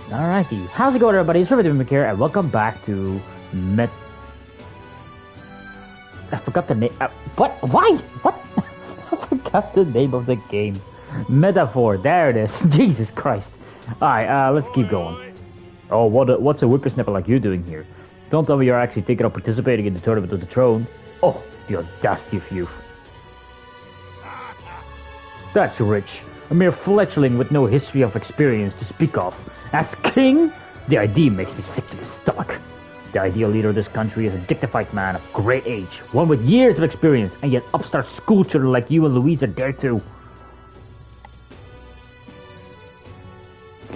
Alrighty, how's it going, everybody? It's River here, and welcome back to I forgot the name. What? Why? What? I forgot the name of the game. Metaphor. There it is. Jesus Christ. Alright, let's keep going. Oh, what's a whippersnapper like you doing here? Don't tell me you're actually thinking of participating in the Tournament of the Throne. Oh, the audacity of you. That's rich. A mere fledgling with no history of experience to speak of. As king? The idea makes me sick to the stomach. The ideal leader of this country is a dignified man of great age, one with years of experience, and yet upstart schoolchildren like you and Louise are there too.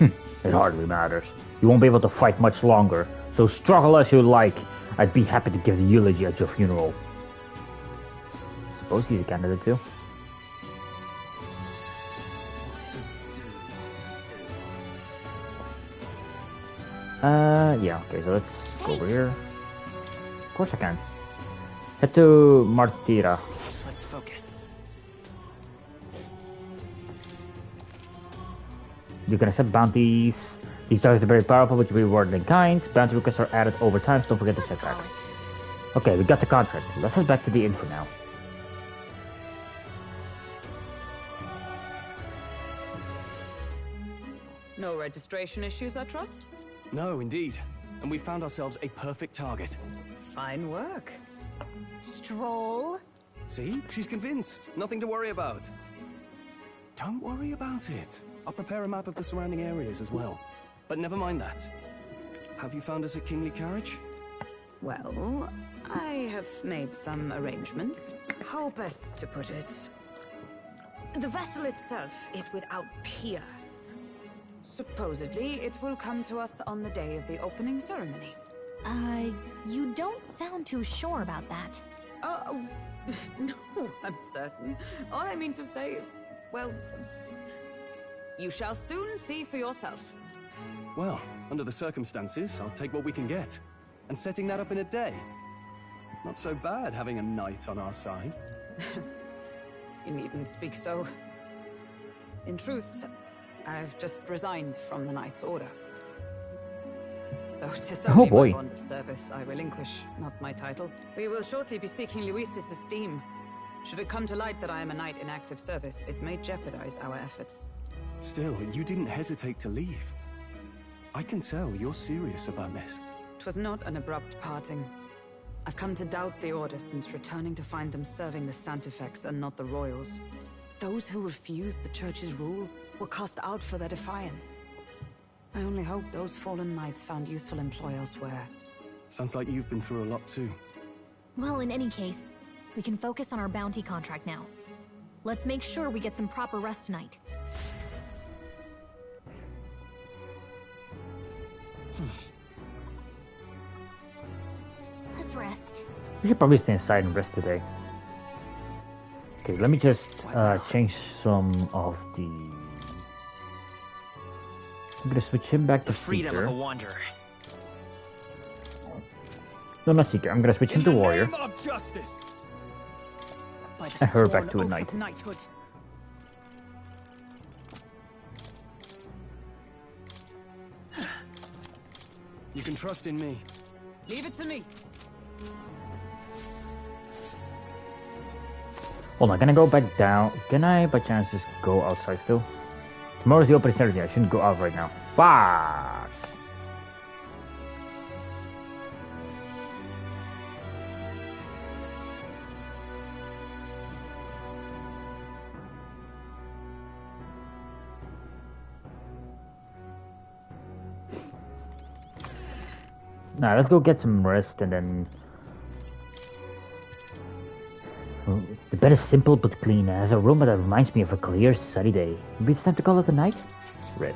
It hardly matters. You won't be able to fight much longer, so struggle as you like. I'd be happy to give the eulogy at your funeral. Suppose he's a candidate too. Yeah, okay, so let's go over here. Of course I can. Head to Martira. Let's focus. You can accept bounties. These targets are very powerful, which will be rewarded in kinds. Bounty requests are added over time, so don't forget to check back. Okay, we got the contract. Let's head back to the inn for now. No registration issues, I trust? No, indeed. And we found ourselves a perfect target. Fine work. Stroll. See? She's convinced. Nothing to worry about. Don't worry about it. I'll prepare a map of the surrounding areas as well. But never mind that. Have you found us a kingly carriage? Well, I have made some arrangements. How best to put it? The vessel itself is without peer. Supposedly, it will come to us on the day of the opening ceremony. You don't sound too sure about that. Oh, no, I'm certain. All I mean to say is, well, you shall soon see for yourself. Well, under the circumstances, I'll take what we can get. And setting that up in a day. Not so bad having a knight on our side. You needn't speak so. In truth, I've just resigned from the Knight's Order. Though 'tis only my bond of service I relinquish, not my title. We will shortly be seeking Luis's esteem. Should it come to light that I am a knight in active service, it may jeopardize our efforts. Still, you didn't hesitate to leave. I can tell you're serious about this. 'Twas not an abrupt parting. I've come to doubt the Order since returning to find them serving the Santifex and not the Royals. Those who refused the Church's rule were cast out for their defiance. I only hope those fallen knights found useful employ elsewhere. Sounds like you've been through a lot too. Well, in any case, we can focus on our bounty contract now. Let's make sure we get some proper rest tonight. Let's rest. We should probably stay inside and rest today. Okay, let me just change some of the... I'm gonna switch him back to freedom Seeker. of a wanderer. No, not Seeker. I'm gonna switch him to Warrior. Of justice. And her back to a Knight. Knighthood. You can trust in me. Leave it to me. Hold on, can I go back down? Can I, by chance, just go outside still? Tomorrow's the opening ceremony. I shouldn't go out right now. Fuck! Nah, let's go get some rest and then... The bed is simple but clean. It has a aroma that reminds me of a clear, sunny day. Maybe it's time to call it a night? Rest.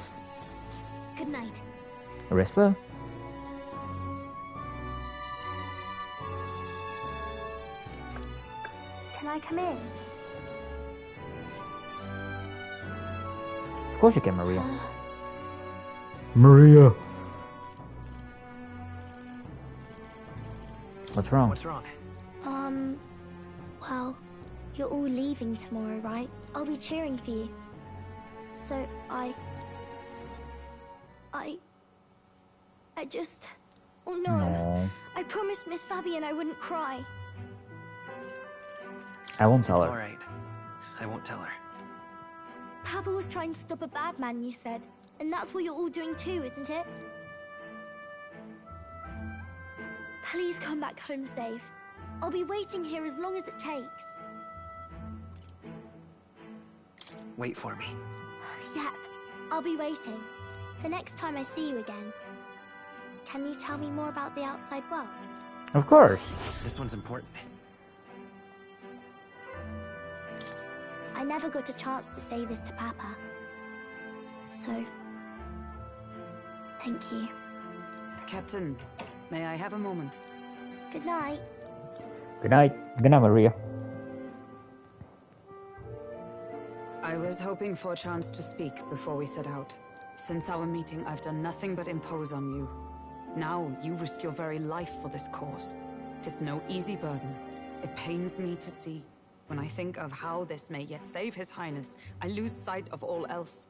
Good night. Rest well. Can I come in? Of course you can, Maria. Maria! What's wrong? What's wrong? Well, you're all leaving tomorrow, right? I'll be cheering for you. So Oh no. No. I promised Miss Fabian I wouldn't cry. I won't tell It's her. alright. I won't tell her. Papa was trying to stop a bad man, you said. And that's what you're all doing too, isn't it? Please come back home safe. I'll be waiting here as long as it takes. Wait for me. Yep, I'll be waiting. The next time I see you again. Can you tell me more about the outside world? Of course. This one's important. I never got a chance to say this to Papa. So, thank you. Captain, may I have a moment? Good night. Good night. Good night, Maria. I was hoping for a chance to speak before we set out. Since our meeting, I've done nothing but impose on you. Now, you risk your very life for this cause. 'Tis no easy burden. It pains me to see. When I think of how this may yet save His Highness, I lose sight of all else.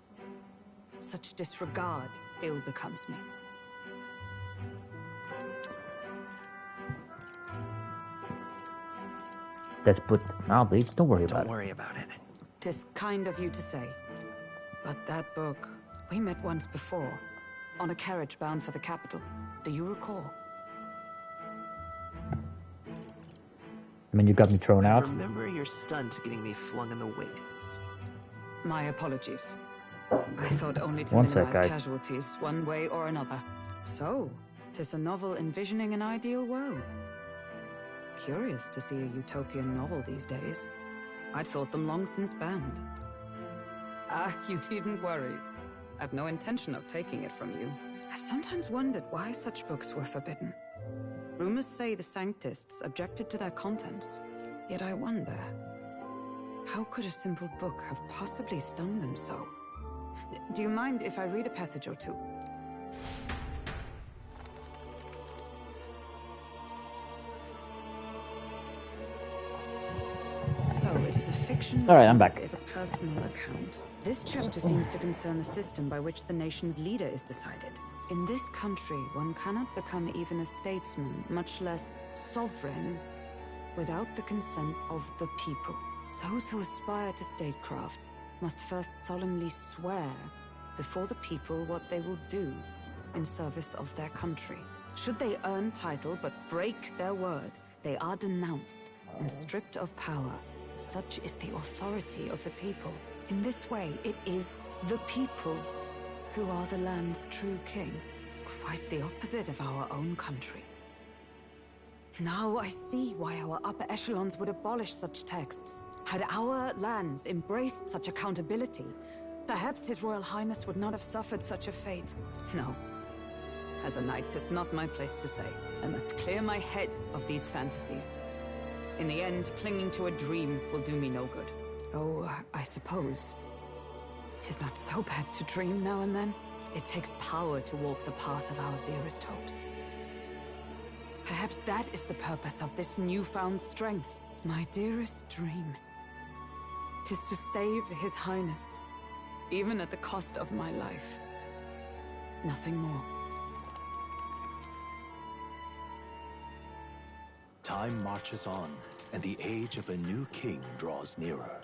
Such disregard ill becomes me. Let's put... Now, please, don't worry about Don't worry about it. 'Tis kind of you to say. But that book, we met once before, on a carriage bound for the capital. Do you recall? it. I mean, you got me thrown out. Remember your stunt getting me flung in the wastes. My apologies. I thought only to One sec, minimize guys. casualties, one way or another. So, 'tis a novel envisioning an ideal world. Curious to see a utopian novel these days. I'd thought them long since banned. Ah, you needn't worry. I've no intention of taking it from you. I've sometimes wondered why such books were forbidden. Rumors say the Sanctists objected to their contents. Yet I wonder, how could a simple book have possibly stung them so? Do you mind if I read a passage or two? So, it is a fiction. All right, I'm back. As if a personal account. This chapter seems to concern the system by which the nation's leader is decided. In this country, one cannot become even a statesman, much less sovereign, without the consent of the people. Those who aspire to statecraft must first solemnly swear before the people what they will do in service of their country. Should they earn title but break their word, they are denounced and stripped of power. Such is the authority of the people. In this way, it is the people who are the land's true king. Quite the opposite of our own country. Now I see why our upper echelons would abolish such texts. Had our lands embraced such accountability, perhaps His Royal Highness would not have suffered such a fate. No. As a knight, 'tis not my place to say. I must clear my head of these fantasies. In the end, clinging to a dream will do me no good. Oh, I suppose 'tis not so bad to dream now and then. It takes power to walk the path of our dearest hopes. Perhaps that is the purpose of this newfound strength. My dearest dream. 'Tis to save His Highness, even at the cost of my life. Nothing more. Time marches on, and the age of a new king draws nearer.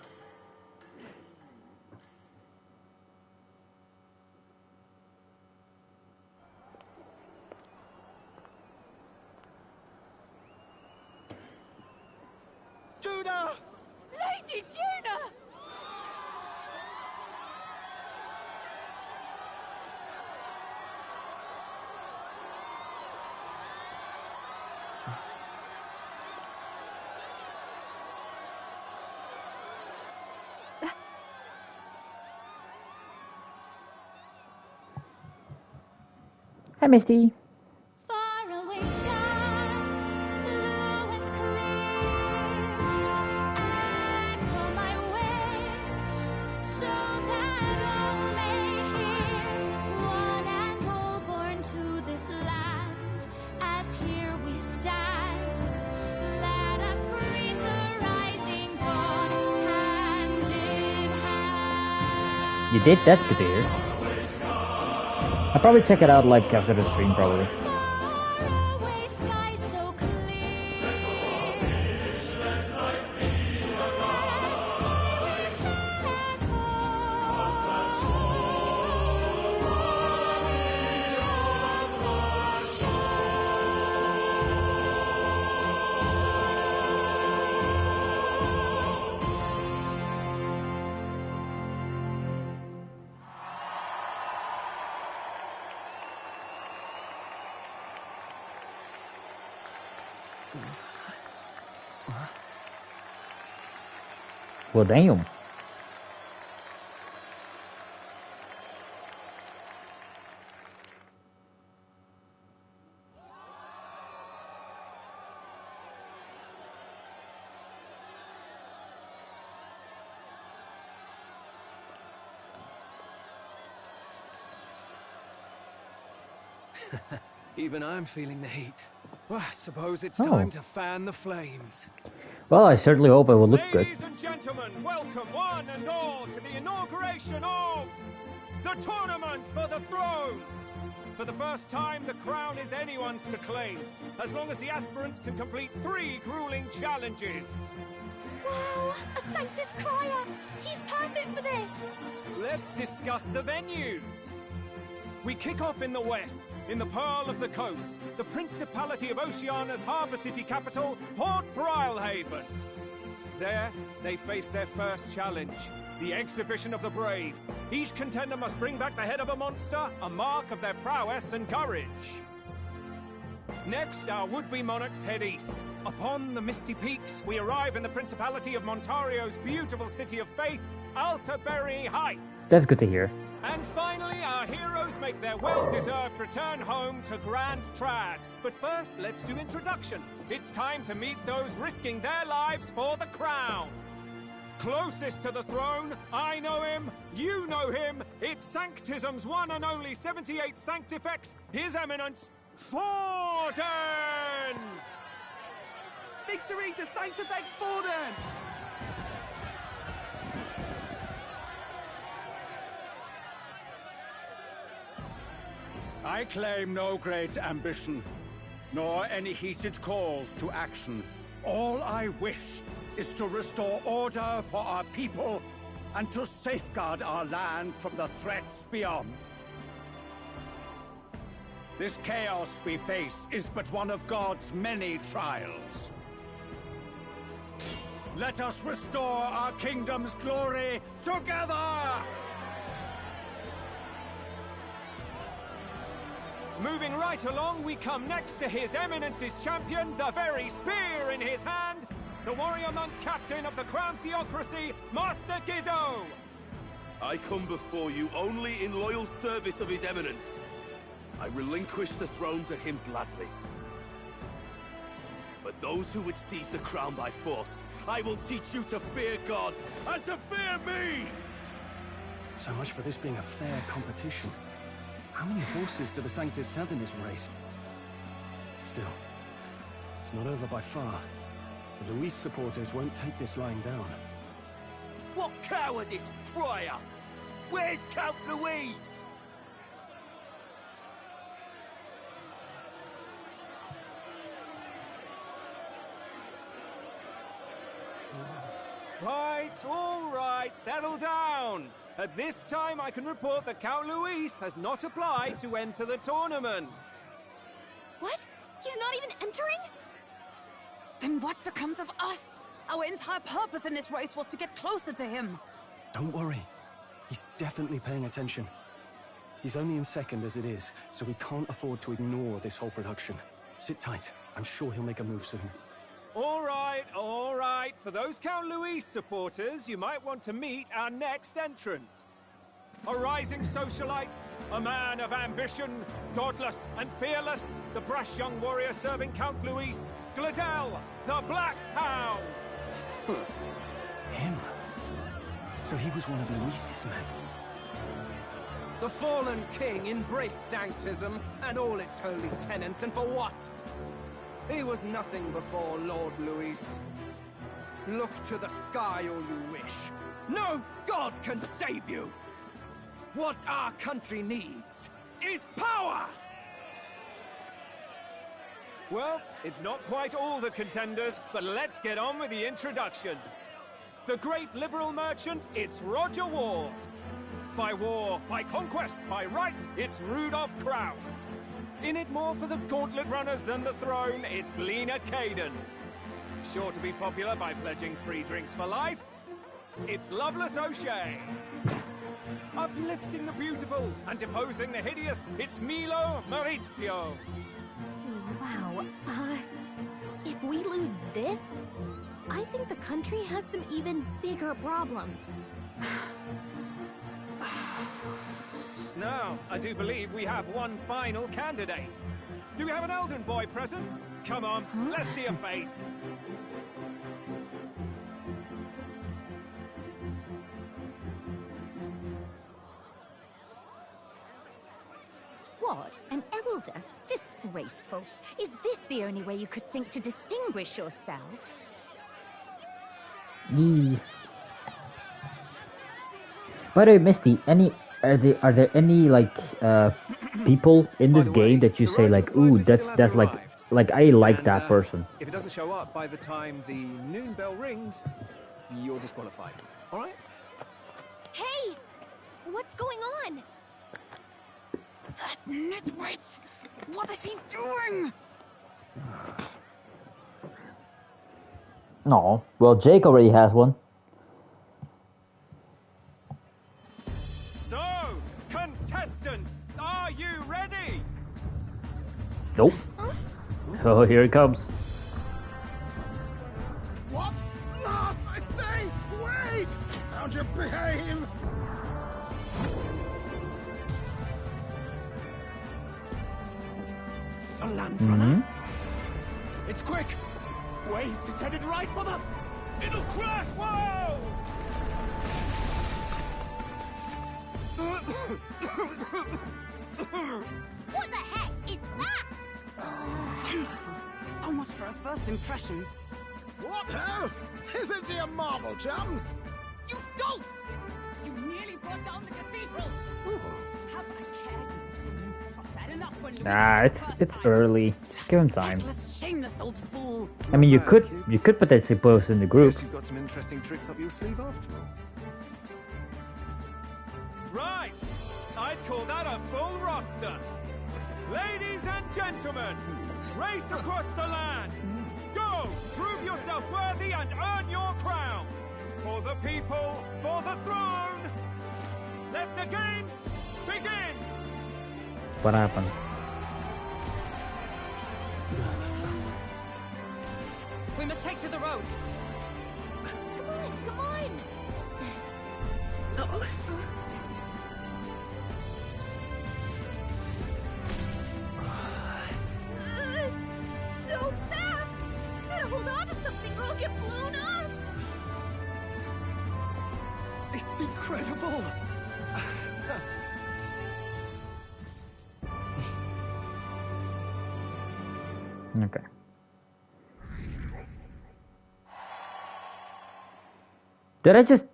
Judah! Lady Juna! Hi, Misty. Faraway sky, blue and clear. Echo my wish, so that all may hear. One and all born to this land, as here we stand. Let us greet the rising dawn, hand in hand. You did? That's good to hear. I'll probably check it out like after the stream, probably. Well, damn. Even I'm feeling the heat. Well, I suppose it's time to fan the flames. Well, I certainly hope it will look good. Ladies and gentlemen, welcome one and all to the inauguration of the Tournament for the Throne! For the first time, the crown is anyone's to claim, as long as the aspirants can complete 3 grueling challenges. Wow, a Sanctus Crier! He's perfect for this! Let's discuss the venues. We kick off in the west, in the Pearl of the Coast, the Principality of Oceania's harbour city capital, Port Brilehaven. There, they face their first challenge, the Exhibition of the Brave. Each contender must bring back the head of a monster, a mark of their prowess and courage. Next, our would-be monarchs head east. Upon the misty peaks, we arrive in the Principality of Montario's beautiful city of faith, Altaberry Heights. That's good to hear. And finally, our heroes make their well-deserved return home to Grand Trad. But first, let's do introductions. It's time to meet those risking their lives for the crown. Closest to the throne, I know him, you know him. It's Sanctism's one and only 78 Sanctifex, His Eminence, Forden! Victory to Sanctifex Forden! I claim no great ambition, nor any heated calls to action. All I wish is to restore order for our people and to safeguard our land from the threats beyond. This chaos we face is but one of God's many trials. Let us restore our kingdom's glory together! Moving right along, we come next to His Eminence's champion, the very spear in his hand, the warrior monk captain of the Crown Theocracy, Master Giddo! I come before you only in loyal service of His Eminence. I relinquish the throne to him gladly. But those who would seize the crown by force, I will teach you to fear God and to fear me! So much for this being a fair competition. How many horses do the Sanctists have in this race? Still, it's not over by far. The Luis supporters won't take this lying down. What cowardice, Crier! Where's Count Louise? All right, settle down. At this time, I can report that Count Luis has not applied to enter the tournament. What? He's not even entering? Then what becomes of us? Our entire purpose in this race was to get closer to him. Don't worry. He's definitely paying attention. He's only in second as it is, so we can't afford to ignore this whole production. Sit tight. I'm sure he'll make a move soon. All right. For those Count Luis supporters, you might want to meet our next entrant. A rising socialite, a man of ambition, godless and fearless, the brash young warrior serving Count Luis, Gladel, the Black Hound. Him? So he was one of Luis's men. The fallen king embraced Sanctism and all its holy tenets, and for what? He was nothing before Lord Luis. Look to the sky all you wish. No god can save you! What our country needs is power! Well, it's not quite all the contenders, but let's get on with the introductions. The great liberal merchant, it's Roger Ward. By war, by conquest, by right, it's Rudolph Kraus. In it more for the gauntlet runners than the throne, it's Lena Caden. Sure to be popular by pledging free drinks for life, it's Loveless O'Shea. Uplifting the beautiful and deposing the hideous, it's Milo Maurizio. Wow. If this, I think the country has some even bigger problems. Now, I do believe we have one final candidate. Do we have an Elden boy present? Come on, let's see a face. What? An elder? Disgraceful. Is this the only way you could think to distinguish yourself? By the way, Misty, are there any like people in this game that you say like, ooh, that's like I like that person? If it doesn't show up by the time the noon bell rings, you're disqualified. All right? Hey! What's going on? That nitwit! What is he doing? No. Well, Jake already has one. So, contestants, are you ready? Nope. Oh, here it comes. What? Last, I say! Wait! Found you behave! A land runner? It's quick! Wait, it's headed right for them! It'll crash! Whoa! What the heck is that? Wonderful. So much for a first impression. What ho? Isn't he a marvel, chums? You don't! You nearly brought down the cathedral! Have a care, you fool. It was bad enough when you It's early. Just give him time. Feckless, shameless old fool. I mean, you could potentially post in the group. Guess you've got some interesting tricks up your sleeve after all. Right! I'd call that a full roster. Ladies and gentlemen, race across the land. Go! Prove yourself worthy and earn your crown. For the people, for the throne. Let the games begin! What happened? We must take to the road. Come on! So fast! Gotta hold on to something or I'll get blown up! It's incredible! Okay. Did I just...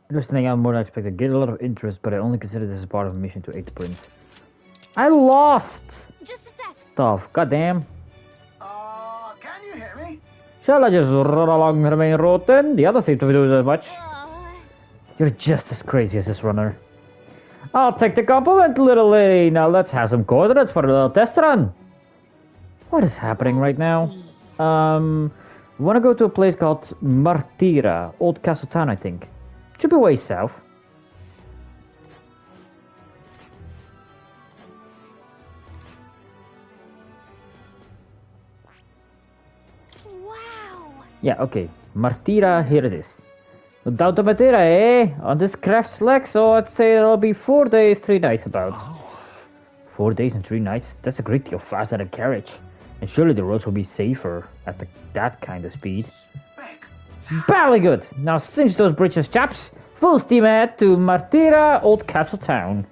Interesting, I'm more than expected. Get a lot of interest, but I only consider this as part of a mission to aid the prince. I lost! Just a sec. Stuff, goddamn. Can you hear me? Shall I just run along the main road then? The others seem to be doing as much. You're just as crazy as this runner. I'll take the compliment, little lady. Now let's have some coordinates for a little test run. What is happening right now? We want to go to a place called Martira, Old Castle Town, I think. Should be way south. Wow! Yeah, okay. Martira, here it is. Down to Martira, eh? On this craft select, so I'd say it'll be 4 days, 3 nights about. 4 days and 3 nights? That's a great deal faster than carriage. And surely the roads will be safer at that kind of speed. Barely good! Now cinch those britches, chaps! Full steam ahead to Martira, Old Castle Town.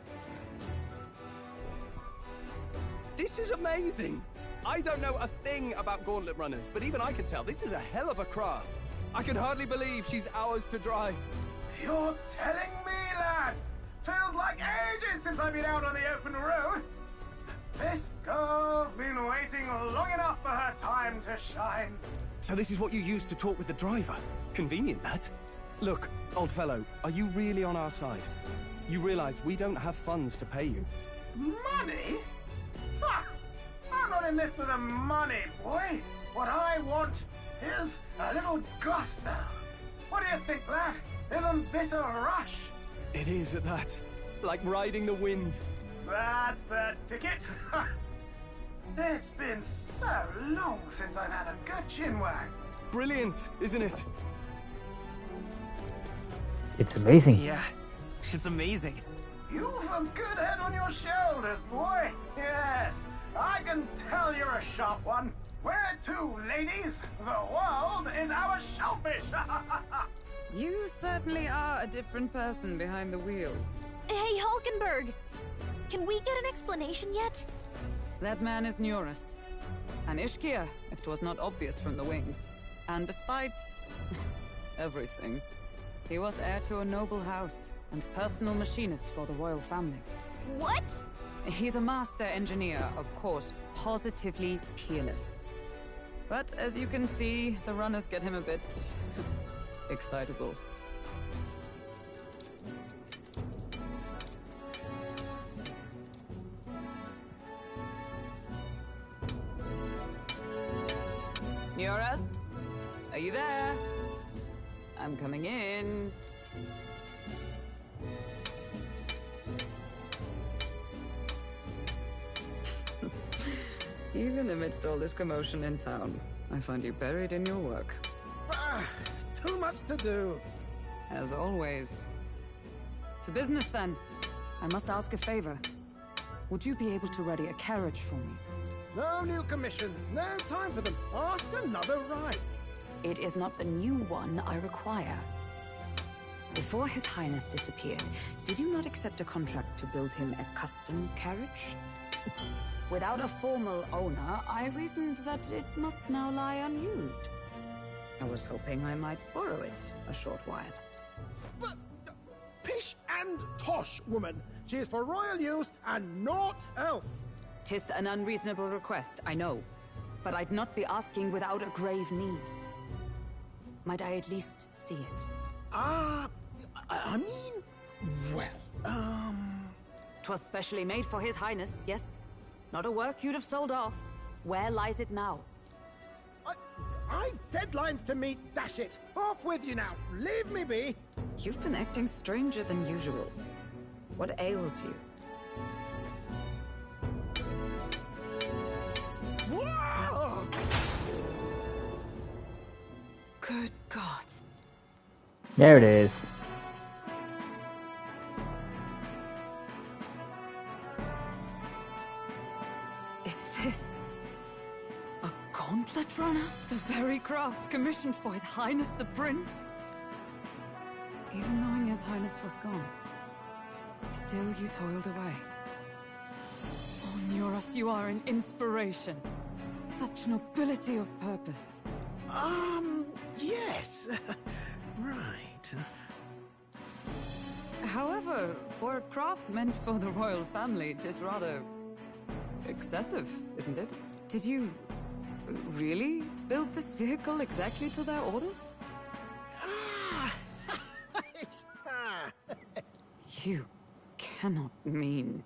This is amazing! I don't know a thing about gauntlet runners, but even I can tell this is a hell of a craft. I can hardly believe she's ours to drive. You're telling me, lad? Feels like ages since I've been out on the open road. This girl's been waiting long enough for her time to shine. So this is what you used to talk with the driver? Convenient, that. Look, old fellow, are you really on our side? You realize we don't have funds to pay you. Money? Ha! I'm not in this for the money, boy. What I want is a little gusto. What do you think, lad? Isn't this a rush? It is at that. Like riding the wind. That's the ticket. It's been so long since I've had a good chinwag. Brilliant, isn't it? It's amazing. Yeah, it's amazing. You've a good head on your shoulders, boy. Yes, I can tell you're a sharp one. Where to, ladies? The world is our shellfish. You certainly are a different person behind the wheel. Hey, Hulkenberg! Can we get an explanation yet? That man is Neurus. An Ishkia, if 'twas not obvious from the wings. And despite everything, he was heir to a noble house and personal machinist for the royal family. What? He's a master engineer, of course, positively peerless. But as you can see, the runners get him a bit excitable. Neurus? Are you there? I'm coming in. Even amidst all this commotion in town, I find you buried in your work. Too much to do. As always. To business, then. I must ask a favor. Would you be able to ready a carriage for me? No new commissions, no time for them. Ask another right. It is not the new one I require. Before His Highness disappeared, did you not accept a contract to build him a custom carriage? Without a formal owner, I reasoned that it must now lie unused. I was hoping I might borrow it a short while. But, pish and tosh, woman. She is for royal use and naught else. 'Tis an unreasonable request, I know. But I'd not be asking without a grave need. Might I at least see it? I mean, well, 'Twas specially made for His Highness, yes? Not a work you'd have sold off. Where lies it now? I've deadlines to meet, dash it. Off with you now. Leave me be. You've been acting stranger than usual. What ails you? Whoa! Good God. There it is. Is this a gauntlet runner? The very craft commissioned for His Highness the Prince? Even knowing His Highness was gone, still you toiled away. Oh, Neurus, you are an inspiration. Such nobility of purpose. Yes. Right. However, for a craft meant for the royal family, it is rather excessive, isn't it? Did you really build this vehicle exactly to their orders? You cannot mean...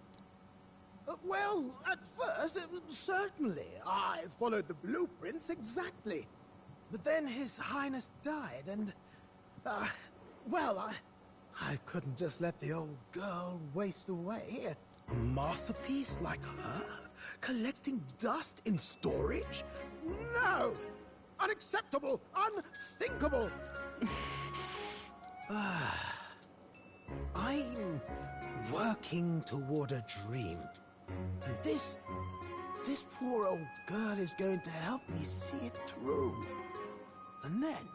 Well, at first, certainly. I followed the blueprints exactly. But then His Highness died, and... well, I couldn't just let the old girl waste away. A masterpiece like her? Collecting dust in storage? No! Unacceptable! Unthinkable! I'm working toward a dream. And this poor old girl is going to help me see it through. And then,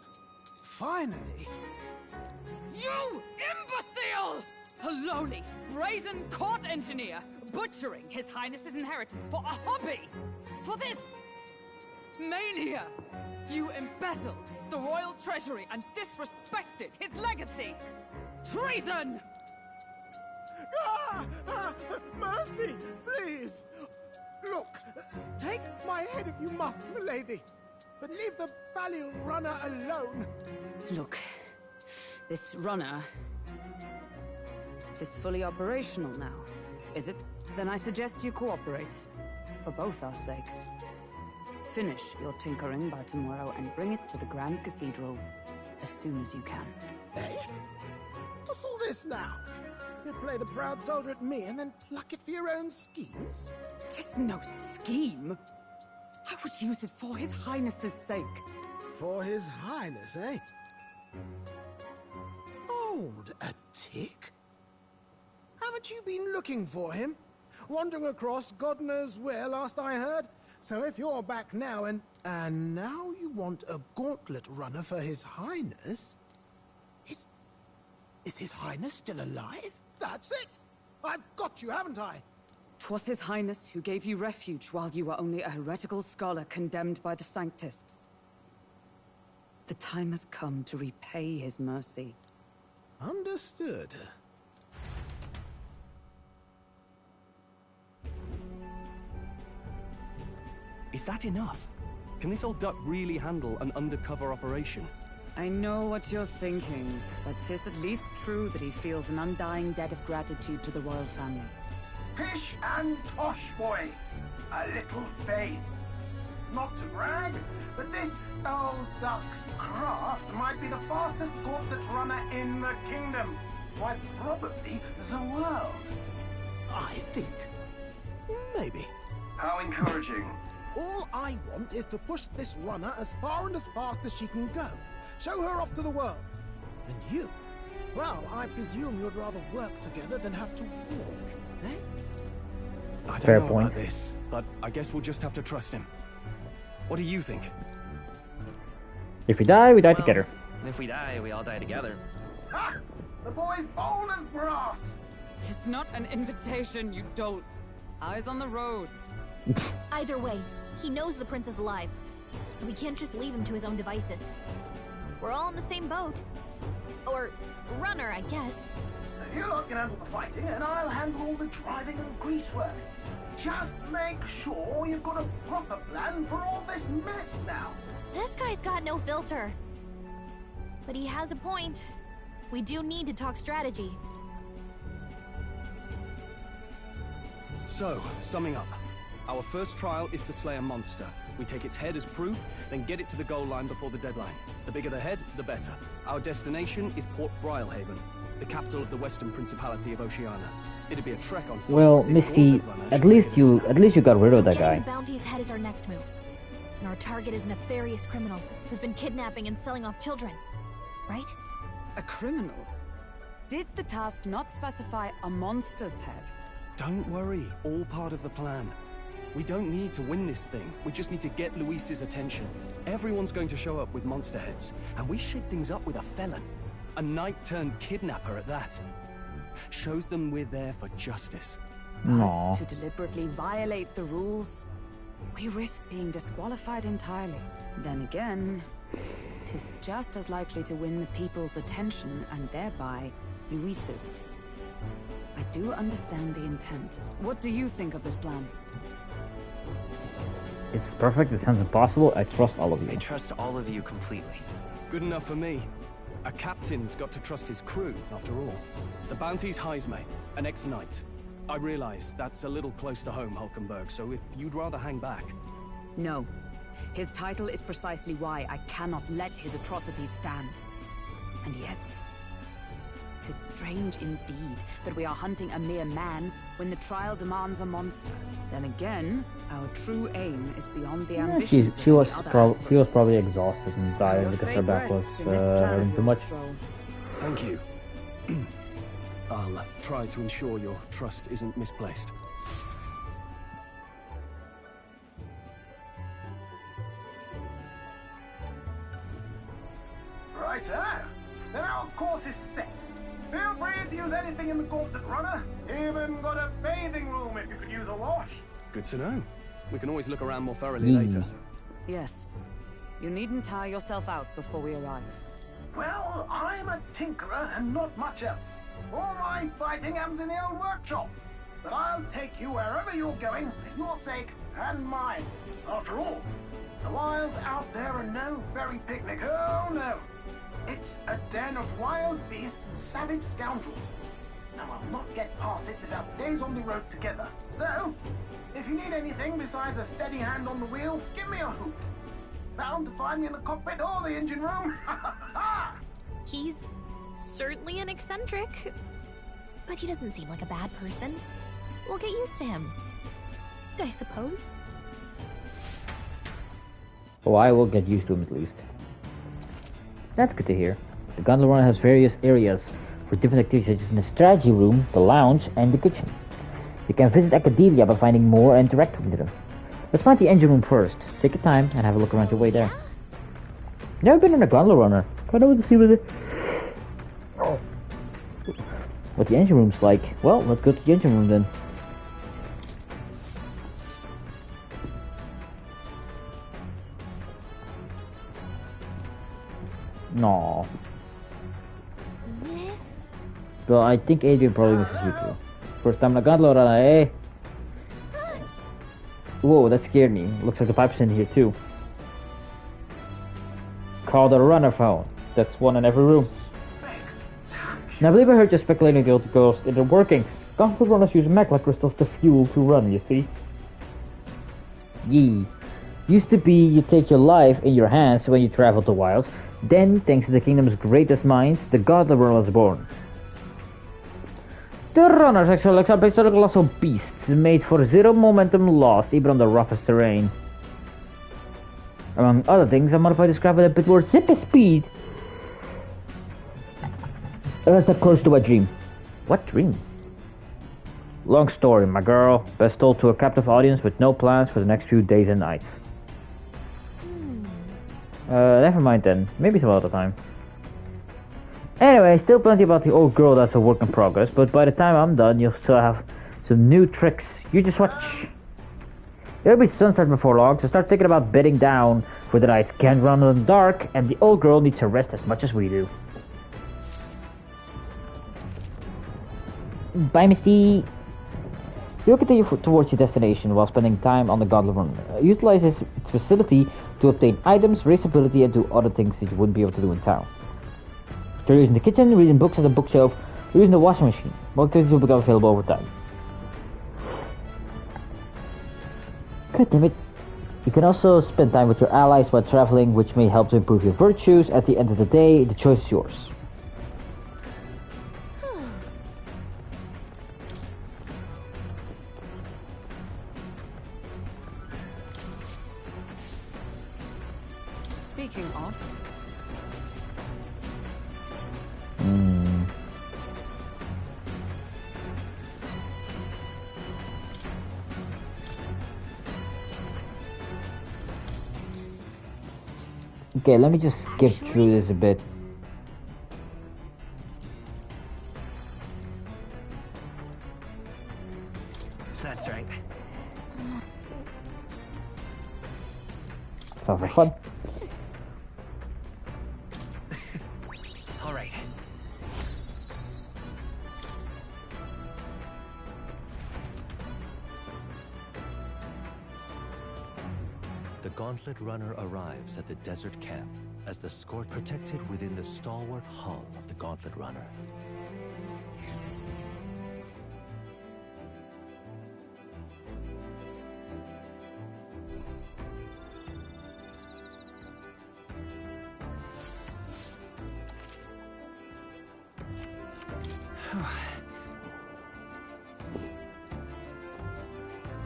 finally... You imbecile! A lowly, brazen court engineer, butchering His Highness's inheritance for a hobby! For this mania! You embezzled the royal treasury and disrespected his legacy! Treason! Mercy, please! Look, take my head if you must, milady. But leave the value runner alone. Look, this runner... It is fully operational now, is it? Then I suggest you cooperate. For both our sakes. Finish your tinkering by tomorrow and bring it to the Grand Cathedral as soon as you can. Eh? What's all this now? It to play the proud soldier at me and then pluck it for your own schemes? 'Tis no scheme. I would use it for His Highness's sake. For His Highness, eh? Hold a tick. Haven't you been looking for him? Wandering across God knows where, last I heard. So if you're back now and now you want a gauntlet runner for His Highness? Is His Highness still alive? That's it! I've got you, haven't I? 'Twas His Highness who gave you refuge while you were only a heretical scholar condemned by the Sanctists. The time has come to repay His mercy. Understood. Is that enough? Can this old duck really handle an undercover operation? I know what you're thinking, but 'tis at least true that he feels an undying debt of gratitude to the royal family. Pish and tosh, boy. A little faith. Not to brag, but this old duck's craft might be the fastest gauntlet runner in the kingdom. Why, probably the world. I think. Maybe. How encouraging. All I want is to push this runner as far and as fast as she can go. Show her off to the world. And you? Well, I presume you'd rather work together than have to walk, eh? I Fair don't know point. about this, but I guess we'll just have to trust him. What do you think? If we die together. If we die, we all die together. Ha! The boy's bold as brass. 'Tis not an invitation, you dolt. Eyes on the road. Either way, he knows the prince is alive, so we can't just leave him to his own devices. We're all in the same boat. Or runner, I guess. You lot can handle the fighting, and I'll handle all the driving and grease work. Just make sure you've got a proper plan for all this mess now. This guy's got no filter. But he has a point. We do need to talk strategy. So, summing up. Our first trial is to slay a monster. We take its head as proof, then get it to the goal line before the deadline. The bigger the head, the better. Our destination is Port Brialhaven, the capital of the Western Principality of Oceania. It'd be a trek on foot. Well, This Misty, gauntlet runner at should least make it a you got rid of that getting guy. the bounty's head is our next move. And our target is a nefarious criminal who's been kidnapping and selling off children. Right? A criminal? Did the task not specify a monster's head? Don't worry, all part of the plan. We don't need to win this thing. We just need to get Luis's attention. Everyone's going to show up with monster heads, and we shake things up with a felon. A knight-turned-kidnapper at that. Shows them we're there for justice. Aww. To deliberately violate the rules, we risk being disqualified entirely. Then again, 'tis just as likely to win the people's attention and thereby Luis's. I do understand the intent. What do you think of this plan? It's perfect, it sounds impossible, I trust all of you. I trust all of you completely. Good enough for me. A captain's got to trust his crew, after all. The bounty's Heisme, an ex-knight. I realize that's a little close to home, Hulkenberg, so if you'd rather hang back... No. His title is precisely why I cannot let his atrocities stand. And yet, 'tis strange indeed that we are hunting a mere man when the trial demands a monster. Then again, our true aim is beyond the Yeah, ambitions she was of any other she was probably exhausted and tired Your because her fate back was rests in this plan of hurting too your much. stroll. Thank you. I'll try to ensure your trust isn't misplaced. Righto. Then our course is set. Feel free to use anything in the gauntlet runner. Even got a bathing room if you could use a wash. Good to know. We can always look around more thoroughly later. Yes. You needn't tire yourself out before we arrive. Well, I'm a tinkerer and not much else. All my fighting happens in the old workshop. But I'll take you wherever you're going for your sake and mine. After all, the wilds out there are no berry picnic. Oh no. It's a den of wild beasts and savage scoundrels. And I'll not get past it without days on the road together. So, if you need anything besides a steady hand on the wheel, give me a hoot. Bound to find me in the cockpit or the engine room. He's certainly an eccentric. But he doesn't seem like a bad person. We'll get used to him, I suppose. Oh, I will get used to him at least. That's good to hear. The gondola runner has various areas for different activities, such as in the strategy room, the lounge, and the kitchen. You can visit Academia by finding more and interact with them. Let's find the engine room first. Take your time and have a look around your way there. Never been in a gondola runner. Can't wait to see what the engine room's like. Well, let's go to the engine room then. No. This? Well, I think Adrian probably misses you too. First time in a gondola runner, eh? Whoa, that scared me. Looks like the pipe's in here too. Call the runner phone. That's one in every room. Now, I believe I heard you speculating the ghost in the workings. Gondola runners use magma crystals to fuel to run, you see? Yee. Used to be you take your life in your hands when you travel to wilds. Then, thanks to the kingdom's greatest minds, the gondola runner was born. The runners actually are based on colossal beasts made for zero momentum loss even on the roughest terrain. Among other things, I modified this craft with a bit more zippy speed. A step close to my dream. What dream? Long story, my girl. Best told to a captive audience with no plans for the next few days and nights. Never mind then. Maybe some other time. Anyway, still plenty about the old girl that's a work in progress, but by the time I'm done, you'll still have some new tricks. You just watch. It'll be sunset before long, so start thinking about bedding down for the night. Can't run in the dark, and the old girl needs to rest as much as we do. Bye, Misty. You'll continue towards your destination while spending time on the gondola run. Utilize its facility to obtain items, raise ability, and do other things that you wouldn't be able to do in town. So you're using the kitchen, reading books at the bookshelf, or using the washing machine. More activities will become available over time. God damn it. You can also spend time with your allies while traveling, which may help to improve your virtues. At the end of the day, the choice is yours. Speaking of... Okay, let me just skip through this a bit. That's right. Sounds like fun. All right. The Gauntlet Runner arrives at the desert camp as the Scorch protected within the stalwart hull of the Gauntlet Runner.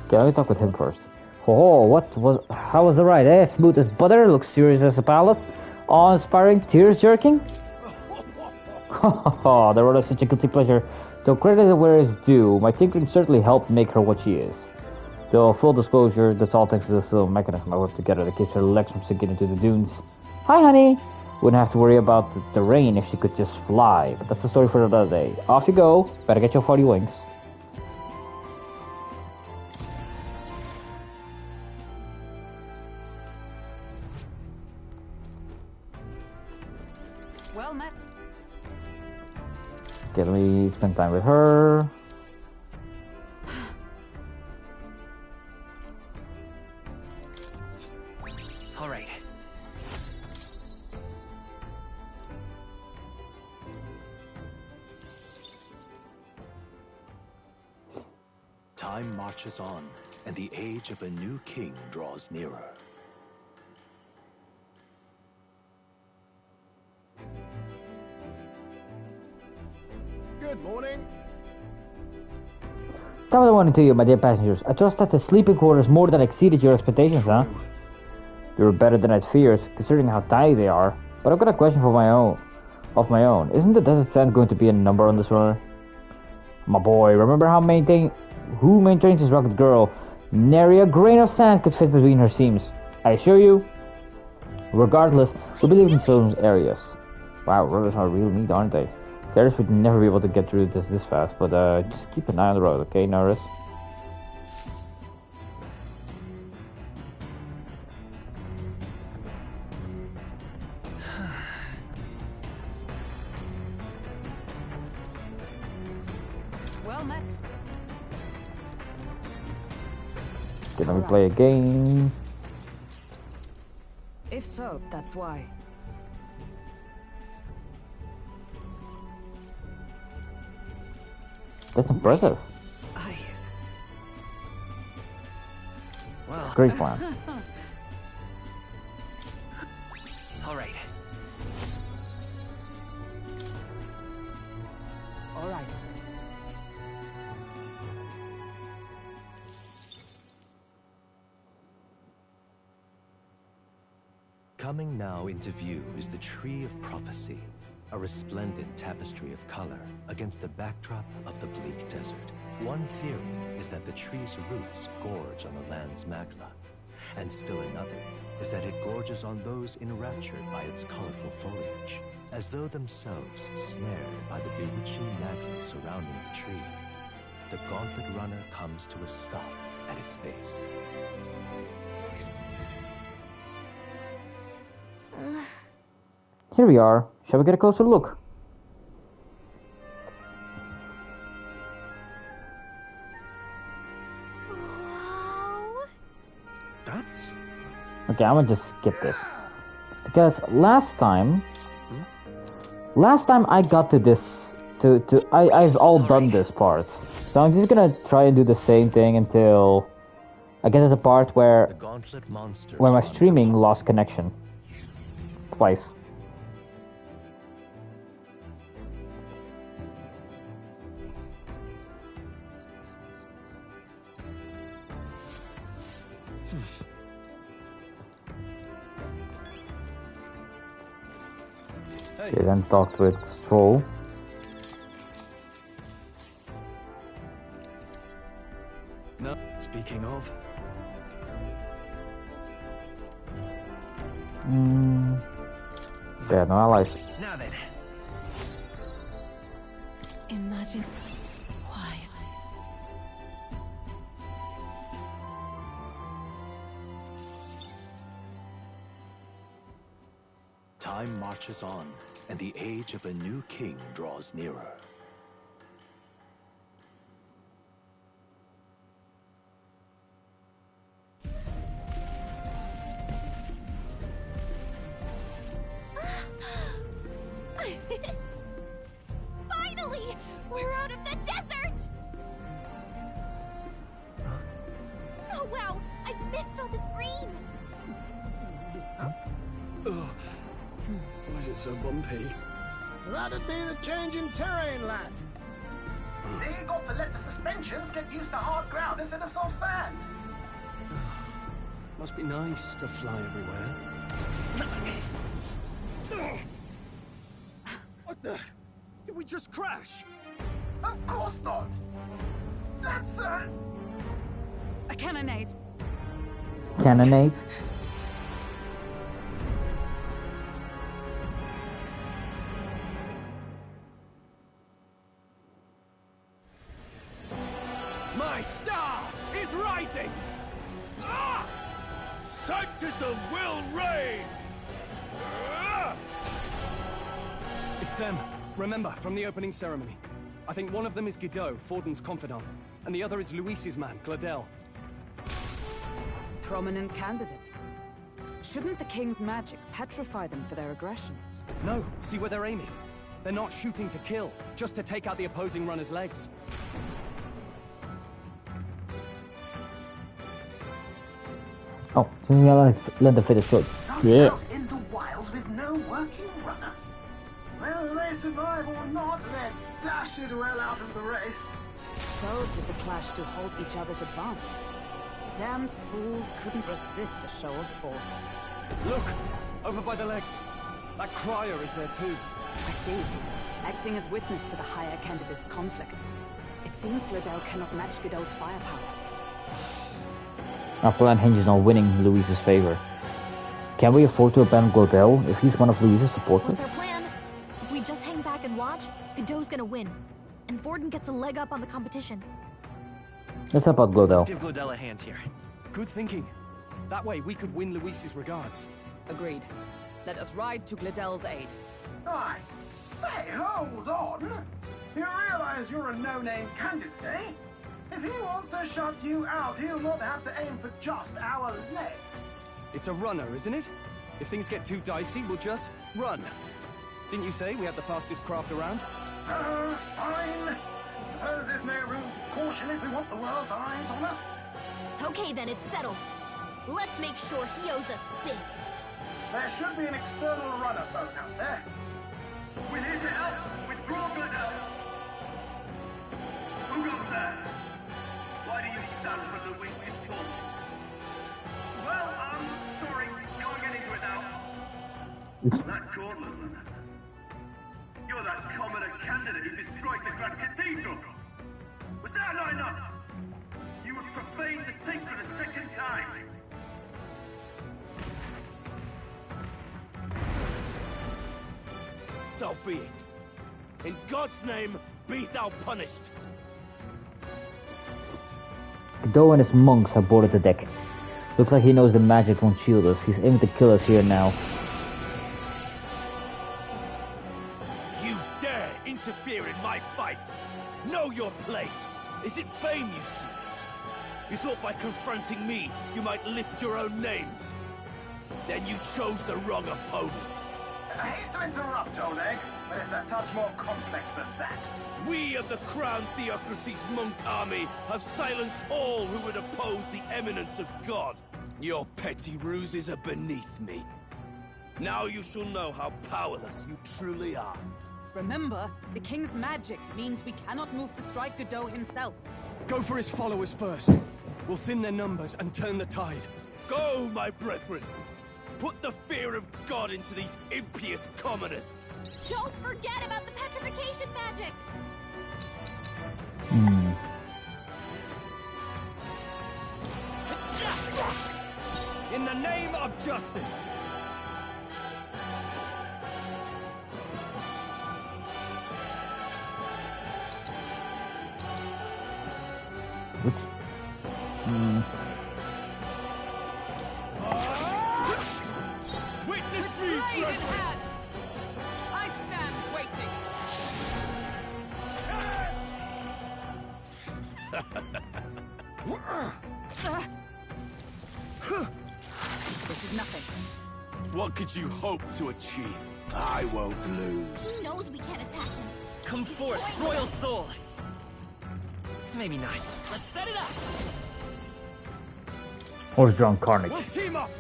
Okay, let me talk with him first. Oh, how was the ride, eh? Smooth as butter, luxurious as a palace, awe-inspiring, tears-jerking? Haha, the road is such a guilty pleasure. Though credit is where it's due, my tinkering certainly helped make her what she is. Though, full disclosure, that's all thanks to this little mechanism I worked together that keeps her legs from sinking into the dunes. Hi, honey! Wouldn't have to worry about the terrain if she could just fly, but that's a story for another day. Off you go, better get your 40 wings. Well met. Okay, let me spend time with her. All right. Time marches on, and the age of a new king draws nearer. Good morning. That was I wanted to you, my dear passengers. I trust that the sleeping quarters more than exceeded your expectations, huh? You were better than I'd feared, considering how tiny they are. But I've got a question of my own. Isn't the desert sand going to be a number on this runner? My boy, remember who maintains this rugged girl? Nary a grain of sand could fit between her seams. I assure you. Regardless, we believe in certain areas. Wow, runners are real neat, aren't they? Carriers would never be able to get through this fast, but just keep an eye on the road, okay, Norris? Well met. Okay, let me play a game. If so, that's why. That's impressive. Well. Great plan. All right. All right. Coming now into view is the Tree of Prophecy, a resplendent tapestry of color against the backdrop of the bleak desert. One theory is that the tree's roots gorge on the land's magma, and still another is that it gorges on those enraptured by its colorful foliage, as though themselves snared by the bewitching magic surrounding the tree. The Gauntlet Runner comes to a stop at its base. Here we are. Shall we get a closer look? That's... Okay, I'm gonna just skip this. Because last time I got to this, I've all done this part. So I'm just gonna try and do the same thing until I get to the part where my streaming lost connection. Twice. Okay, then talked with Stroll. No, speaking of. Yeah, no allies. Now then. Imagine why. Time marches on, and the age of a new king draws nearer. Finally! We're out of the desert! Oh wow! I missed all this green! Ugh. Why is it so bumpy? That'd be the change in terrain, lad. See, you got to let the suspensions get used to hard ground instead of soft sand. Must be nice to fly everywhere. What the? Did we just crash? Of course not. That's a cannonade. Cannonade? My star is rising! Ah! Sanctism will reign! Ah! It's them. Remember, from the opening ceremony. I think one of them is Guido, Forden's confidant, and the other is Luis's man, Gladel. Prominent candidates. Shouldn't the king's magic petrify them for their aggression? No, see where they're aiming. They're not shooting to kill, just to take out the opposing runner's legs. Oh, so we let the fit a short. Yeah. out in the wilds with no working runner. Whether they survive or not, they're dashed well out of the race. So 'tis a clash to halt each other's advance. Damned fools couldn't resist a show of force. Look! Over by the legs. That crier is there too. I see. Acting as witness to the higher candidate's conflict. It seems Gladel cannot match Godot's firepower. Our plan hinges on winning Louise's favor. Can we afford to abandon Gladel if he's one of Louise's supporters? What's our plan? If we just hang back and watch, Godot's gonna win. And Forden gets a leg up on the competition. Let's help out Gladel. Let's give Gladel a hand here. Good thinking. That way we could win Luis's regards. Agreed. Let us ride to Gladel's aid. I say, hold on. You realize you're a no-name candidate, eh? If he wants to shut you out, he'll not have to aim for just our legs. It's a runner, isn't it? If things get too dicey, we'll just run. Didn't you say we had the fastest craft around? Fine. Suppose there's no room for caution if we want the world's eyes on us. Okay then, it's settled. Let's make sure he owes us big. There should be an external runner phone out there. We're here to help. Withdraw, Gladel. Who goes there? Why do you stand for Luis's forces? Well, sorry. Can't get into it now. That Cortland. You're that commoner candidate who destroyed the Grand Cathedral. Was that not enough? You would profane the sacred a second time. So be it. In God's name, be thou punished. Godot and his monks have boarded the deck. Looks like he knows the magic won't shield us. He's aiming to kill us here now. You dare interfere in my fight? Know your place. Is it fame you seek? You thought by confronting me, you might lift your own names. Then you chose the wrong opponent. I hate to interrupt, Oleg, but it's a touch more complex than that. We of the Crown Theocracy's monk army have silenced all who would oppose the eminence of God. Your petty ruses are beneath me. Now you shall know how powerless you truly are. Remember, the king's magic means we cannot move to strike Godot himself. Go for his followers first. We'll thin their numbers and turn the tide. Go, my brethren! Put the fear of God into these impious commoners! Don't forget about the petrification magic! In the name of justice! Witness me, Blade in brethren! hand! I stand waiting. This is nothing. What could you hope to achieve? I won't lose. He knows we can't attack him. Come forth, royal soul! Maybe not. Let's set it up! Horse-drawn carnage. We'll team up!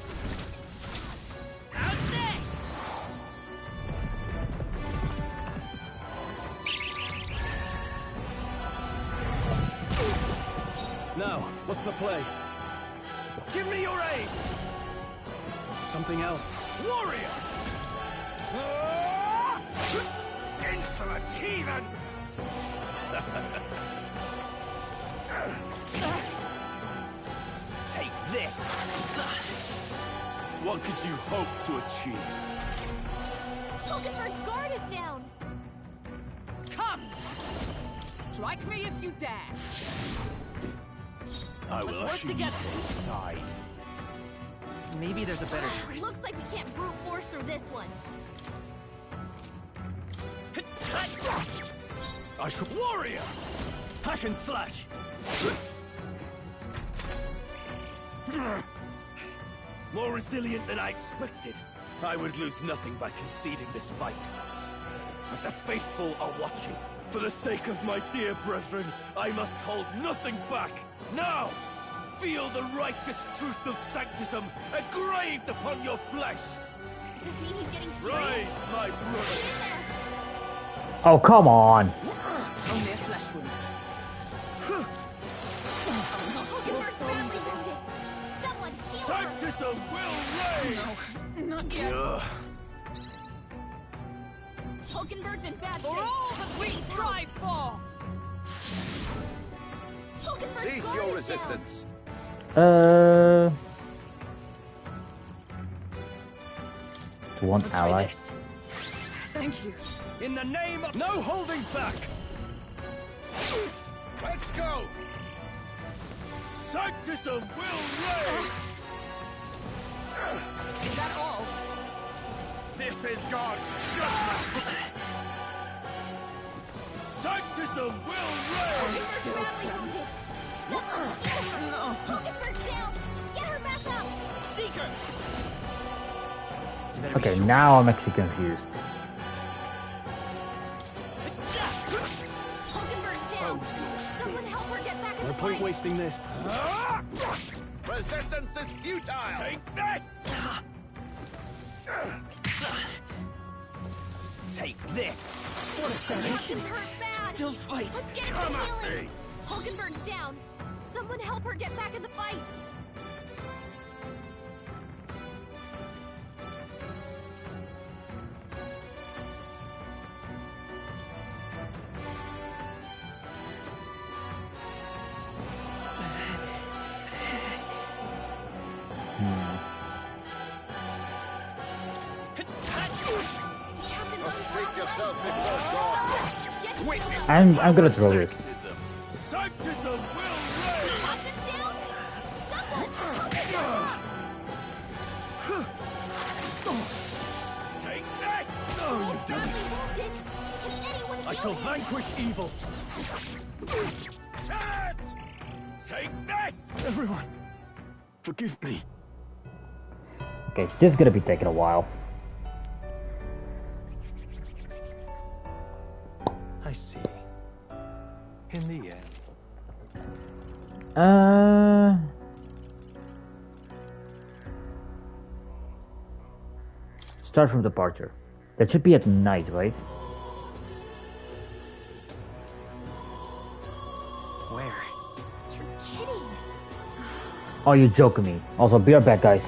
Now, what's the play? Give me your aid! Something else. Warrior! Insolent heathens! Take this! What could you hope to achieve? Hulkenberg's guard is down! Come! Strike me if you dare! I will Let's usher work you together. to the side. Maybe there's a better choice. Looks like we can't brute force through this one. I shall... Warrior! Hack and slash! More resilient than I expected. I would lose nothing by conceding this fight. But the faithful are watching. For the sake of my dear brethren, I must hold nothing back. Now, feel the righteous truth of sanctism engraved upon your flesh. Does this mean he's getting free? Rise, my brothers. Oh, come on! Only a flesh wound. Baptism will reign! No, not yet. Hulkenberg's in bad For shape. all that we strive for! Hulkenberg's Cease guard your is resistance. To one Let's ally. try this. Thank you. In the name of no holding back! Let's go! Sanctism will reign! Is that all? This is God's judgment! Sanctism will reign! Still stunned. No. Hulkenberg's down. Get her back up. Seeker! Okay, now I'm actually confused. Hulkenberg's down. Someone help her get back in No the point fight. wasting this. Resistance is futile! Take this! Take this! What a Hulkenberg's hurt bad. Still fight! Let's get him Come some at healing. me! Hulkenberg's down. Someone help her get back in the fight. Prostrate yourself before God! Witness I'm gonna throw this. Sanctism! Sanctism will reign! Got this down? Someone help her get up. Take this! Oh, you've done Badly it. wounded. Can anyone I heal shall him? vanquish evil. Chad! Take this! Everyone, forgive me. Okay, this is gonna be taking a while. I see. In the end, Start from departure. That should be at night, right? Where? You're kidding. Oh, you're joking me. Also, be right back, guys.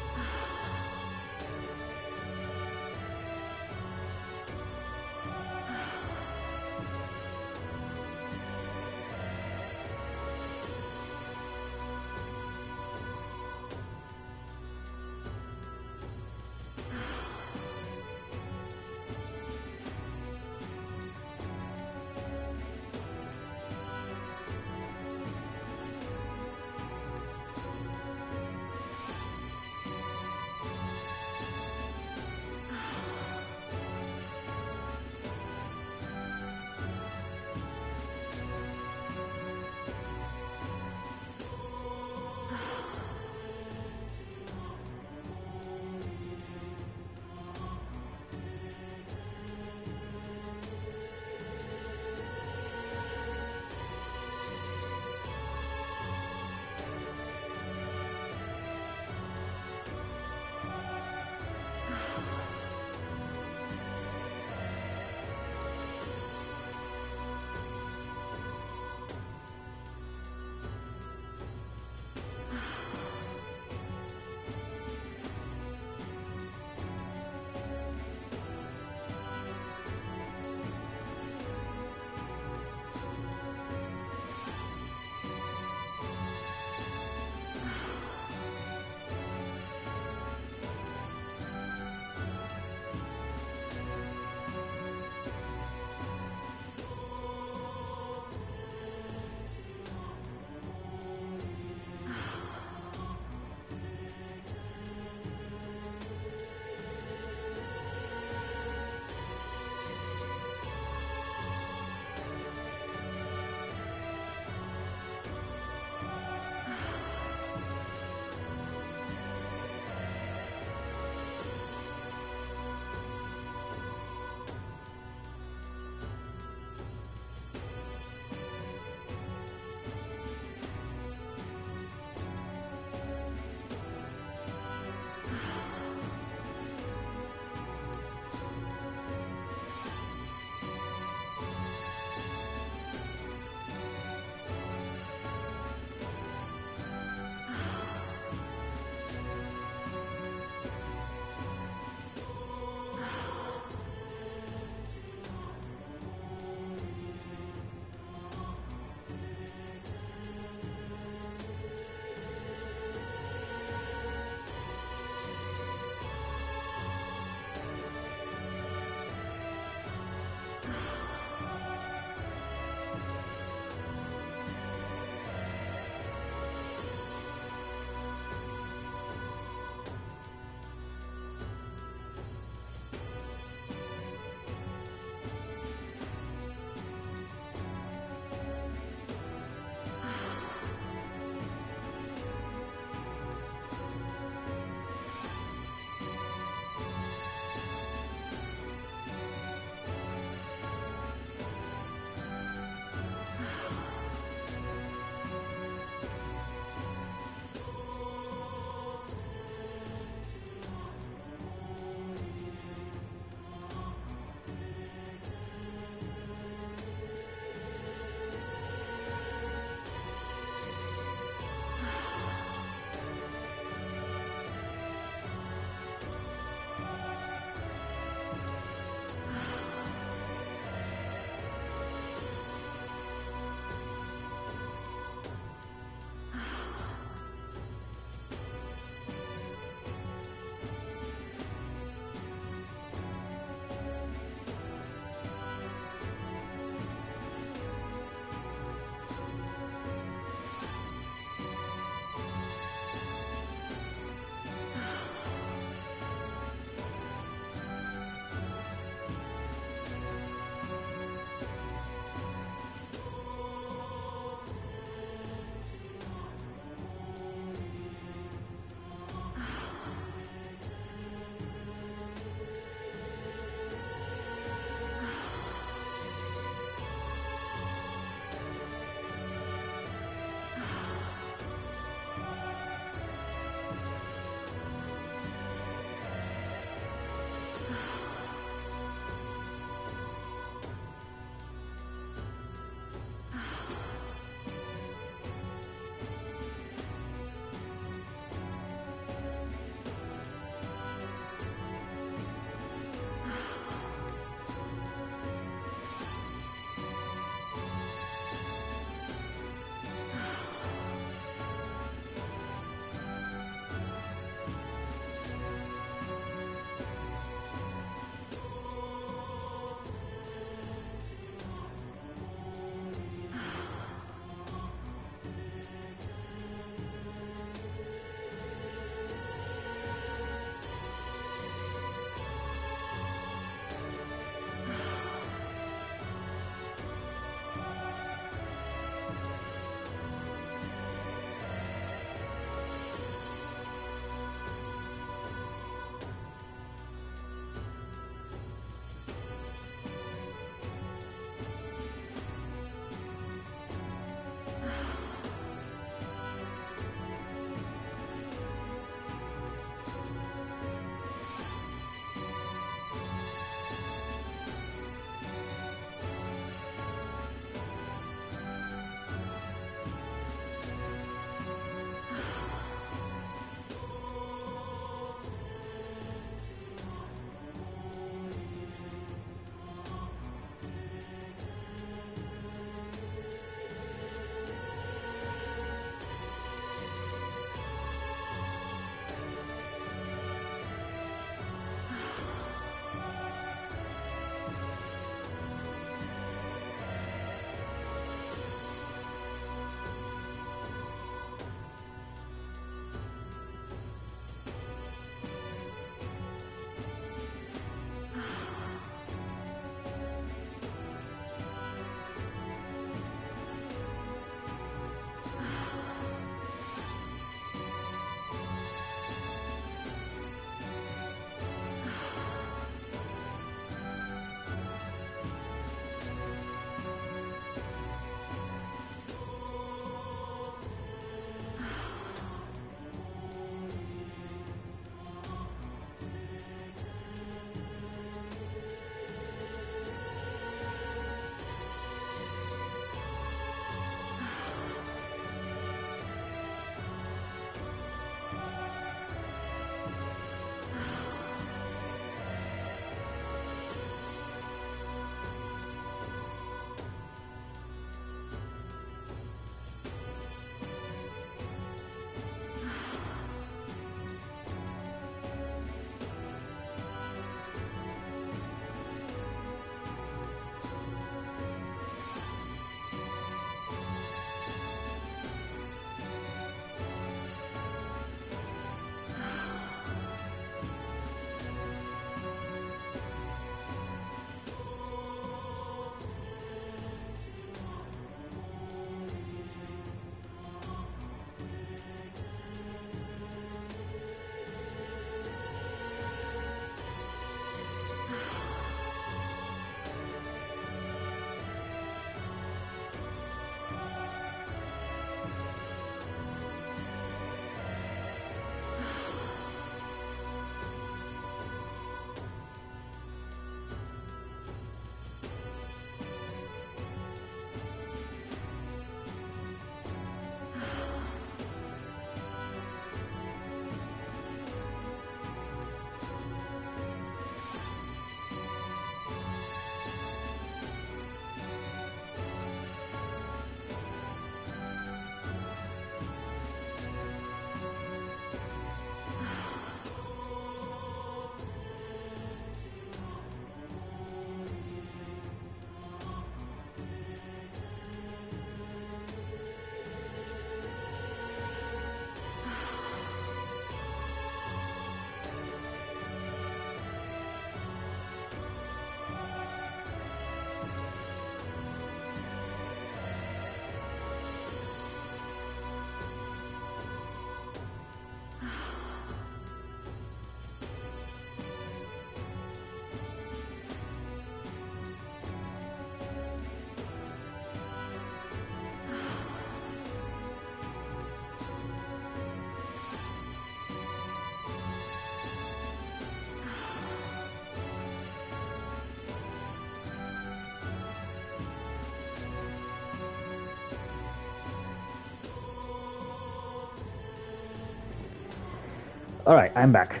Alright, I'm back.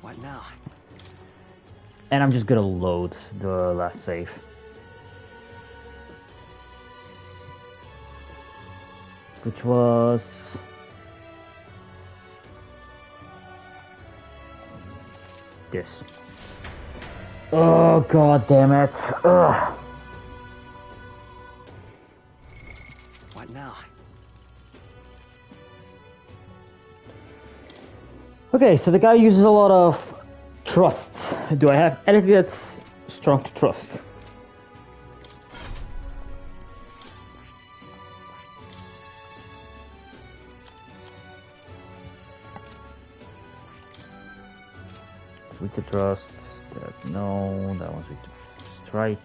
What now? And I'm just gonna load the last save. Which was... this. Oh, god damn it. Ugh. What now? Okay, so the guy uses a lot of trust. Do I have anything that's strong to trust? Weak to trust. That, no, that one's weak to strike.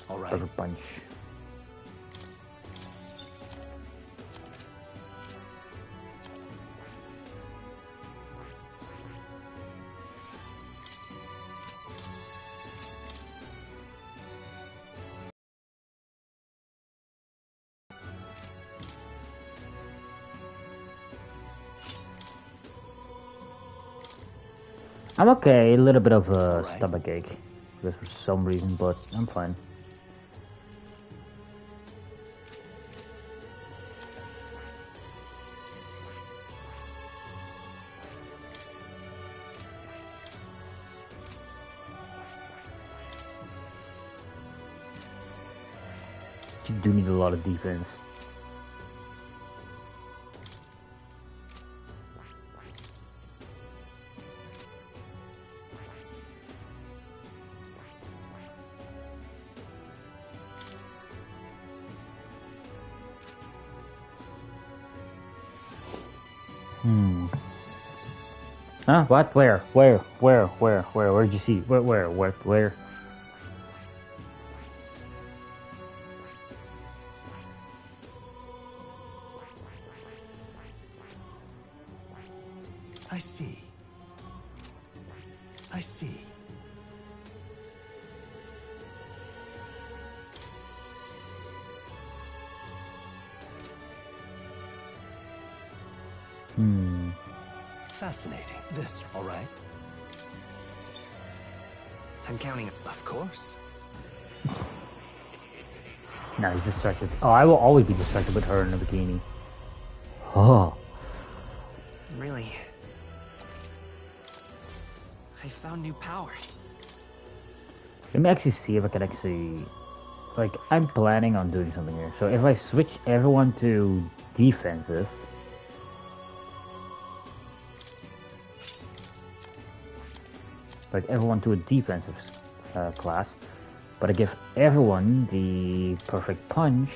All right. Sucker punch. I'm okay, a little bit of a stomach ache for some reason, but I'm fine. You do need a lot of defense. Huh? What? Where? Where? Where? Where? Where? Where did you see? Where? Where? Where? Where? I see. I see. Fascinating. This, all right? I'm counting. Of course. No, he's distracted. Oh, I will always be distracted with her in a bikini. Oh. Really? I found new power. Let me actually see if I can actually... Like, I'm planning on doing something here. So if I switch everyone to defensive... Like, everyone to a defensive class. But I give everyone the perfect punch...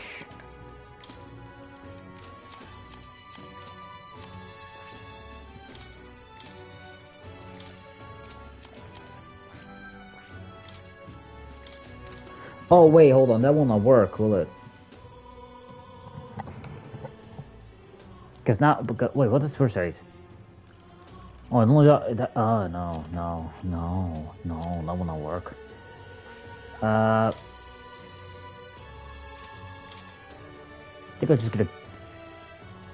Oh wait, hold on, that will not work, will it? Because now, wait, what is first aid? Oh, no, that, no, that will not work. I think I'm just gonna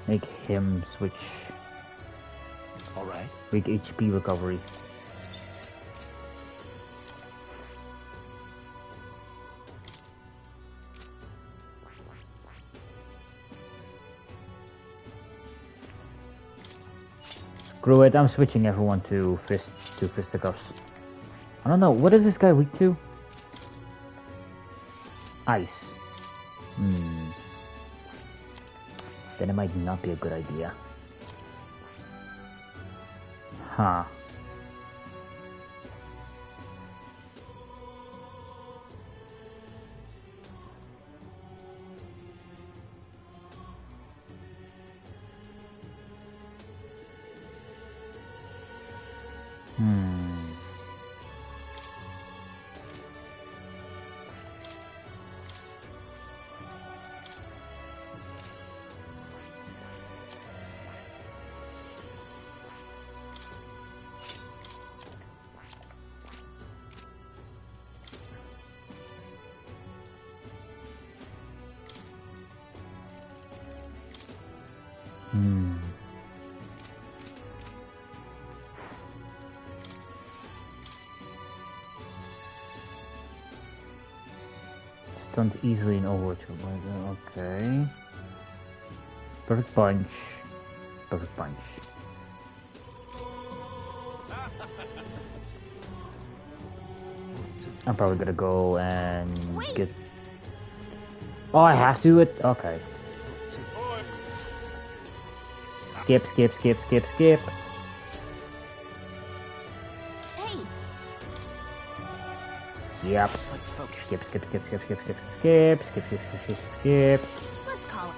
make him switch. Alright. Weak HP recovery. Screw it, I'm switching everyone to fisticuffs. I don't know, what is this guy weak to? Ice. Then it might not be a good idea. Huh. Stunned easily in Overwatch. Okay. Perfect punch. Perfect punch. I'm probably gonna go and get. Oh, I have to do it? Okay. Skip, skip, skip, skip, skip. Hey. Yep. Let's focus. Skip, skip, skip, skip, skip, skip, skip, skip, skip, skip, skip, skip. Let's call it.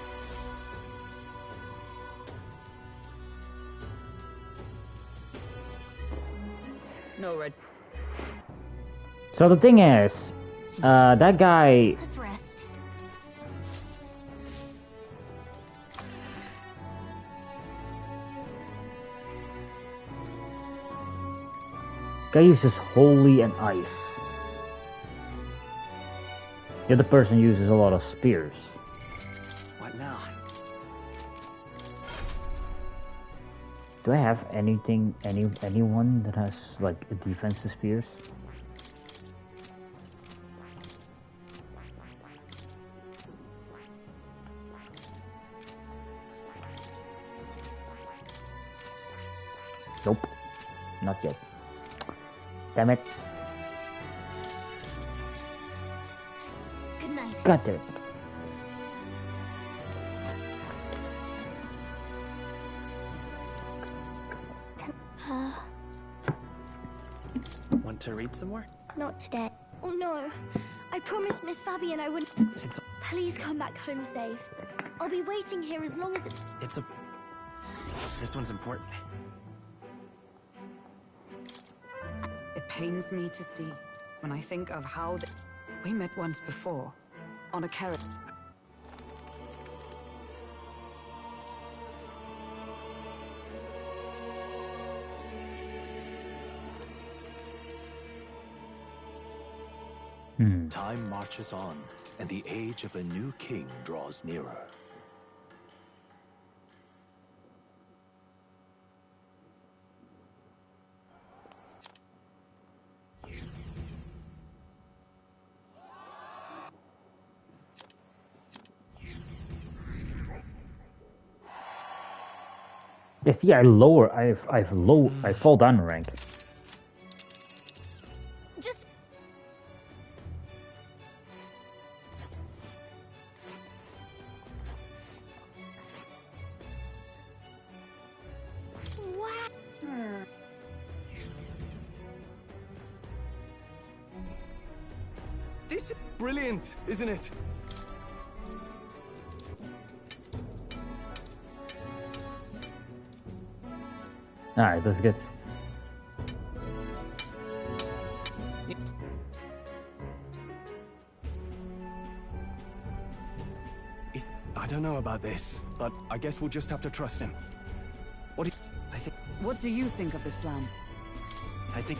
No red. So the thing is, that guy. Let's rest. Guy uses holy and ice. The other person uses a lot of spears. What now? Do I have anyone that has like a defense to spears? Nope, not yet. Damn it. Good night. God damn it. Want to read some more? Not today. Oh no. I promised Miss Fabian I wouldn't. It's Please come back home safe. I'll be waiting here as long as it. This one's important. It pains me to see when I think of how we met once before on a carrot. Time marches on, and the age of a new king draws nearer. Yeah, see, I fall down in rank. Just What? This is brilliant, isn't it? Alright, that's good. I don't know about this, but I guess we'll just have to trust him. What do you think of this plan? I think.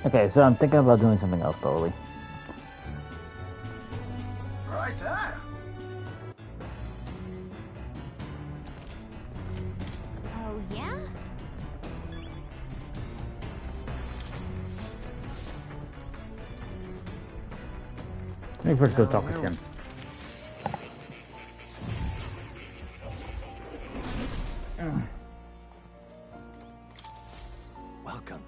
Okay, so I'm thinking about doing something else probably. Right there. Oh yeah? Let me first go talk with him. Welcome.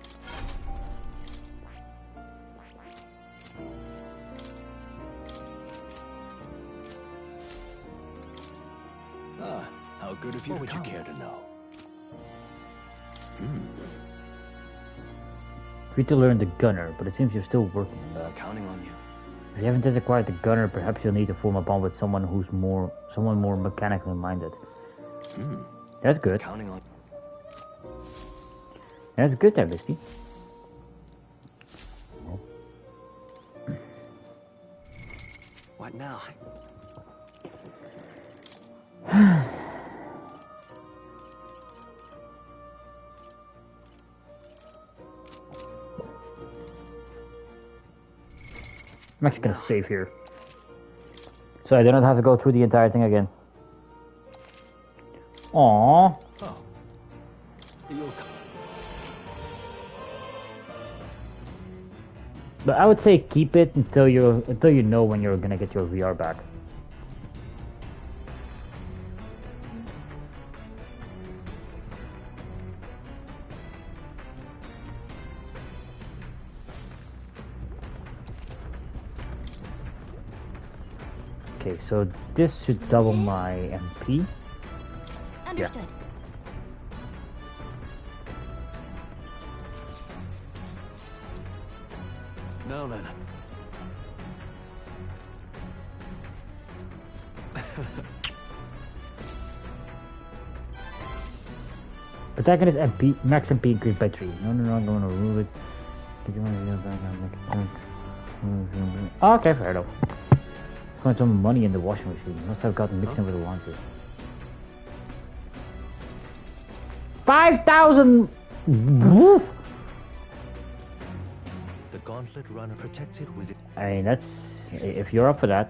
Ah, how good of you. What would you care to know? Free to learn the gunner, but it seems you're still working on that. Counting on you. If you haven't yet acquired the gunner, perhaps you'll need to form a bond with someone more mechanically minded. That's good. Counting on. That's good there, Misty. What now? I'm actually gonna save here, so I do not have to go through the entire thing again. Aww. Oh. You'll come. But I would say keep it until you know when you're gonna get your VR back. Okay, so this should double my MP. Understood. Yeah. Now then. Protagonist MP, max MP increased by 3. No, I'm going to remove it. Okay, fair enough. Find some money in the washing machine. Must have gotten mixed in with the laundry. 5,000! The gauntlet runner protected with it. I mean, that's... if you're up for that.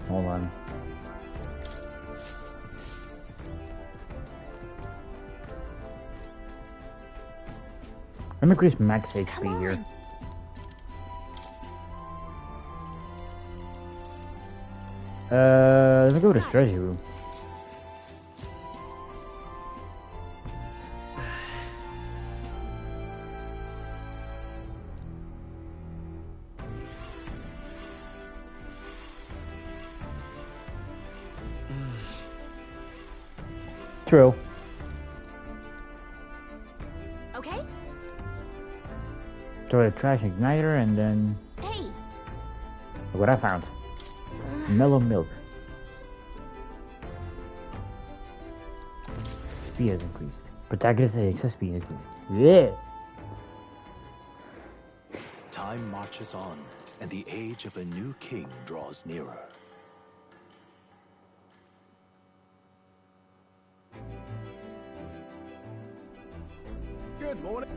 Hold on. Let me increase max HP here. Let me go to the strategy room. True. Okay. Throw the trash igniter and then... Hey! Look what I found. Mellow milk. Speed has increased. Protagonist access speed has increased. Yeah! Time marches on, and the age of a new king draws nearer. Good morning.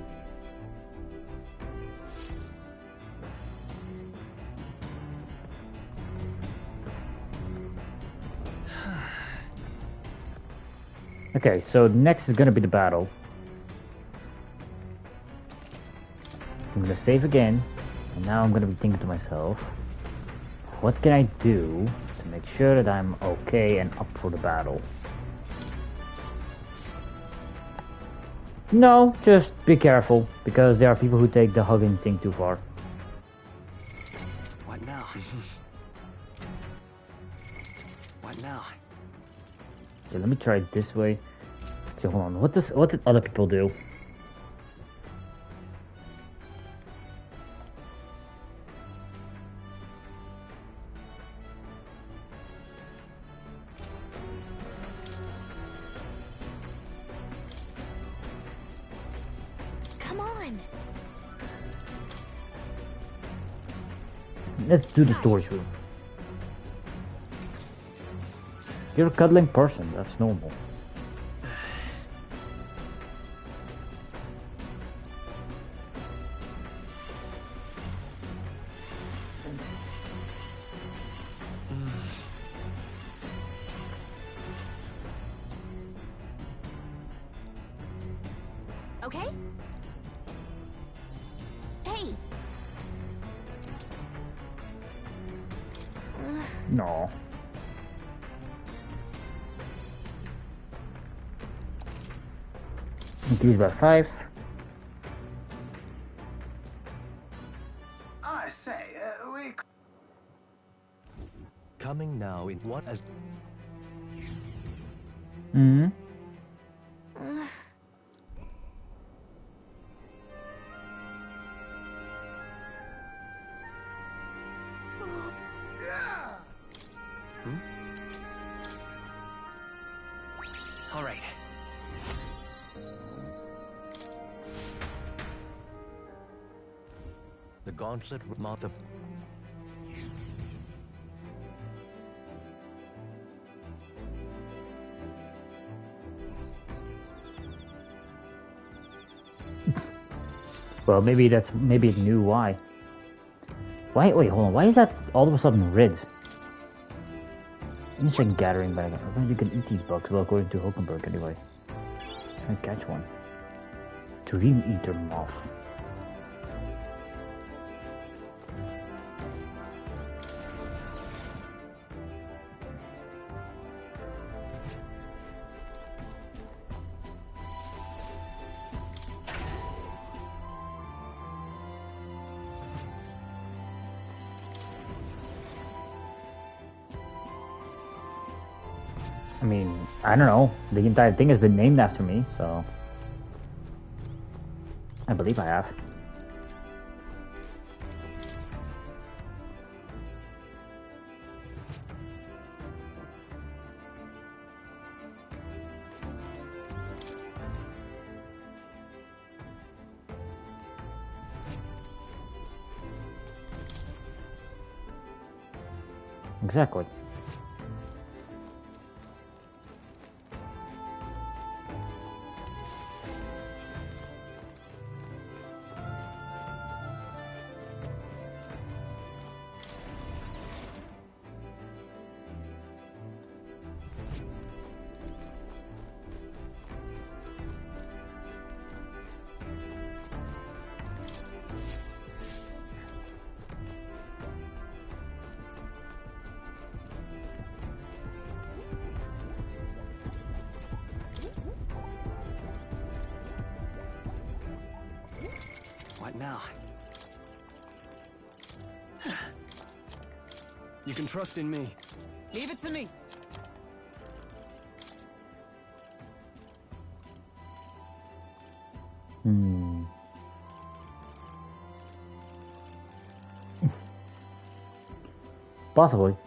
Okay, so next is gonna be the battle. I'm gonna save again, and now I'm gonna be thinking to myself, what can I do to make sure that I'm okay and up for the battle? No, just be careful, because there are people who take the hugging thing too far. What now? What now? Okay, let me try it this way. Okay, hold on. What did other people do? Come on. Let's do the storage room. You're a cuddling person, that's normal. Okay? Hey! No. Increase by 5. Coming now in what as... Mm-hmm. All right. The gauntlet mother. Well, maybe it knew why. Why? Wait, hold on. Why is that all of a sudden red? Insect gathering bag. You can eat these bugs. Well, according to Hulkenberg, anyway. Can I catch one? Dream Eater moth. I mean, I don't know. The entire thing has been named after me, so... I believe I have. Exactly. What now? You can trust in me. Leave it to me. Possibly.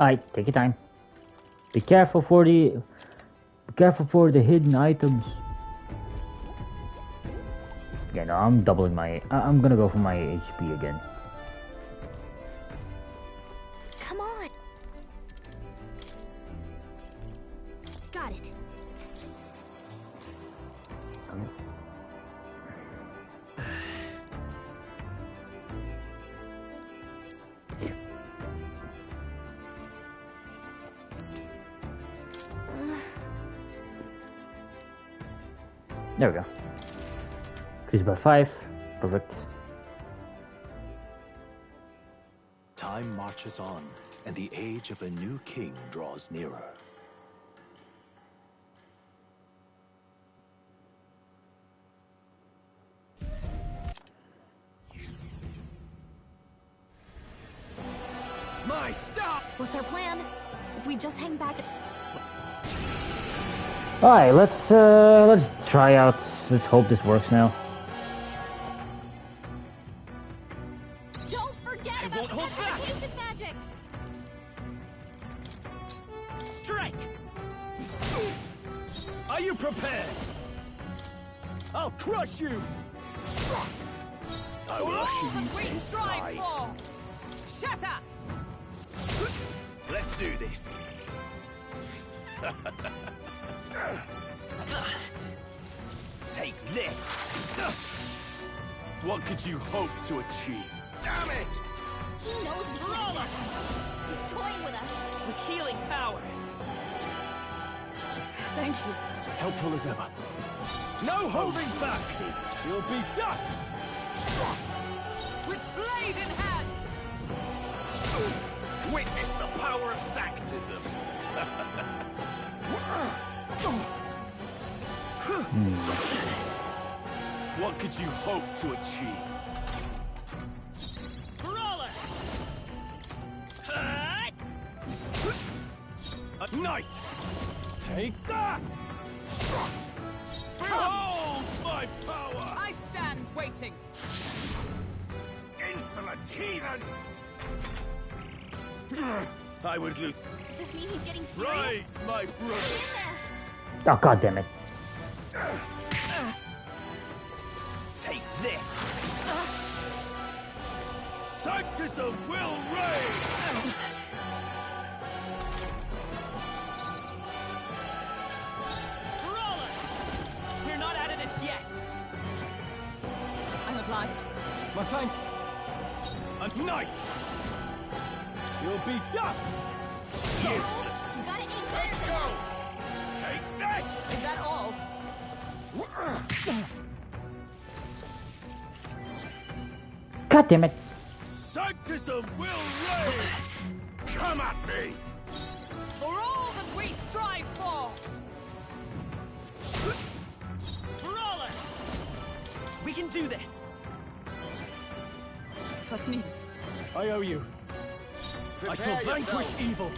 Alright, take your time. Be careful for the hidden items. Yeah, no, I'm doubling my. I'm gonna go for my HP again. Come on. Got it. There we go. Increase by 5. Perfect. Time marches on, and the age of a new king draws nearer. My stop! What's our plan? If we just hang back... Alright, let's try out. Let's hope this works now. Don't forget about petrification magic! Strike! Are you prepared? I'll crush you! I will usher you to his side. Shatter! Let's do this. Take this! What could you hope to achieve? Damn it! He knows we can't. He's toying with us. With healing power. Thank you. Helpful as ever. No holding back! You'll be dust! With blade in hand! Witness the power of Sanctism! What could you hope to achieve? Brawler! A knight! Take that! Behold my power! I stand waiting. Insolent heathens! I would lose. Does this mean he's getting serious? Rise, my brother! Oh, god damn it. Take this! Sanctism will reign! Brawler! We're not out of this yet. I'm obliged. My thanks! A knight! You'll be dust! Useless! You gotta aim better than that. Take this! Is that all? God damn it. Sanctism will reign! Come at me! For all that we strive for! Brawler! We can do this. 'Twas needed. I owe you. I shall vanquish evil.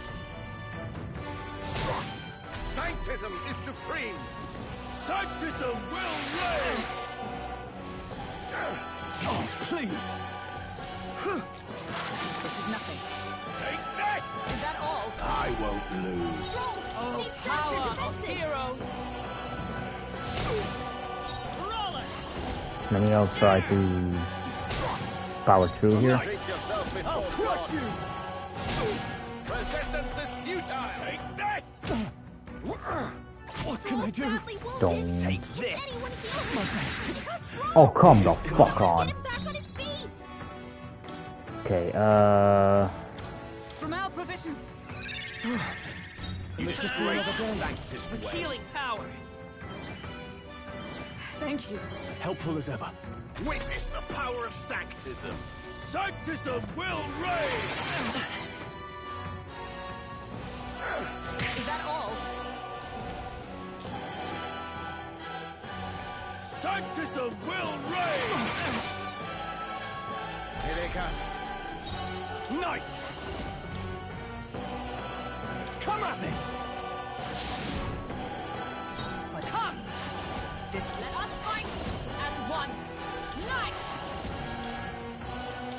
Sanctism is supreme! Sanctism will reign! Oh, please! This is nothing. Take this! Is that all? I won't lose. Oh, They've snapped power their of defenses. heroes! Brawler! Let me all try to power through here. Brace yourself before I'll crush you! Resistance is futile! Take this! What can I do? Badly wounded. Don't. Take Does this! anyone feel him? What's wrong? Oh, come the fuck on. Get him back on his feet. Okay, From our provisions. You just another day. Sanctus With way. healing power. Thank you. Helpful as ever. Witness the power of Sanctism! Sanctism will reign! Is that all? Sanctism will reign! Here they come. Knight! Come at me! Come! Let us fight as one. Knight!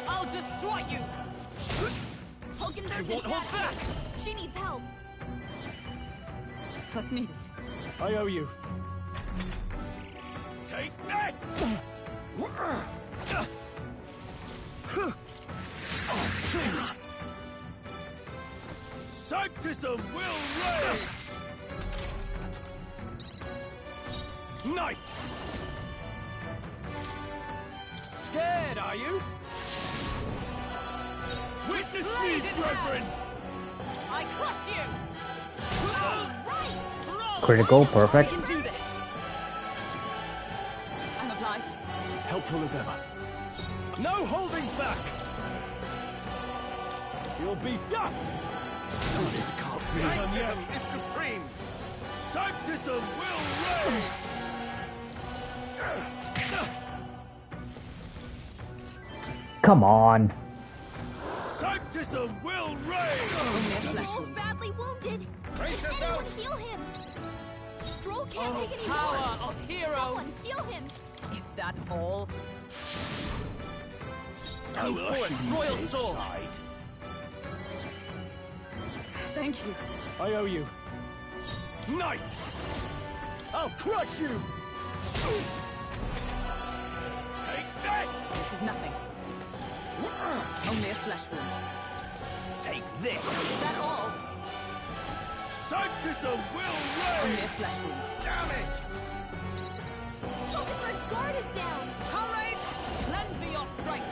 I'll destroy you! Hulkenberg's won't in hold bad back. shape. She needs help. 'Twas needed. I owe you. Take this! Sanctism will reign! Knight! Scared, are you? Witness Blade me, in brethren! I crush you! critical, We perfect. can do this. I'm obliged. Helpful as ever. No holding back! You'll be dust! This can't be done yet. Sanctism is supreme! Sanctism will reign! Come on. Sanctism will reign! Stroll's badly wounded. Brace Anyone yourself! heal him? Stroll can't take any Power more. of heroes! Someone heal him. Is that all? I will usher you Royal to his Soul. side. Thank you. I owe you. Knight! I'll crush you! Take this! This is nothing. Only a flesh wound. Take this! Is that all? Sanctism will Only reign! a flesh wound. Damn it! Hulkenberg's guard is down. Comrades, lend me your strength.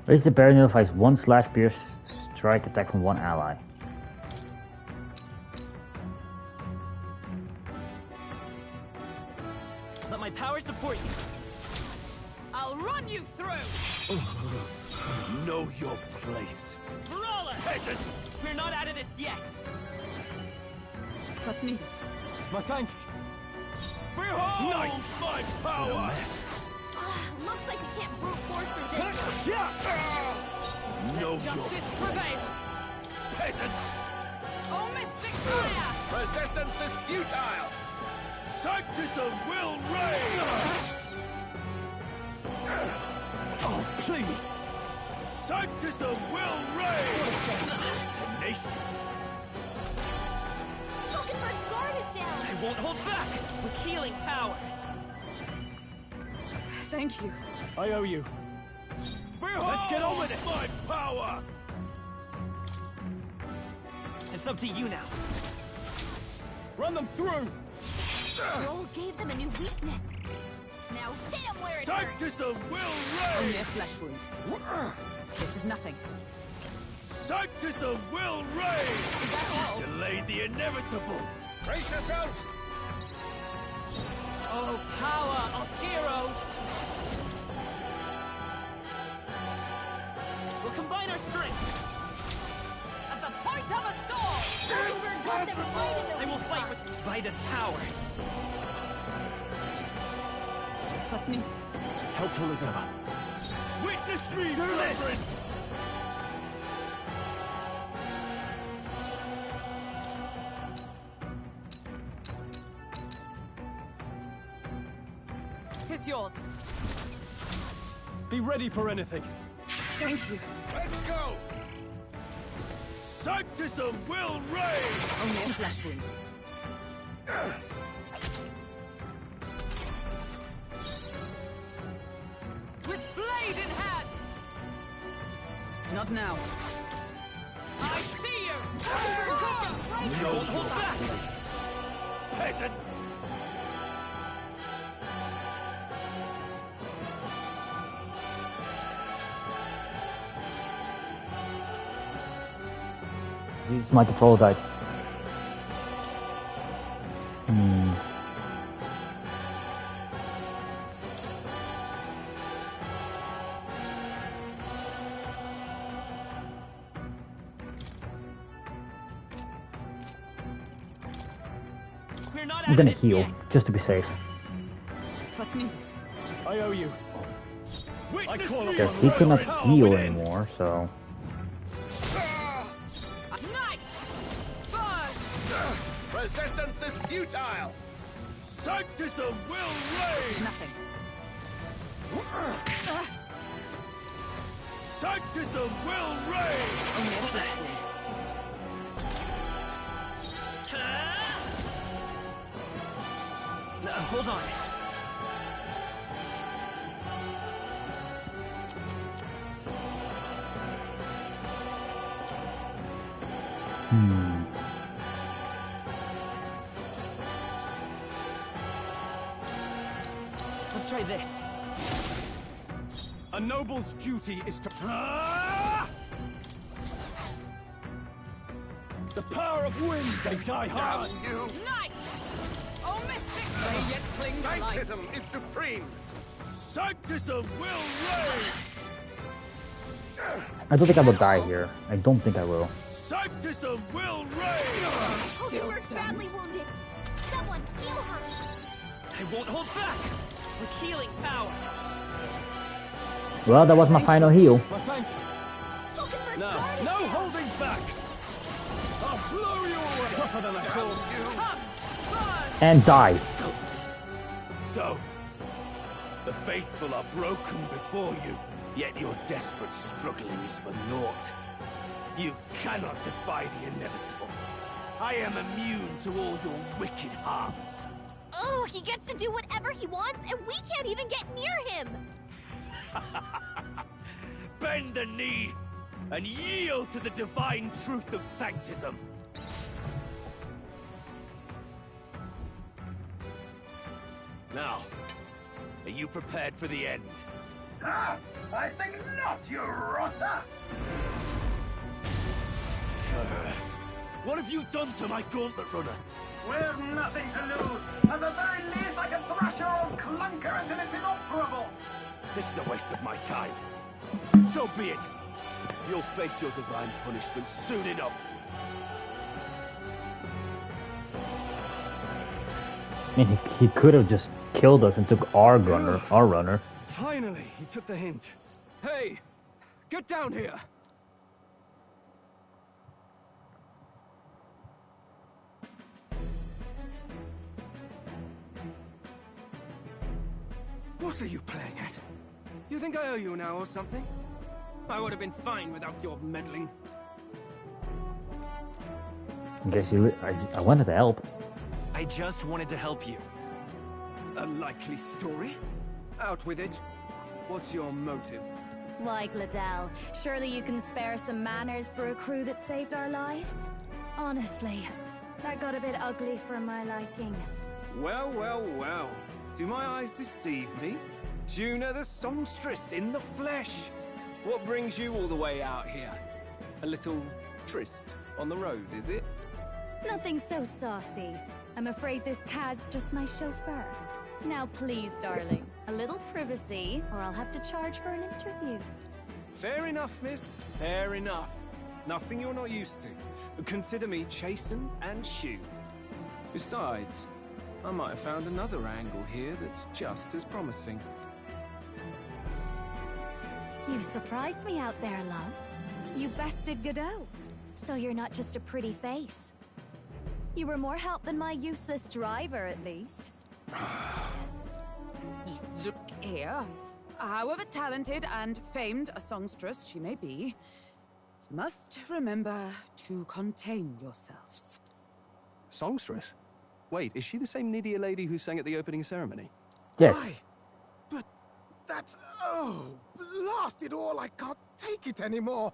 Raise the barrier nullifies one /pierce strike attack from one ally. Let my power support you. I'll run you through! Know your place. Brawler! Peasants! We're not out of this yet! Trust me. My thanks. Behold my power! Looks like we can't brute force through this one. Know your Justice place. prevail! Peasants! Oh, mystic fire! Resistance is futile! Sanctism will reign! Oh, please! Sanctism will reign! Tenacious! Falkenberg's guard is down. I won't hold back! With healing power! Thank you. I owe you. Behold Let's get on with it! my power! It's up to you now. Run them through! Joel gave them a new weakness. Now hit him where it hurts. Sanctism will Only reign! a flesh wound. This is nothing. Sanctism will reign! Is that all? Delay the inevitable! Brace yourselves! Oh, power of heroes! We'll combine our strengths! As the point of a sword! Falkenberg got them right in the I will weak fight spot. with Vida's power! Trust me. Helpful as ever. Witness me, brethren! Tis yours. Be ready for anything. Thank you. Let's go! Sanctism will reign! Only a flesh wound. With blade in hand! Not now. I see you! Falkenberg got them right in the Know weak your spot. place! Peasants! My control died. We're not out I'm gonna of this heal, yet! just to be safe. Trust me. I owe you. Witness call me! Because upon he cannot Power heal within. anymore, so... Night! Burn! Resistance is futile! Sanctism will reign! Nothing. Sanctism will reign! Only a flesh wound. Hold on. Let's try this. A noble's duty is to... The power of wind, they die hard. Night! Oh, mystic! They yet cling to life. Sanctism is supreme! Sanctism will reign! I don't think I will die here. I don't think I will. Sanctism will reign! Falkenberg's badly wounded. Someone heal her. I won't hold back! With healing power! Well, that was my final heal. My thanks. Falkenberg's No, guard is no down. holding back. I'll blow you away. Tougher than I thought. And die. So, the faithful are broken before you, yet your desperate struggling is for naught. You cannot defy the inevitable. I am immune to all your wicked harms. Oh, he gets to do whatever he wants, and we can't even get near him. Bend the knee and yield to the divine truth of sanctism. Now, are you prepared for the end? Ah, I think not, you rotter! What have you done to my gauntlet runner? We've nothing to lose. At the very least, I can thrash your old clunker until it's inoperable. This is a waste of my time. So be it. You'll face your divine punishment soon enough. I mean, he could have just killed us and took our runner. Finally, he took the hint. Hey, get down here. What are you playing at? You think I owe you now or something? I would have been fine without your meddling. I guess I wanted to help. I just wanted to help you. A likely story? Out with it. What's your motive? Why, Gladell, surely you can spare some manners for a crew that saved our lives? Honestly, that got a bit ugly for my liking. Well, well, well. Do my eyes deceive me? Juna the songstress in the flesh. What brings you all the way out here? A little tryst on the road, is it? Nothing so saucy. I'm afraid this cad's just my chauffeur. Now please, darling, a little privacy, or I'll have to charge for an interview. Fair enough, miss. Fair enough. Nothing you're not used to. But consider me chastened and shoed. Besides, I might have found another angle here that's just as promising. You surprised me out there, love. You bested Godot. So you're not just a pretty face. You were more help than my useless driver, at least. Look here. However talented and famed a songstress she may be, you must remember to contain yourselves. Songstress? Wait, is she the same Nydia lady who sang at the opening ceremony? Yes. Why? But that's... oh, blast it all, I can't take it anymore.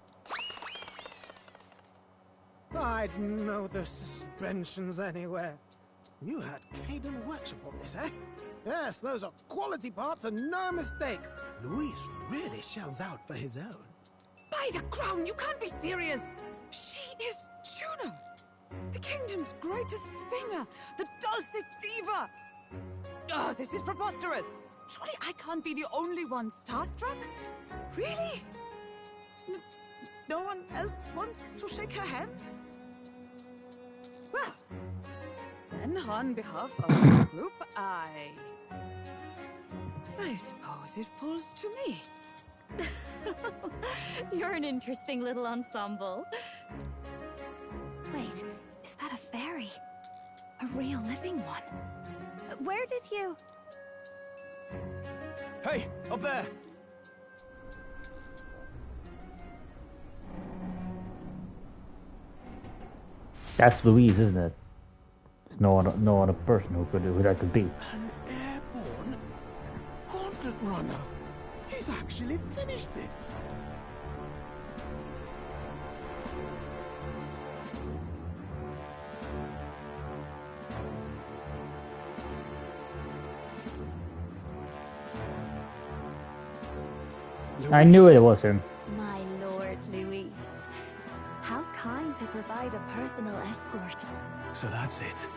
I'd know the suspensions anywhere. You had Caden Workshop on this, eh? Yes, those are quality parts and no mistake. Luis really shells out for his own. By the crown, you can't be serious! She is Juno! The kingdom's greatest singer! The dulcet diva! Oh, this is preposterous! Surely I can't be the only one starstruck? Really? No one else wants to shake her hand? Well, then on behalf of this group, I suppose it falls to me. You're an interesting little ensemble. Wait, is that a fairy? A real living one? Where did you... Hey, up there! That's Louise, isn't it? There's no other person who that could be. An airborne gauntlet runner. He's actually finished it. I knew it was him. My lord, Luis. How kind to provide a personal escort. So that's it.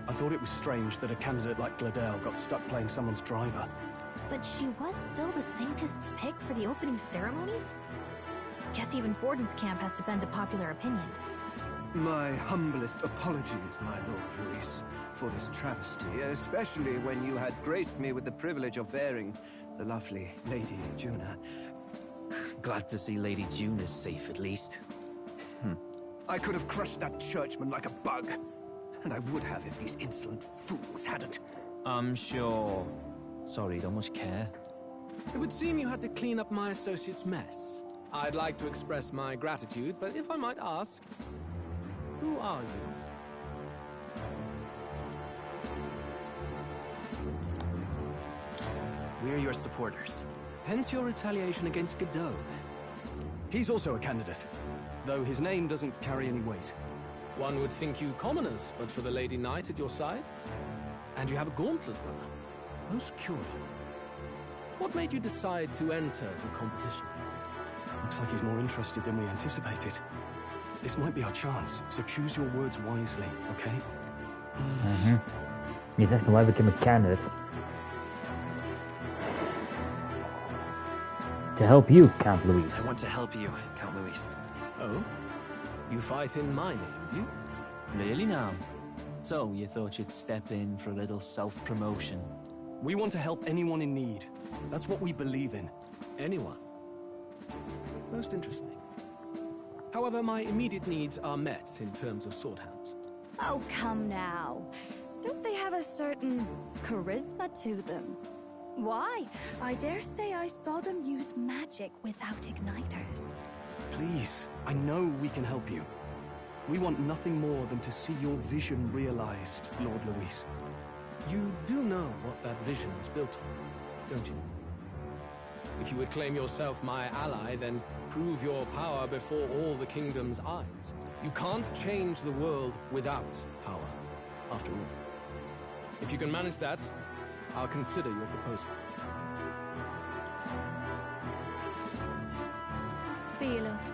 I thought it was strange that a candidate like Gladell got stuck playing someone's driver. But she was still the Saintist's pick for the opening ceremonies? Guess even Forden's camp has to bend to popular opinion. My humblest apologies, my Lord Luis, for this travesty, especially when you had graced me with the privilege of bearing the lovely Lady Juna. Glad to see Lady Juna's safe, at least. I could have crushed that churchman like a bug. And I would have if these insolent fools hadn't. I'm sure. Sorry, don't much care. It would seem you had to clean up my associate's mess. I'd like to express my gratitude, but if I might ask, who are you? We're your supporters. Hence your retaliation against Godot, then? He's also a candidate, though his name doesn't carry any weight. One would think you commoners, but for the Lady Knight at your side. And you have a gauntlet runner. Most curious. What made you decide to enter the competition? Looks like he's more interested than we anticipated. This might be our chance, so choose your words wisely, okay? He's asking why I became a candidate. To help you, Count Luis. I want to help you, Count Luis. Oh? You fight in my name, you? Really now? So, you thought you'd step in for a little self-promotion? We want to help anyone in need. That's what we believe in. Anyone? Most interesting. However, my immediate needs are met in terms of swordhounds. Oh, come now. Don't they have a certain charisma to them? Why? I dare say I saw them use magic without igniters. Please, I know we can help you. We want nothing more than to see your vision realized, Lord Luis. You do know what that vision is built on, don't you? If you would claim yourself my ally, then prove your power before all the kingdom's eyes. You can't change the world without power, after all. If you can manage that, I'll consider your proposal. See you, Lux.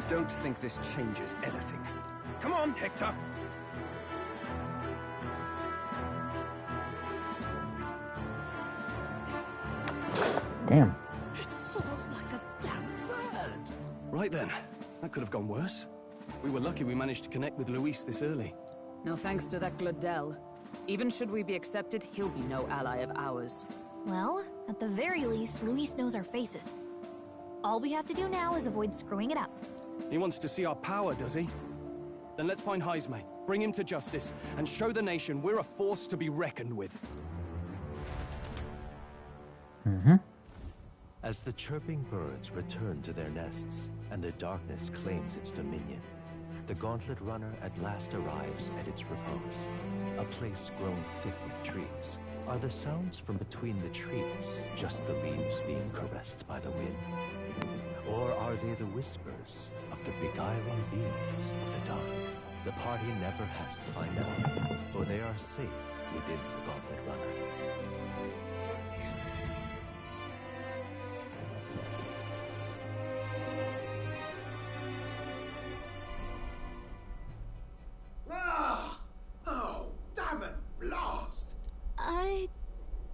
Don't think this changes anything. Come on, Hector! Damn. It soars like a damn bird. Right then, that could have gone worse. We were lucky we managed to connect with Luis this early. No thanks to that Gladel. Even should we be accepted, he'll be no ally of ours. Well, at the very least, Luis knows our faces. All we have to do now is avoid screwing it up. He wants to see our power, does he? Then let's find Heisme, bring him to justice, and show the nation we're a force to be reckoned with. As the chirping birds return to their nests and the darkness claims its dominion, the Gauntlet Runner at last arrives at its repose, a place grown thick with trees. Are the sounds from between the trees just the leaves being caressed by the wind? Or are they the whispers of the beguiling beams of the dark? The party never has to find out, for they are safe within the Gauntlet Runner. Oh, damn it, blast!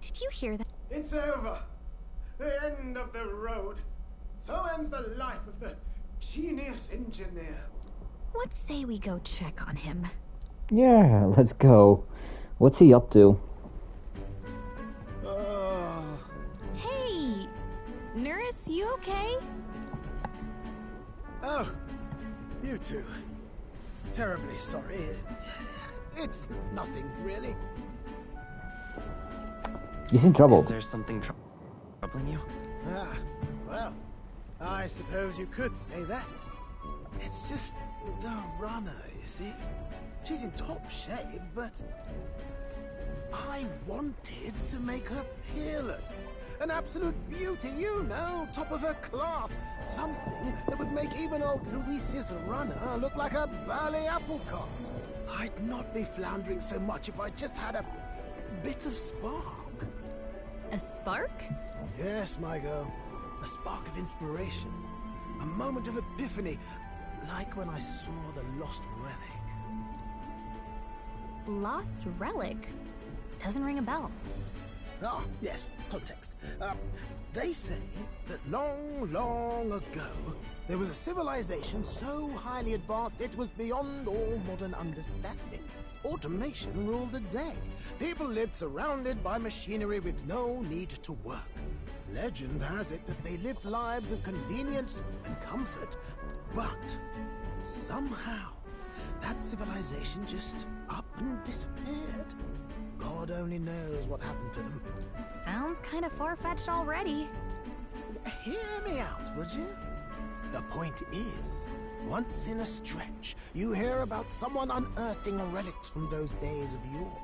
Did you hear that? It's over. The end of the road. So ends the life of the genius engineer. Let's say we go check on him. Yeah, let's go. What's he up to? Hey! Nurse, you okay? Oh, you two. Terribly sorry. It's nothing, really. You seem troubled. Is there something troubling you? Ah, well, I suppose you could say that. It's just the runner, you see. She's in top shape, but I wanted to make her peerless. An absolute beauty, you know, top of her class. Something that would make even old Luis's runner look like a bally apple cart. I'd not be floundering so much if I just had a bit of spark. A spark? Yes, my girl. A spark of inspiration. A moment of epiphany, like when I saw the lost relic. Lost relic? Doesn't ring a bell. Ah, yes, context. They say that long, long ago, there was a civilization so highly advanced it was beyond all modern understanding. Automation ruled the day. People lived surrounded by machinery with no need to work. Legend has it that they lived lives of convenience and comfort, but somehow that civilization just up and disappeared. God only knows what happened to them. Sounds kind of far-fetched already. Hear me out, would you? The point is, once in a stretch, you hear about someone unearthing relics from those days of yore.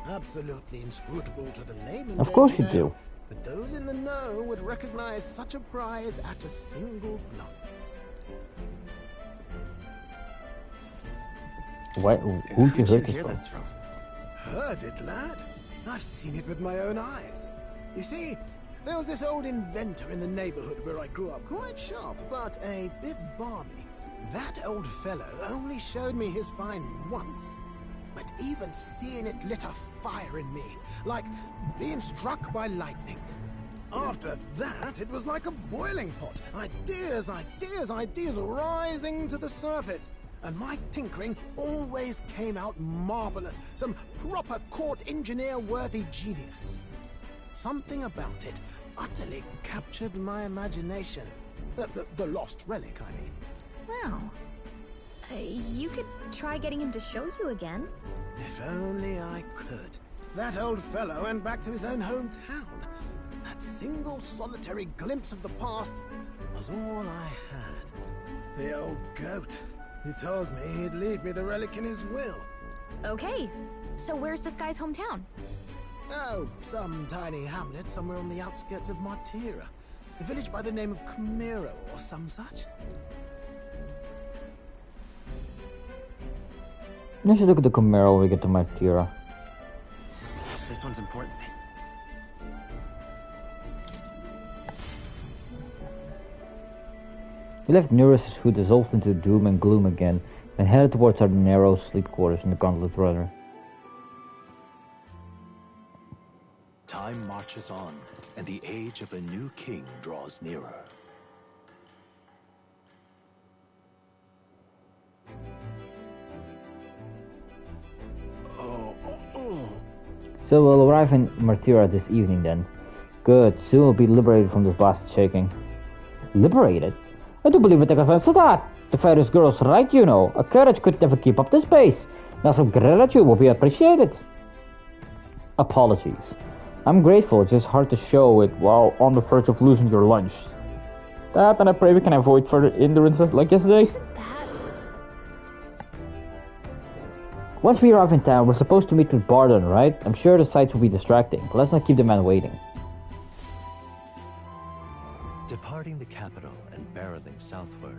Absolutely inscrutable to the layman. Of course you do. But those in the know would recognize such a prize at a single glance. What? Who'd you hear this from? Heard it, lad. I've seen it with my own eyes. You see, there was this old inventor in the neighborhood where I grew up, quite sharp, but a bit balmy. That old fellow only showed me his find once. But even seeing it lit a fire in me, like being struck by lightning. After that, it was like a boiling pot. Ideas, ideas, ideas rising to the surface. And my tinkering always came out marvelous. Some proper court engineer-worthy genius. Something about it utterly captured my imagination. The lost relic, I mean. Wow. You could try getting him to show you again. If only I could. That old fellow went back to his own hometown. That single solitary glimpse of the past was all I had. The old goat. He told me he'd leave me the relic in his will. Okay, so where's this guy's hometown? Oh, some tiny hamlet somewhere on the outskirts of Martira. A village by the name of Camiro or some such. I should look at the Camaro when we get to Martira. This one's important. We left Neurus, who dissolved into doom and gloom again, and headed towards our narrow sleep quarters in the Gauntlet Runner. Time marches on, and the age of a new king draws nearer. So we'll arrive in Martira this evening then. Good, soon we'll be liberated from this blasted shaking. Liberated? I do believe we take offense to that. The fairest girl's right, you know. A carriage could never keep up this pace. Now some gratitude will be appreciated. Apologies. I'm grateful, it's just hard to show it while on the verge of losing your lunch. That, and I pray we can avoid further hindrances like yesterday. Isn't that... Once we arrive in town, we're supposed to meet with Barden, right? I'm sure the sights will be distracting, but let's not keep the man waiting. Departing the capital and barreling southward,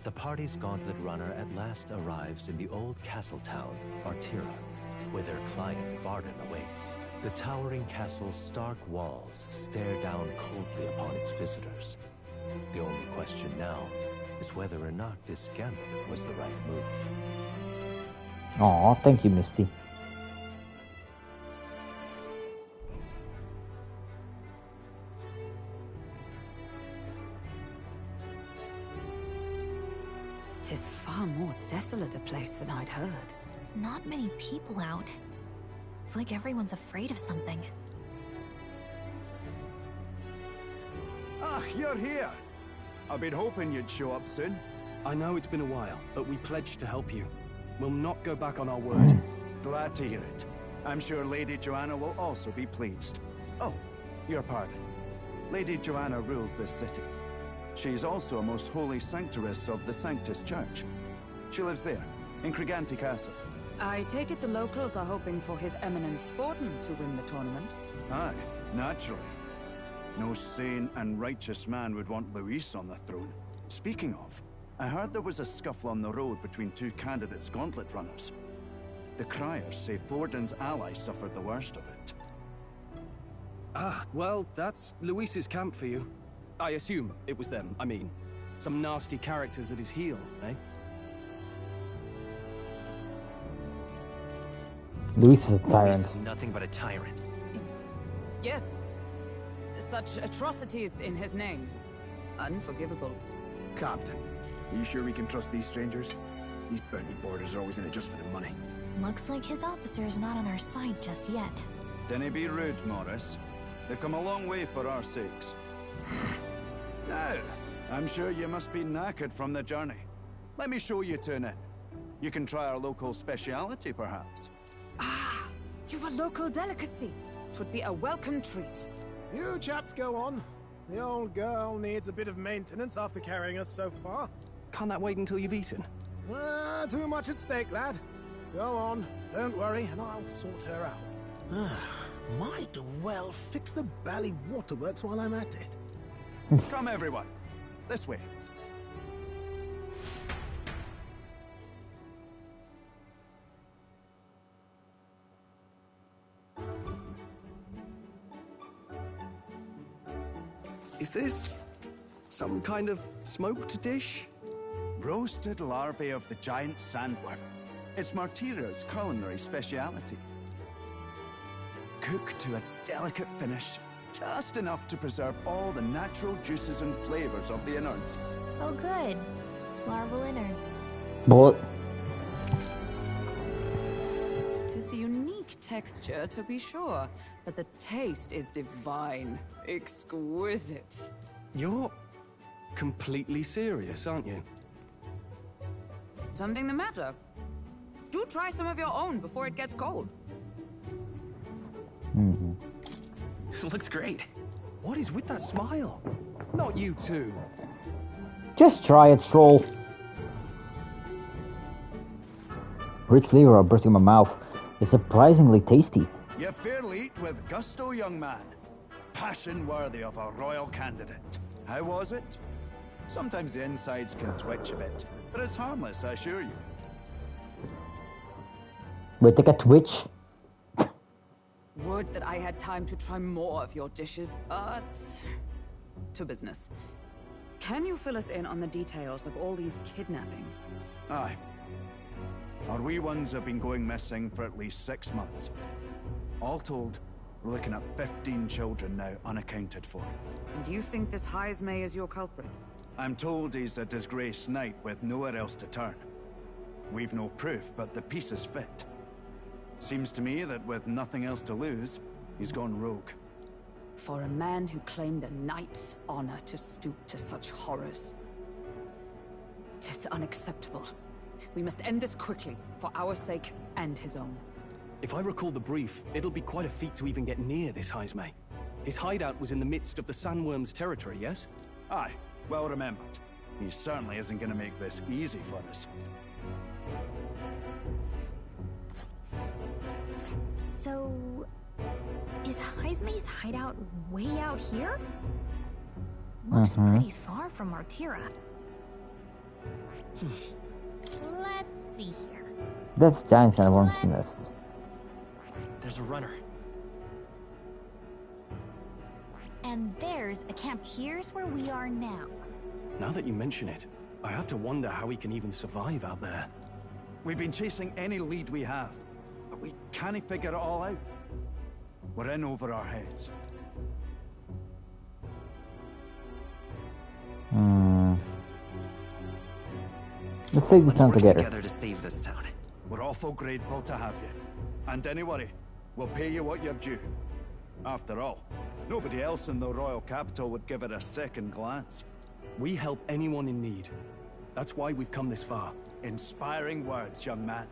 the party's gauntlet runner at last arrives in the old castle town, Martira, where their client Barden awaits. The towering castle's stark walls stare down coldly upon its visitors. The only question now is whether or not this gambit was the right move. Aw, thank you, Misty. Tis far more desolate a place than I'd heard. Not many people out. It's like everyone's afraid of something. Ah, you're here. I've been hoping you'd show up soon. I know it's been a while, but we pledged to help you. We'll not go back on our word. Glad to hear it. I'm sure Lady Joanna will also be pleased. Oh, your pardon. Lady Joanna rules this city. She's also a most holy sanctuaress of the Sanctus Church. She lives there, in Criganti Castle. I take it the locals are hoping for His Eminence Forden to win the tournament? Aye, naturally. No sane and righteous man would want Luis on the throne. Speaking of, I heard there was a scuffle on the road between two candidates gauntlet runners. The criers say Forden's ally suffered the worst of it. Ah, well, that's Luis's camp for you. I assume it was them, I mean. Some nasty characters at his heel, eh? Luis is a tyrant. Luis is nothing but a tyrant. Yes. Such atrocities in his name. Unforgivable. Captain, are you sure we can trust these strangers? These bounty boarders are always in it just for the money. Looks like his officer's not on our side just yet. Dinna be rude, Morris. They've come a long way for our sakes. Now, I'm sure you must be knackered from the journey. Let me show you to an inn. You can try our local speciality, perhaps. Ah, you've a local delicacy. 'Twould be a welcome treat. You chaps go on. The old girl needs a bit of maintenance after carrying us so far. Can't that wait until you've eaten? Too much at stake, lad. Go on, don't worry, and I'll sort her out. Might well fix the bally waterworks while I'm at it. Come, everyone. This way. Is this some kind of smoked dish? Roasted larvae of the giant sandworm. It's Martira's culinary speciality. Cooked to a delicate finish, just enough to preserve all the natural juices and flavors of the innards. Oh, good. Larval innards. But Tis a unique texture, to be sure, but the taste is divine. Exquisite. You're completely serious, aren't you? Something the matter? Do try some of your own before it gets cold. Looks great. What is with that smile? Not you two. just try it, Stroll. Rich flavor are bursting in my mouth. It's surprisingly tasty. You fairly eat with gusto, young man. Passion worthy of a royal candidate. How was it? Sometimes the insides can twitch a bit, but it's harmless, I assure you. Wait, take a twitch? Would that I had time to try more of your dishes, but... to business. Can you fill us in on the details of all these kidnappings? Aye. Our wee ones have been going missing for at least 6 months. All told, we're looking at 15 children now unaccounted for. And do you think this Heismay is your culprit? I'm told he's a disgraced knight with nowhere else to turn. We've no proof, but the pieces fit. Seems to me that with nothing else to lose, he's gone rogue. For a man who claimed a knight's honor to stoop to such horrors. 'Tis unacceptable. We must end this quickly, for our sake and his own. If I recall the brief, it'll be quite a feat to even get near this Heismay. His hideout was in the midst of the Sandworm's territory, yes? Aye, well remembered. He certainly isn't going to make this easy for us. So, is Heismay's hideout way out here? Looks pretty far from Martira. Let's see here. That's giant sandworm's nest. There's a runner. And there's a camp. Here's where we are now. Now that you mention it, I have to wonder how he can even survive out there. We've been chasing any lead we have, but we can't figure it all out. We're in over our heads. Let's take this town together. To save this town. We're awful grateful to have you. And don't worry, we'll pay you what you're due. After all, nobody else in the royal capital would give it a second glance. We help anyone in need. That's why we've come this far. Inspiring words, young man.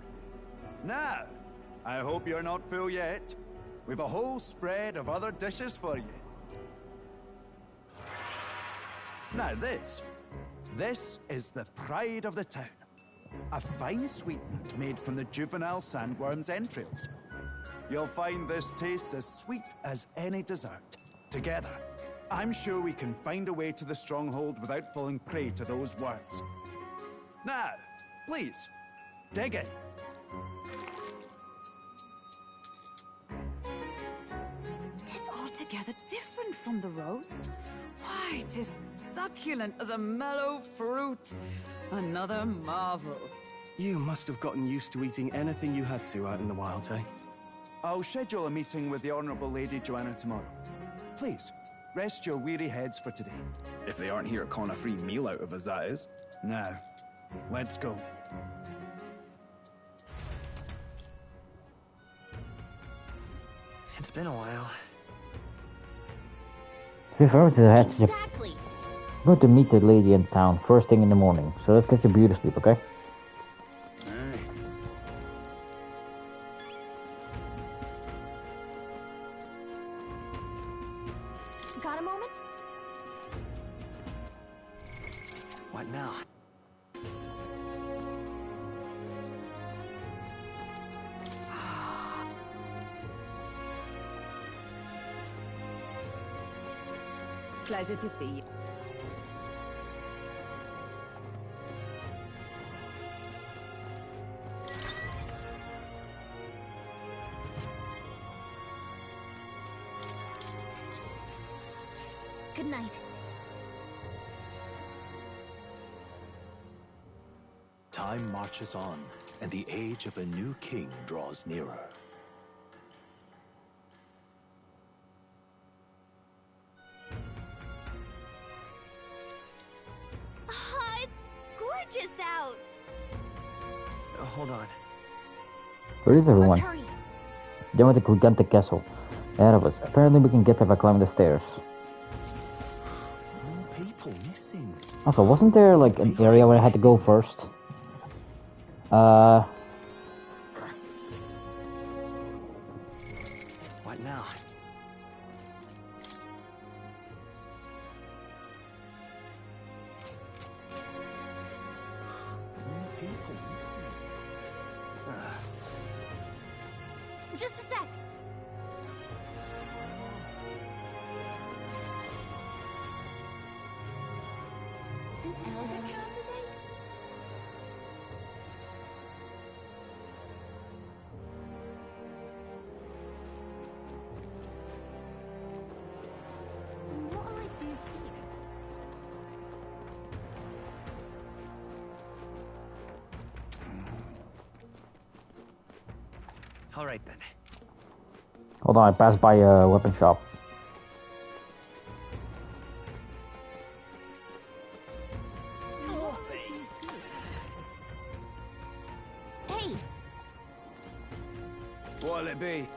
Now, I hope you're not full yet. We've a whole spread of other dishes for you. Now this is the pride of the town. A fine sweetmeat made from the juvenile sandworm's entrails. You'll find this tastes as sweet as any dessert. Together, I'm sure we can find a way to the stronghold without falling prey to those worms. Now, please, dig in. Tis altogether different from the roast. Why, 'tis succulent as a mellow fruit. Another marvel. You must have gotten used to eating anything you had to out in the wilds, eh? I'll schedule a meeting with the Honourable Lady Joanna tomorrow. Please, rest your weary heads for today. If they aren't here calling a free meal out of us, that is. Now, let's go. It's been a while. Exactly. I'm going to meet the lady in town first thing in the morning, so let's get your beauty sleep, okay? Got a moment? What now? Pleasure to see you. Good night. Time marches on, and the age of a new king draws nearer. It's gorgeous out. Hold on. Where is everyone? Let's hurry. Then with the gigantic castle ahead of us. Apparently we can get there by climbing the stairs. More people missing. Also, wasn't there like an area where I had to go first? What now? More people missing. Just a sec. An elder candidate? What'll I do here? All right then. Hold on, I passed by a weapon shop. Hey! What'll it be?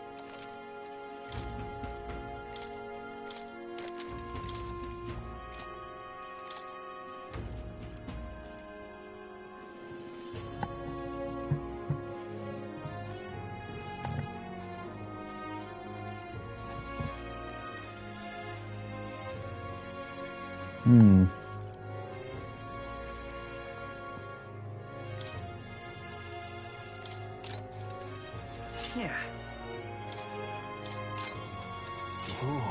Yeah. Ooh.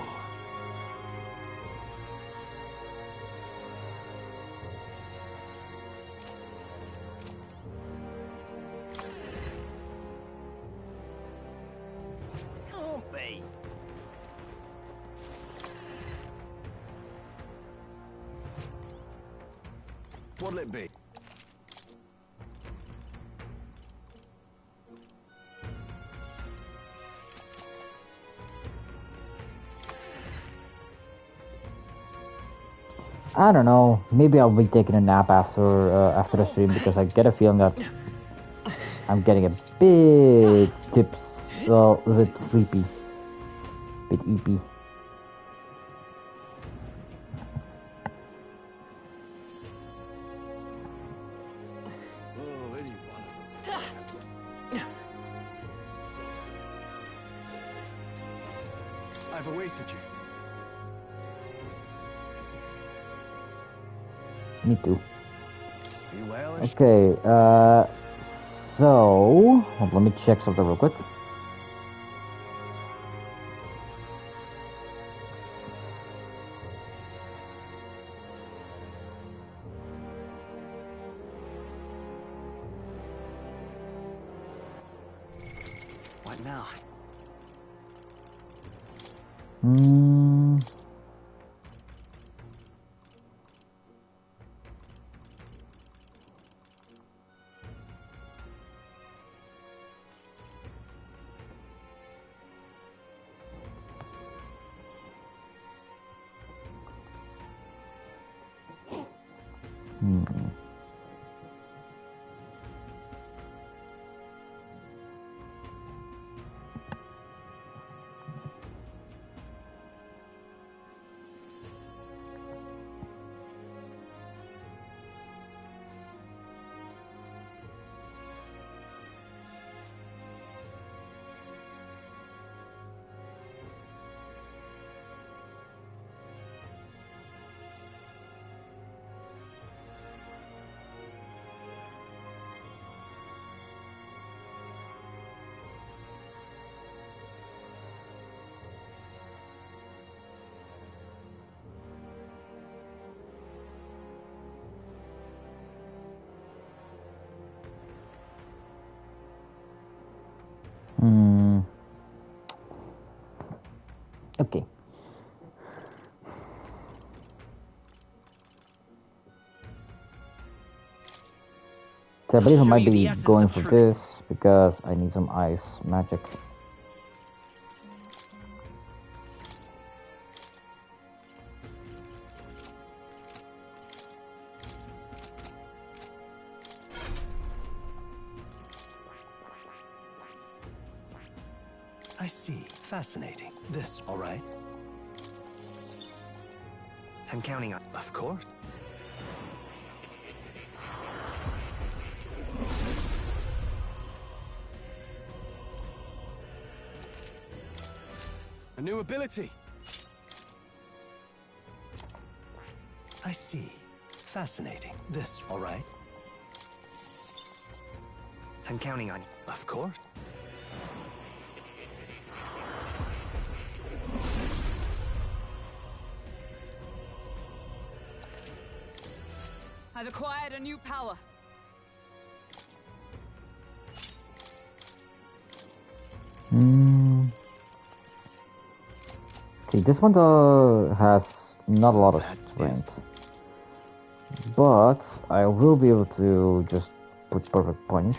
Can't be. What'll it be? I don't know. Maybe I'll be taking a nap after the stream because I get a feeling that I'm getting a bit a bit sleepy, bit eepy. Oh, any one of them. I've awaited you. Me too. Are you well? Okay, so let me check something real quick. What now? So I believe I might be going for this because I need some ice magic. I see. Fascinating. This, all right? I'm counting on... Of course. A new ability. I see. Fascinating. This, all right? I'm counting on you. Of course. I've acquired a new power. See, this one has not a lot of strength, but I will be able to just put perfect punch.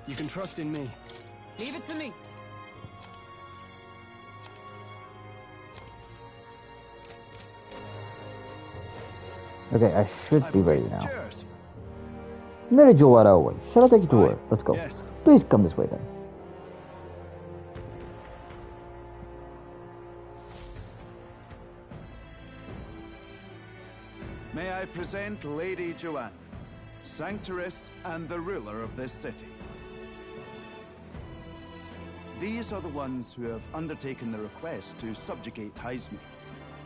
You can trust in me. Leave it to me. Okay, I should be ready now. Cheers. Lady Joanna away. Shall I take you to her? Let's go. Yes. Please come this way then. May I present Lady Joanna, Sanctoress and the ruler of this city. These are the ones who have undertaken the request to subjugate Heisme.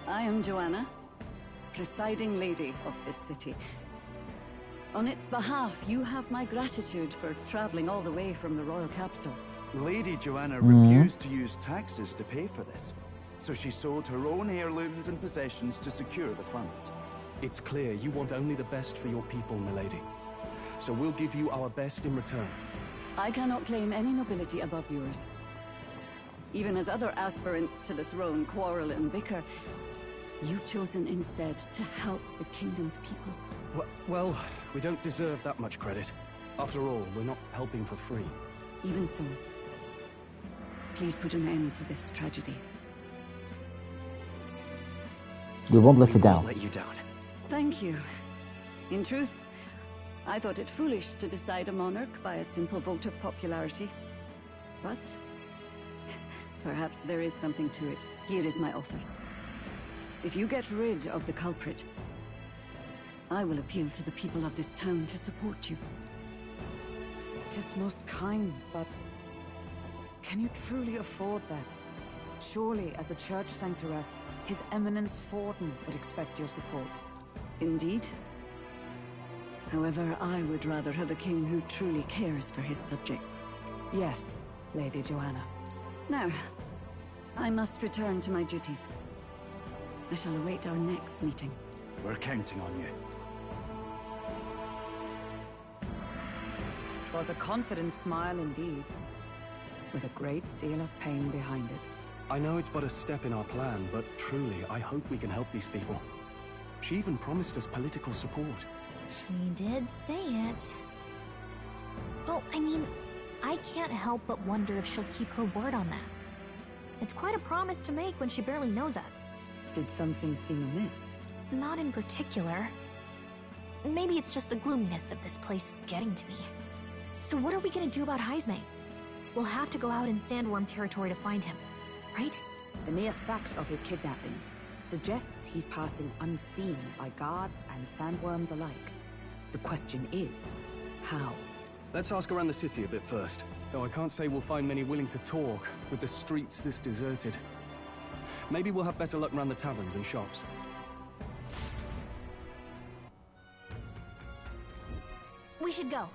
I am Joanna, presiding lady of this city. On its behalf, you have my gratitude for traveling all the way from the royal capital. Lady Joanna refused to use taxes to pay for this, so she sold her own heirlooms and possessions to secure the funds. It's clear you want only the best for your people, milady. So we'll give you our best in return. I cannot claim any nobility above yours. Even as other aspirants to the throne quarrel and bicker, you've chosen instead to help the kingdom's people. Well, we don't deserve that much credit. After all, we're not helping for free. Even so, please put an end to this tragedy. We won't let you down. Let you down. Thank you. In truth, I thought it foolish to decide a monarch by a simple vote of popularity. But perhaps there is something to it. Here is my offer. If you get rid of the culprit, I will appeal to the people of this town to support you. It is most kind, but can you truly afford that? Surely, as a church sanctoress, His Eminence Forden would expect your support. Indeed. However, I would rather have a king who truly cares for his subjects. Yes, Lady Joanna. Now, I must return to my duties. I shall await our next meeting. We're counting on you. 'Twas a confident smile indeed, with a great deal of pain behind it. I know it's but a step in our plan, but truly, I hope we can help these people. She even promised us political support. She did say it. Well, I mean, I can't help but wonder if she'll keep her word on that. It's quite a promise to make when she barely knows us. Did something seem amiss? Not in particular. Maybe it's just the gloominess of this place getting to me. So what are we gonna do about Heisme? We'll have to go out in Sandworm territory to find him, right? The mere fact of his kidnappings suggests he's passing unseen by guards and sandworms alike. The question is, how? Let's ask around the city a bit first. Though I can't say we'll find many willing to talk, with the streets this deserted. Maybe we'll have better luck around the taverns and shops. We should go.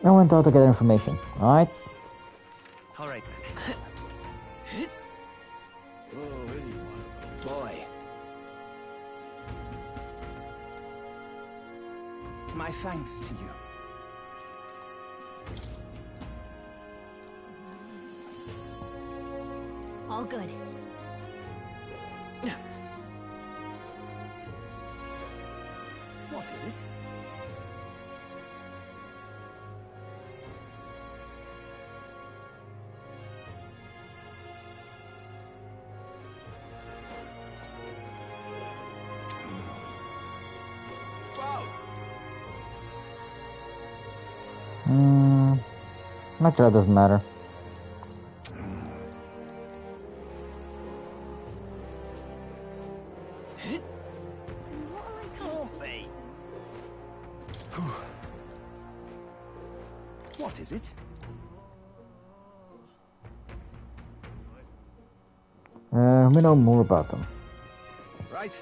I went out to get information, alright? Alright then. Boy. My thanks to you. All good. What is it? Not sure, that doesn't matter. What is it? We know more about them. Right.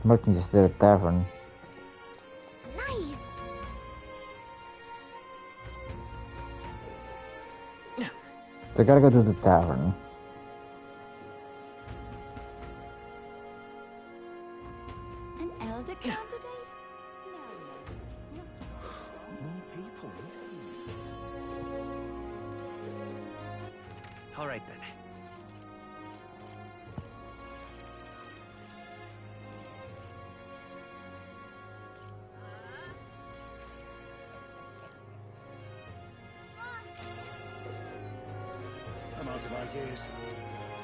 Merchant just did a tavern. Nice. So I gotta go to the tavern. An elder candidate? More people. All right then. I'm out of ideas.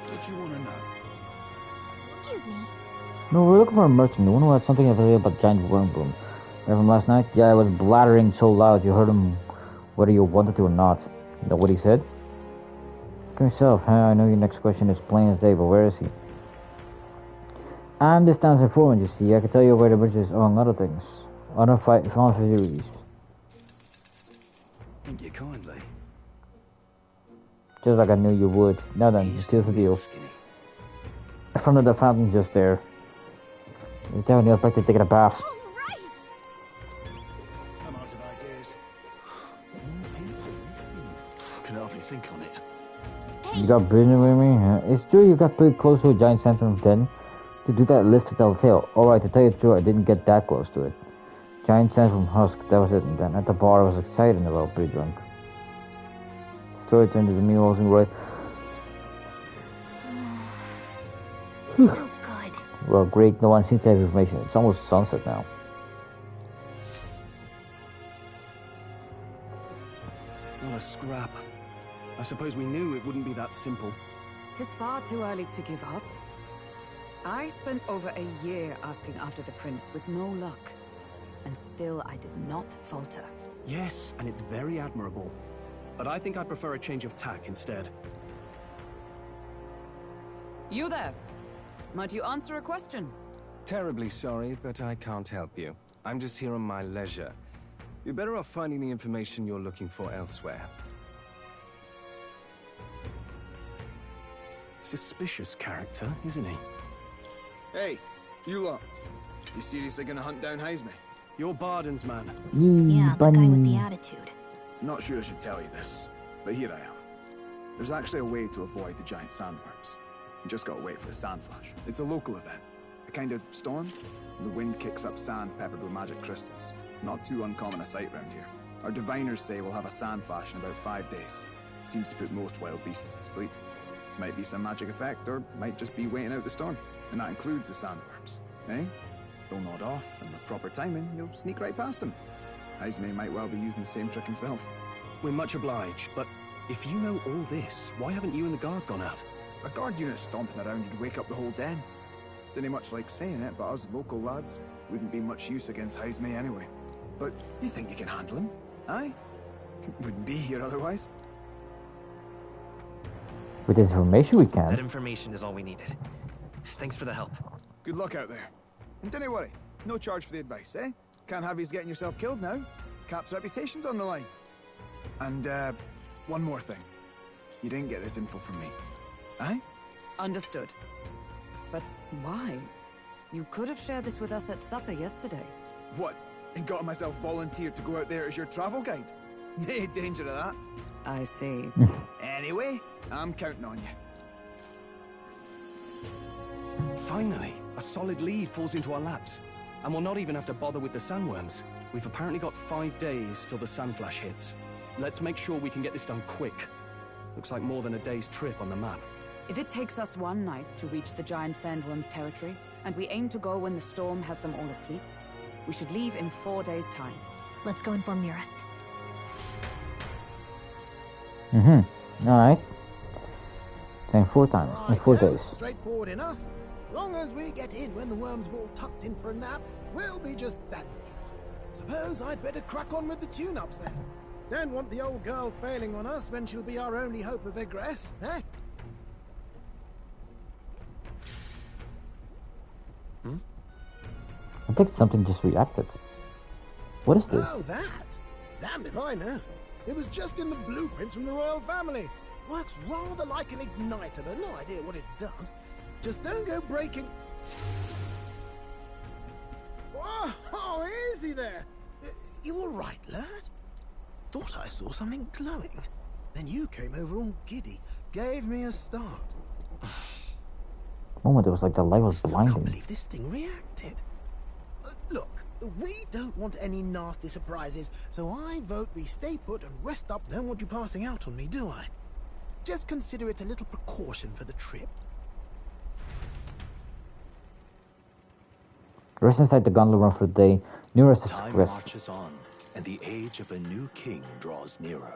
What do you want to know? Excuse me. No, we're looking for a merchant. The one who had something to say about giant worm bloom. Remember from last night? Yeah, I was blathering so loud you heard him whether you wanted to or not. You know what he said? For yourself, huh? I know your next question is plain as day, but where is he? I'm this town's informant, you see. I can tell you where the bridge is, among other things. Other facilities. Thank you kindly. Just like I knew you would. Now then, here's the deal. I found the fountain just there. You're telling me back to taking a bath. I'm out of ideas. More people. I can hardly think on it. You got business with me? It's true you got pretty close to a giant centrum then. To do that lift to tell the tale. Alright, to tell you the truth, I didn't get that close to it. Giant centrum husk, that was it. And then at the bar I was excited and a little pretty drunk. The story turned into me wasn't right. Oh, good. Well, great, no one seems to have information. It's almost sunset now. What a scrap. I suppose we knew it wouldn't be that simple. It is far too early to give up. I spent over a year asking after the prince with no luck. And still I did not falter. Yes, and it's very admirable. But I think I'd prefer a change of tack instead. You there? Might you answer a question? Terribly sorry, but I can't help you. I'm just here on my leisure. You're better off finding the information you're looking for elsewhere. Suspicious character, isn't he? Hey, you lot. You seriously gonna hunt down Heisme? You're Barden's man. Yeah, the guy with the attitude. Not sure I should tell you this, but here I am. There's actually a way to avoid the giant sandworms. You just gotta wait for the sand flash. It's a local event. A kind of storm. The wind kicks up sand peppered with magic crystals. Not too uncommon a sight round here. Our diviners say we'll have a sand flash in about 5 days. Seems to put most wild beasts to sleep. Might be some magic effect, or might just be waiting out the storm. And that includes the sandworms, eh? They'll nod off, and with proper timing, you'll sneak right past them. Heisme might well be using the same trick himself. We're much obliged, but if you know all this, why haven't you and the guard gone out? A guard unit stomping around would wake up the whole den. Didn't much like saying it, but us local lads wouldn't be much use against Heisme anyway. But you think you can handle him? Aye? Wouldn't be here otherwise. With this information we can. That information is all we needed. Thanks for the help. Good luck out there. And don't worry, no charge for the advice, eh? Can't have you getting yourself killed now. Cap's reputation's on the line. And, one more thing. You didn't get this info from me. Aye? Understood. But why? You could have shared this with us at supper yesterday. What? And got myself volunteered to go out there as your travel guide? No danger of that. I see. Anyway, I'm counting on you. Finally, a solid lead falls into our laps. And we'll not even have to bother with the sandworms. We've apparently got 5 days till the sandflash hits. Let's make sure we can get this done quick. Looks like more than a day's trip on the map. If it takes us one night to reach the giant sandworms' territory, and we aim to go when the storm has them all asleep, we should leave in 4 days' time. Let's go inform Miras. Alright. In 4 times. In 4 days. Straightforward enough. Long as we get in when the worms have all tucked in for a nap, we'll be just dandy. Suppose I'd better crack on with the tune-ups then. Don't want the old girl failing on us when she'll be our only hope of egress, eh? I think something just reacted. What is this? Oh, that? Damned if I know. It was just in the blueprints from the royal family. Works rather like an igniter, but no idea what it does. Just don't go breaking... Oh, easy there. You all right, lad? Thought I saw something glowing. Then you came over all giddy, gave me a start. Moment, it was like the light was blinding. I can't believe this thing reacted. Look, we don't want any nasty surprises, so I vote we stay put and rest up. Don't want you passing out on me, do I? Just consider it a little precaution for the trip. Rest inside the gauntlet run for the day. New rest is Time rest. marches on, and the age of a new king draws nearer.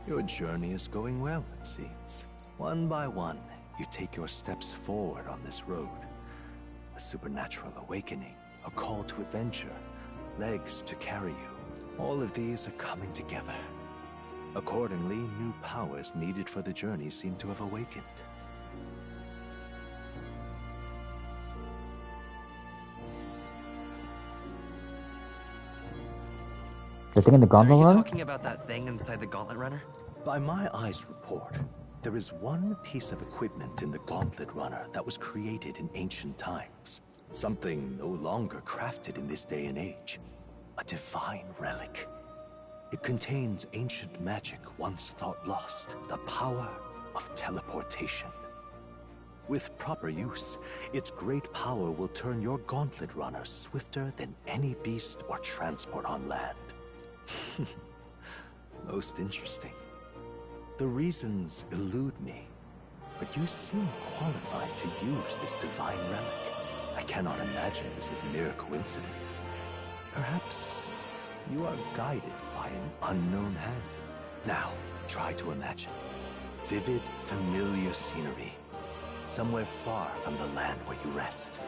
Your journey is going well, it seems. One by one, you take your steps forward on this road. A supernatural awakening, a call to adventure, legs to carry you. All of these are coming together. Accordingly, new powers needed for the journey seem to have awakened. The thing in the gauntlet Are you run? talking about that thing inside the gauntlet runner? By my eyes report, there is one piece of equipment in the gauntlet runner that was created in ancient times. Something no longer crafted in this day and age. A divine relic. It contains ancient magic once thought lost. The power of teleportation. With proper use, its great power will turn your gauntlet runner swifter than any beast or transport on land. Most interesting. The reasons elude me, but you seem qualified to use this divine relic. I cannot imagine this is mere coincidence. Perhaps you are guided by an unknown hand. Now, try to imagine. Vivid, familiar scenery. Somewhere far from the land where you rest.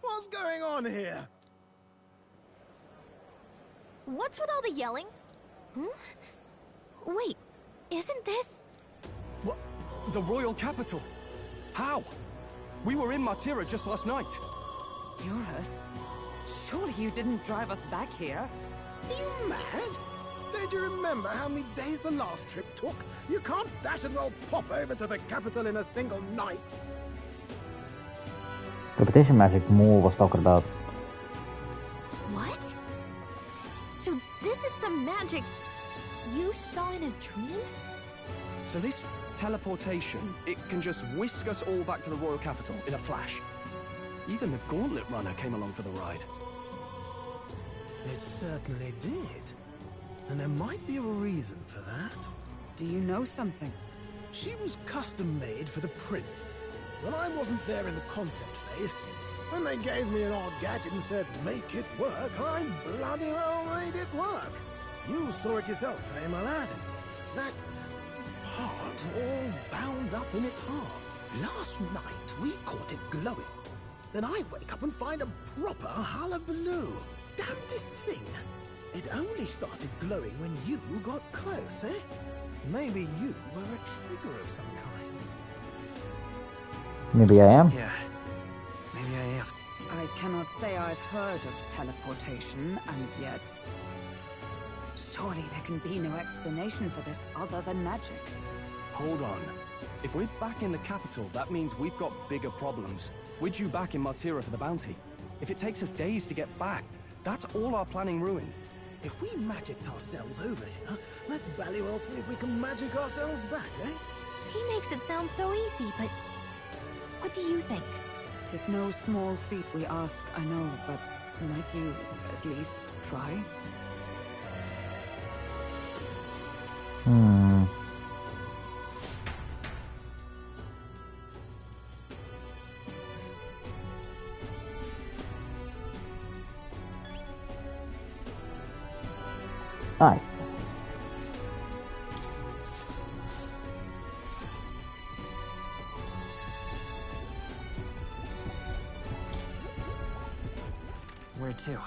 What's going on here? What's with all the yelling? Wait, isn't this... What? The royal capital? How? We were in Martira just last night. Eurus? Surely you didn't drive us back here? Are you mad? Don't you remember how many days the last trip took? You can't dash and roll pop over to the capital in a single night. Reputation magic Moore was talking about. What? So this is some magic you saw in a dream? So this teleportation, it can just whisk us all back to the royal capital in a flash. Even the gauntlet runner came along for the ride. It certainly did. And there might be a reason for that. Do you know something? She was custom-made for the prince. When I wasn't there in the concept phase, when they gave me an odd gadget and said, make it work, I bloody well made it work. You saw it yourself, eh, my lad? That part all bound up in its heart. Last night, we caught it glowing. Then I wake up and find a proper hullabaloo. Damnedest thing. It only started glowing when you got close, eh? Maybe you were a trigger of some kind. Maybe I am. Yeah, maybe I am. I cannot say I've heard of teleportation, and yet... surely there can be no explanation for this other than magic. Hold on. If we're back in the capital, that means we've got bigger problems. We're due back in Martira for the bounty. If it takes us days to get back, that's all our planning ruined. If we magicked ourselves over here, let's bally well see if we can magic ourselves back, eh? He makes it sound so easy, but what do you think? 'Tis no small feat we ask, I know, but might you at least try? Alright. Where to?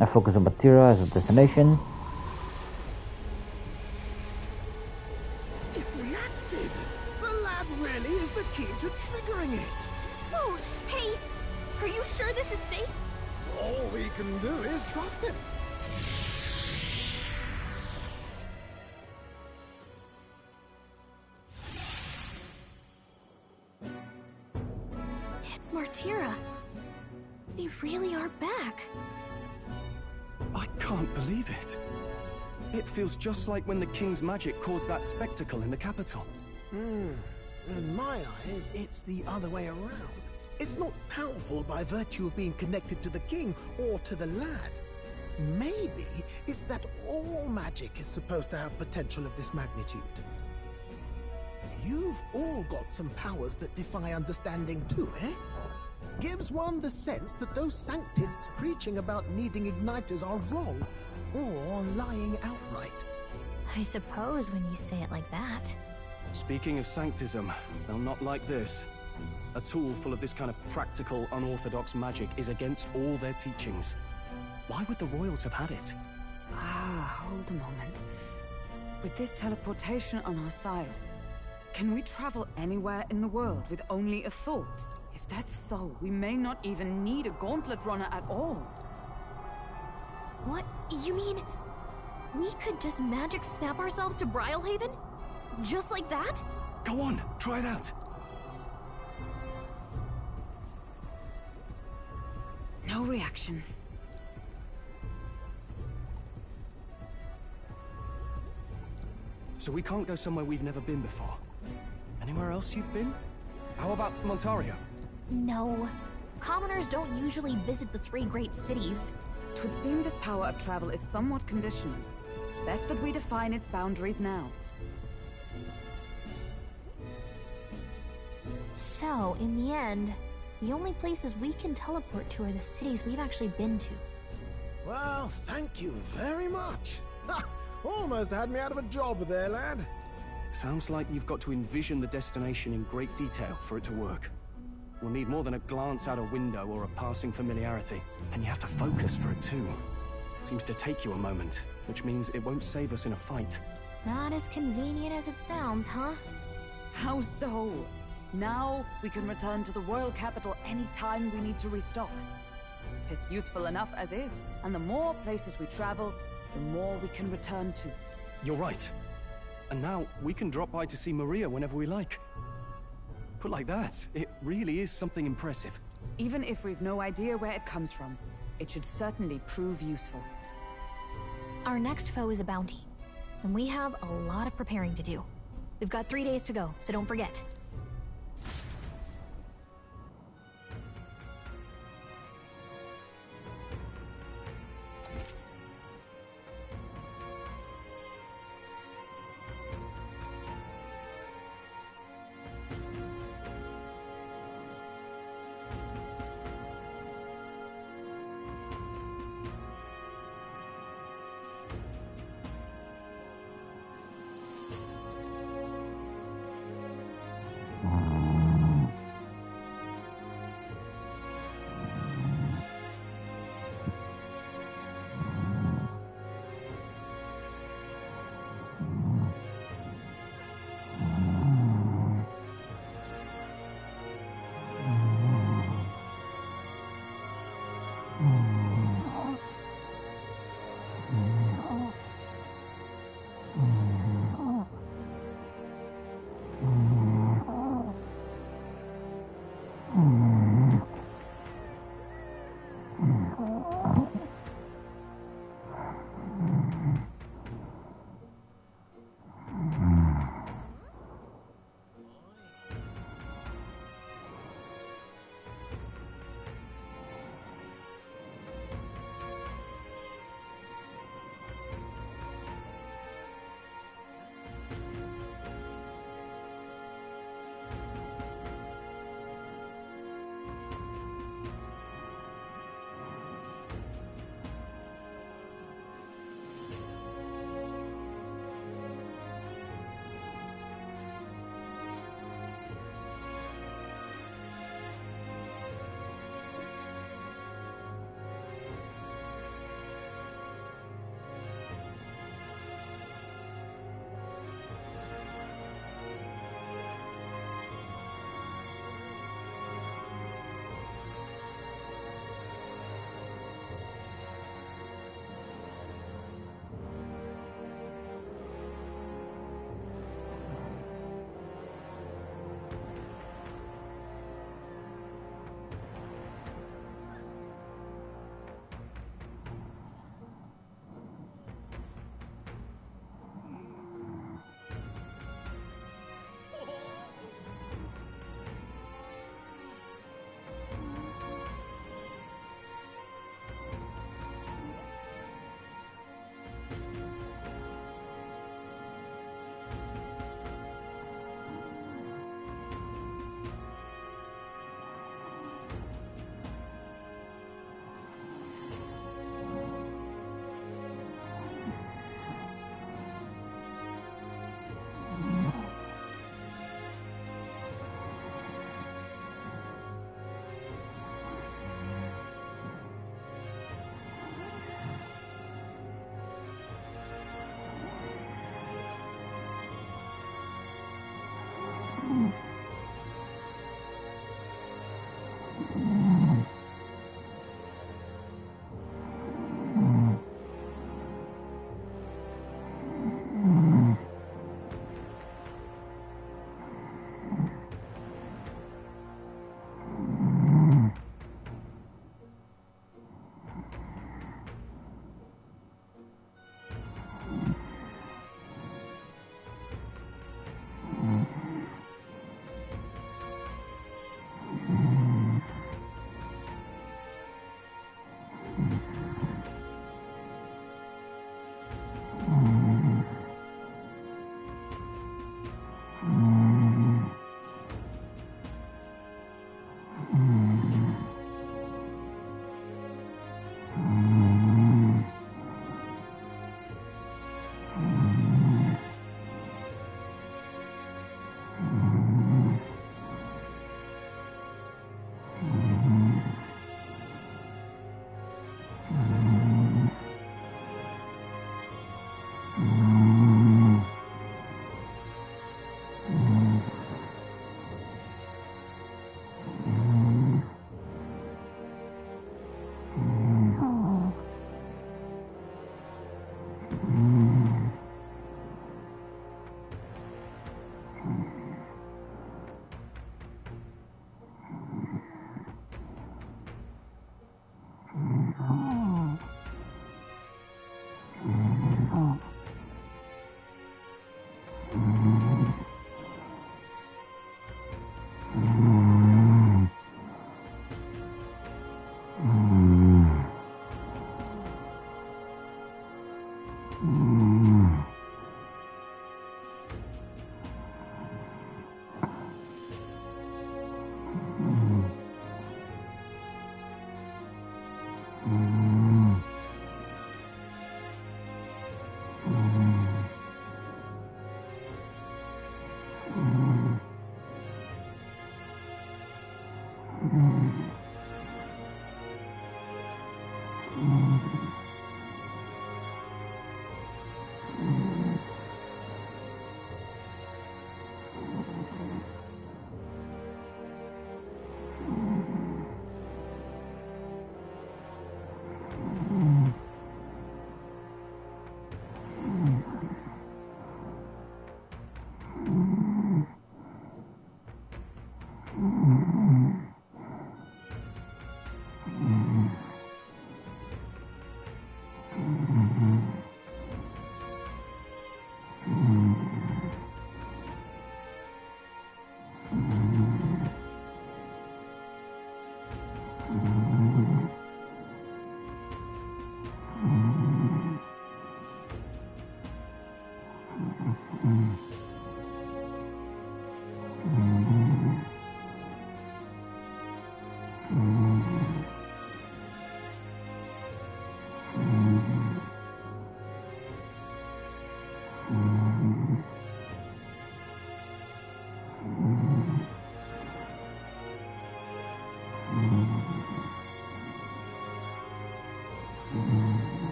I focus on Batira as a destination. It reacted! The lad really is the key to triggering it! Oh, hey! Are you sure this is safe? All we can do is trust him. It's Martira. They really are back. I can't believe it. It feels just like when the king's magic caused that spectacle in the capital. In my eyes, it's the other way around. It's not powerful by virtue of being connected to the king or to the lad. Maybe it's that all magic is supposed to have potential of this magnitude. You've all got some powers that defy understanding too, eh? Gives one the sense that those sanctists preaching about needing igniters are wrong, or lying outright. I suppose when you say it like that. Speaking of sanctism, they'll not like this. A tool full of this kind of practical, unorthodox magic is against all their teachings. Why would the royals have had it? Hold a moment. With this teleportation on our side, can we travel anywhere in the world with only a thought? If that's so, we may not even need a gauntlet runner at all. What? You mean we could just magic snap ourselves to Brilhaven? Just like that? Go on, try it out. No reaction. So we can't go somewhere we've never been before. Anywhere else you've been? How about Montario? No. Commoners don't usually visit the three great cities. 'Twould seem this power of travel is somewhat conditional. Best that we define its boundaries now. So, in the end, the only places we can teleport to are the cities we've actually been to. Well, thank you very much. Ha! Almost had me out of a job there, lad. Sounds like you've got to envision the destination in great detail for it to work. We'll need more than a glance out a window or a passing familiarity. And you have to focus for it too. Seems to take you a moment, which means it won't save us in a fight. Not as convenient as it sounds, huh? How so? Now we can return to the royal capital any time we need to restock. 'Tis useful enough as is, and the more places we travel, the more we can return to. You're right. And now we can drop by to see Maria whenever we like. Put like that, it really is something impressive. Even if we've no idea where it comes from, it should certainly prove useful. Our next foe is a bounty, and we have a lot of preparing to do. We've got 3 days to go, so don't forget.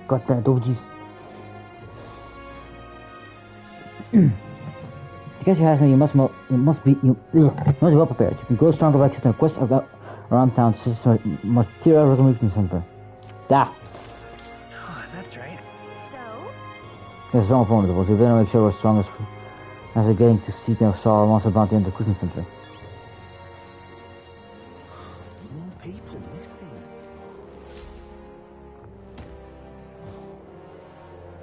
Got that, oh jeez. To catch your Heisman, you must be well prepared. You can grow stronger by accepting quests around town, such as Material Recognition Center. Oh, that's right. So? There's strong opponent, but we better make sure we're strongest as we're getting to seek and saw Monster Bounty in the Recruiting Center. More people missing.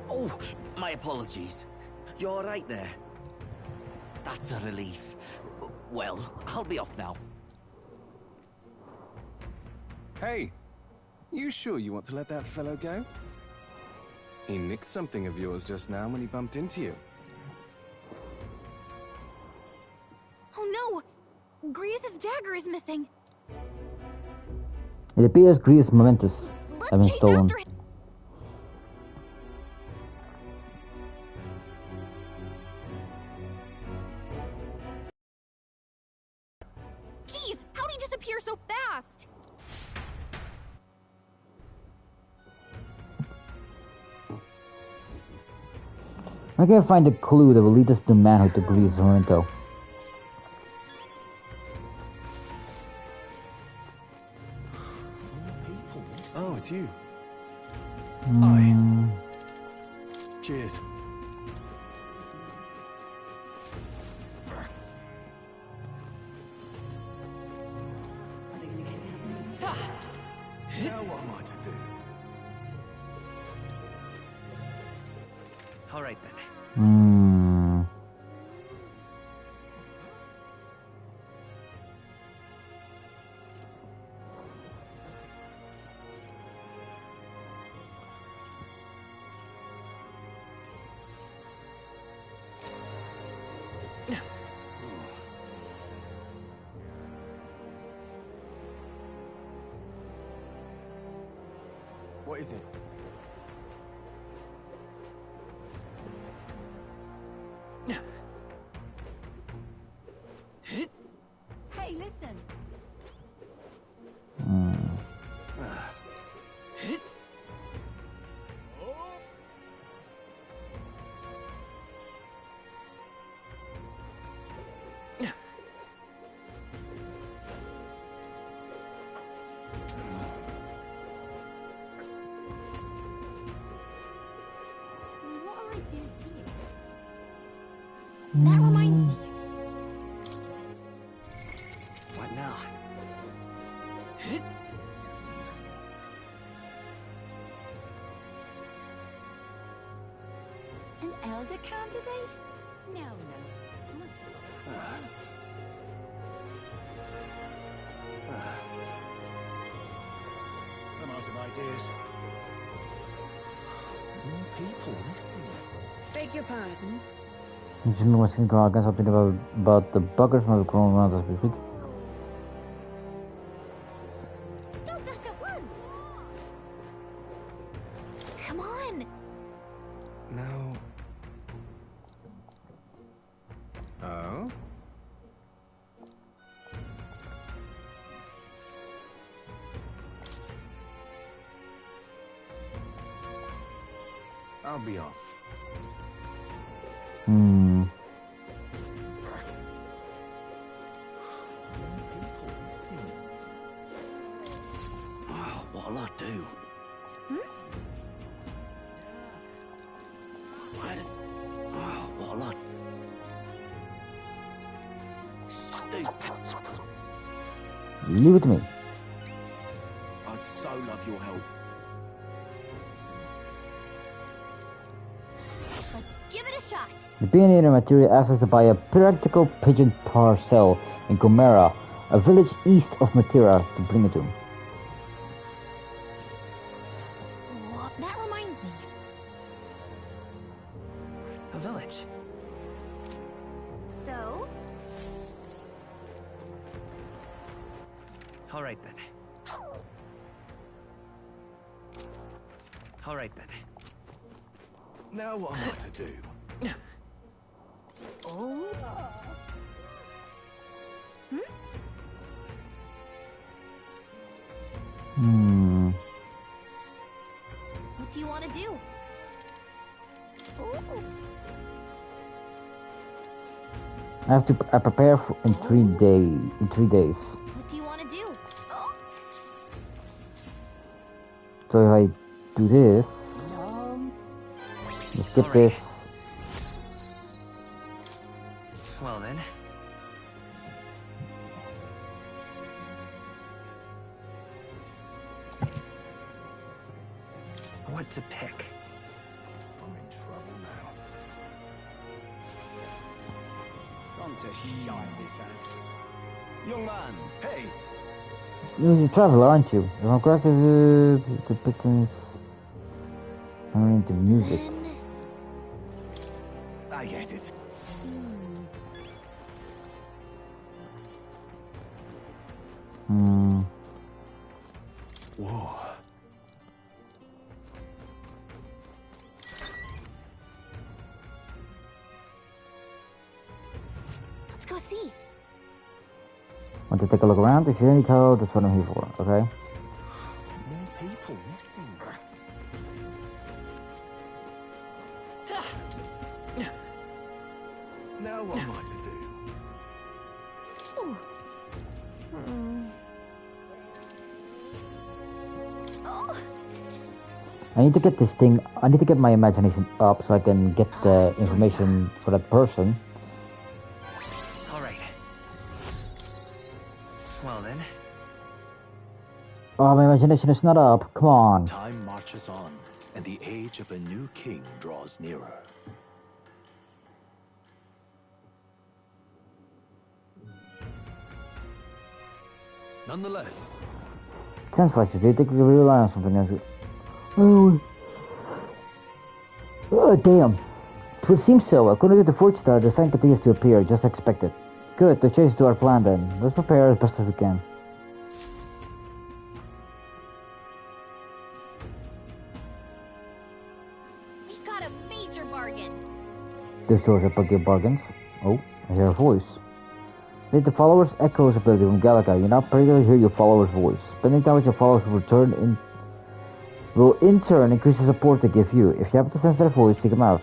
Oh, my apologies. You're all right there? That's a relief. Well, I'll be off now. Hey, you sure you want to let that fellow go? He nicked something of yours just now when he bumped into you. Oh no! Grievous' dagger is missing. It appears Grievous' mementos have been Chase stolen. after him. Jeez, how'd he disappear so fast? I can't find a clue that will lead us to the man who took Grievous' memento. Oh, it's you. Cheers. Now what am I to do? All right then. What is it? Hey, listen. What'll I do here? That reminds me. What now? An elder candidate? No. I'm out of ideas. More people missing. Beg your pardon? Jimmy was thinking again something about the buggers from the crawling around us this week. Stop that at once! Come on! Now... Oh? I'll be off. Oh, what'll I do? What'll I... Stupid. Leave it to me. I'd so love your help. Let's give it a shot! The Pioneer Material asks us to buy a practical pigeon parcel in Gomera, a village east of Matera, to bring it to him. That reminds me. A village. So? All right then. All right then. Now what am I to do? Oh? What do you want to do? I have to prepare for in 3 days. What do you want to do? So if I do this, let's skip this. Well then. What to pick? I'm in trouble now. Gone to shite, this has. Young man, hey! You're a traveler, aren't you? If I'm correct, the pickings. I'm into music. I get it. Whoa. Let's go see. Want to take a look around? If you hear any code, that's what I'm here for, okay? More people missing. Now what am I to do? I need to get this thing, I need to get my imagination up so I can get the information for that person. Alright. Well then. Oh, my imagination is not up, come on. Time marches on, and the age of a new king draws nearer. Nonetheless. Sounds like you think we can rely on something else. Oh, damn. It would seem so. According to the fortune teller, the sign continues to appear, just expected. Good, let's change to our plan then. Let's prepare as best as we can. We got a major bargain. This shows up good bargains. Oh, I hear a voice. Need the followers echoes ability from Gallica. You now particularly hear your follower's voice. Spending time with your followers will in turn increase the support they give you. If you happen to sense their voice, seek them out.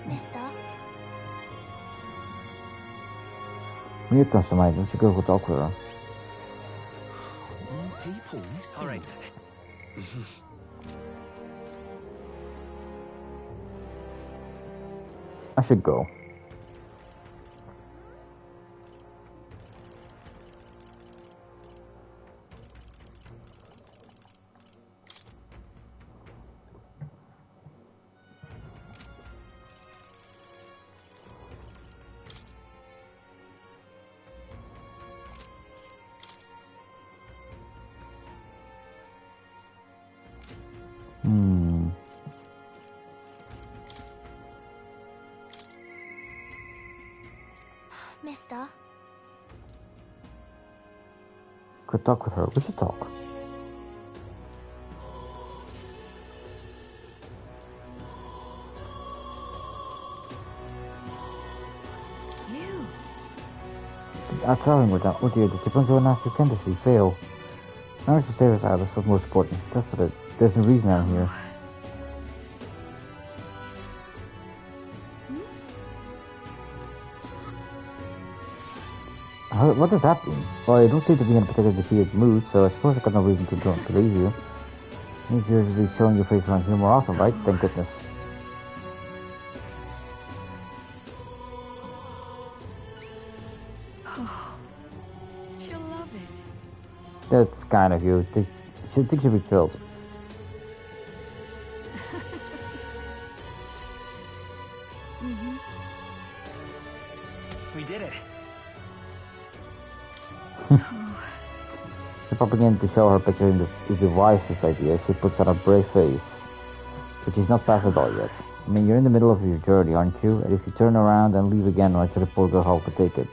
Mister? Wanneer kan ze mij doen? Ze kunnen goed opkleuren. More people missing. Alright. I should go. Mister? Could talk with her. We should talk. You? Traveling with you, did you plunge your nasty fantasy fail? Manage to save us out, that's what's most important. That's what it. There's a reason I'm here. What does that mean? Well, you don't seem to be in a particularly defeated mood, so I suppose I got no reason to leave you. It means you're to be showing your face around here more often, right? Thank goodness. Oh, she'll love it. That's kind of you. She thinks you'll be thrilled. We did it. You're probably going to show her picture in the wisest idea. She puts on a brave face. But she's not past it all yet. I mean, you're in the middle of your journey, aren't you? And if you turn around and leave again, why should the poor girl help to take it?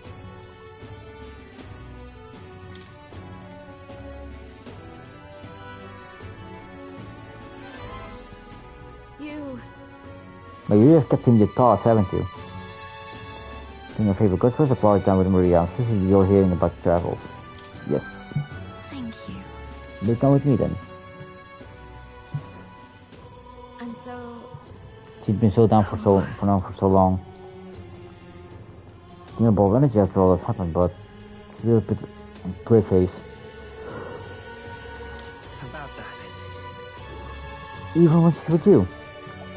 But you have kept in your thoughts, haven't you? In your favorite, go first apart down with Maria. This is your hearing about your travels. Yes. Thank you. Let's go with me then. And so... She's been so down for so long. You know, ball of energy after all that's happened, but she's a little bit gray face. About that. Even when she's with you,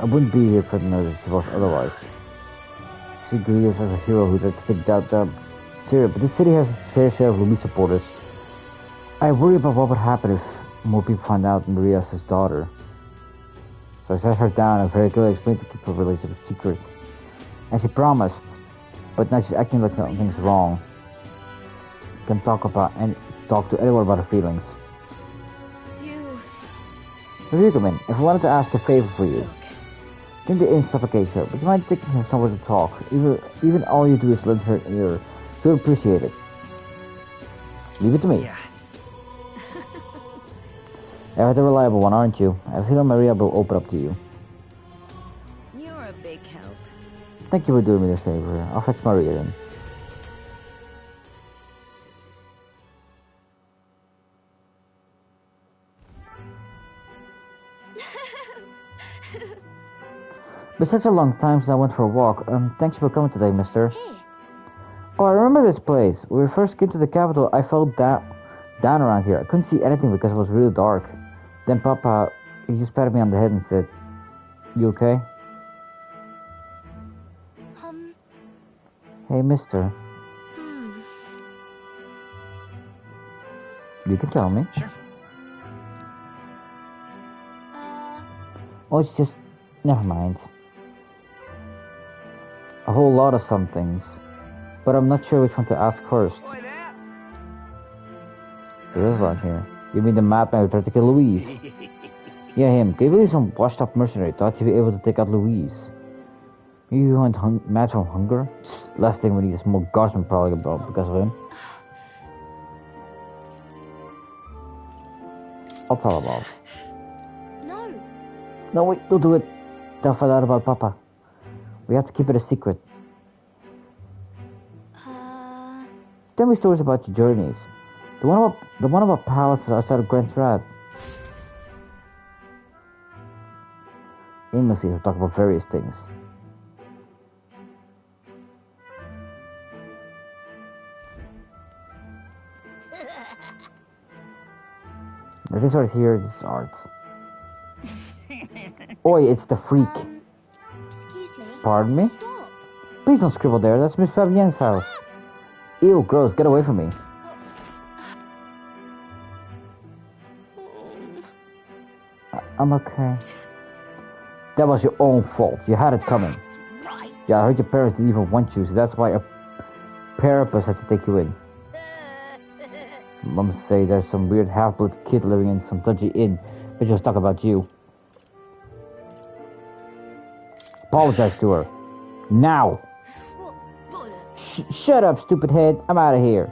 I wouldn't be here for the she was otherwise. She greets us as a hero who tried to take down the Syria, but this city has its fair share of Louis supporters. I worry about what would happen if more people find out Maria's his daughter. So I sat her down and very clearly explained to keep her relationship a secret. And she promised, but now she's acting like something's wrong. Can talk to anyone about her feelings. Ryugamin, if I wanted to ask a favor for you, then the inn suffocates her, but you mind taking her somewhere to talk. Even all you do is lend her an ear. She'll appreciate it. Leave it to me. Yeah. You're the reliable one, aren't you? I feel Maria will open up to you. You're a big help. Thank you for doing me this favor. I'll fetch Maria then. Been such a long time since I went for a walk. Thanks for coming today, mister. Oh, I remember this place. When we first came to the capital, I fell down around here. I couldn't see anything because it was really dark. Then Papa, he just patted me on the head and said, "You okay?" Hey, mister. You can tell me. Sure. Oh, it's just... Never mind. A whole lot of some things. But I'm not sure which one to ask first. There is one here. You mean the map man who tried to kill Louise? Yeah, him. Can you believe some washed up mercenary thought he'd be able to take out Louise? You went mad from hunger? Last thing we need is more guardsmen probably because of him. I'll tell about it. No, wait, don't do it. They'll find out about Papa. We have to keep it a secret. Tell me stories about your journeys. The one about palaces outside of Grand Strat. Aimlessly, we'll talk about various things. This art here, this is art. Oi, it's the freak. Excuse me. Pardon me? Stop. Please don't scribble there, that's Miss Fabienne's house. Ew, gross, get away from me. I'm okay. That was your own fault, you had it coming. Right. Yeah, I heard your parents didn't even want you, so that's why a therapist had to take you in. Mom say there's some weird half-blood kid living in some dodgy inn. They just talk about you. Apologize to her. Now! Shut up, stupid head. I'm out of here.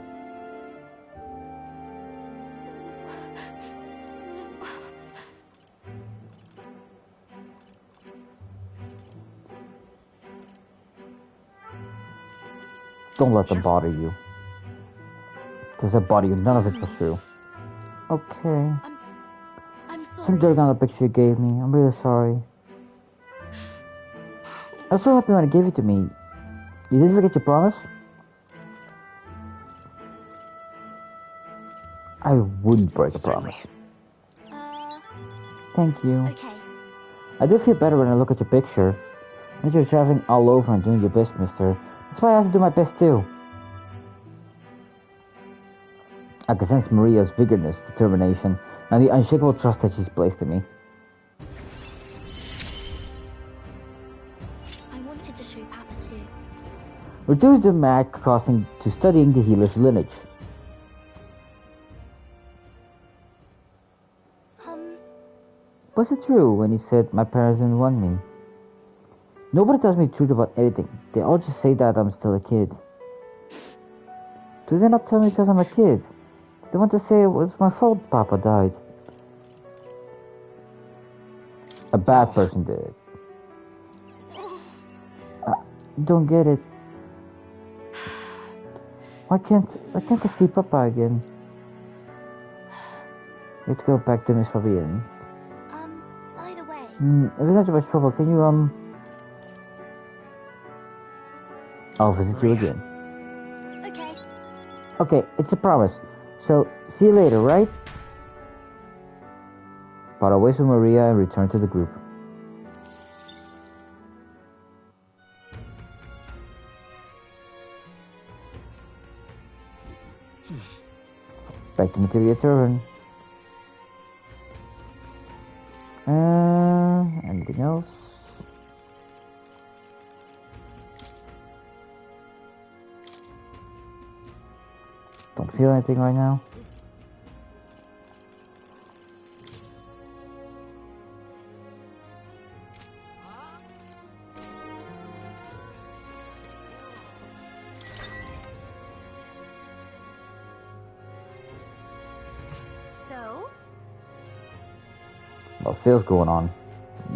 Don't let them bother you. Does it bother you? None of it was true. Okay. I'm sorry. Some dirt on the picture you gave me. I'm really sorry. I was so happy when I gave it to me. You didn't forget your promise? I wouldn't break a promise. Thank you. Okay. I do feel better when I look at your picture. And you're traveling all over and doing your best, mister. That's why I have to do my best too. I can sense Maria's vigorous determination and the unshakable trust that she's placed in me. I wanted to show Papa too. Reduce the mag costing to studying the healer's lineage. Was it true when he said my parents didn't want me? Nobody tells me the truth about anything. They all just say that I'm still a kid. Do they not tell me because I'm a kid? They want to say it was my fault Papa died. A bad person did it. I don't get it. Why can't I see Papa again? You have to go back to Miss Fabienne. By the way. If it's not too much trouble, can you I'll visit you again. Okay. Okay, it's a promise. So, see you later, right? Part ways with Maria and return to the group. Back to Materia Tavern. Anything else? Don't feel anything right now. So? Well, sales going on.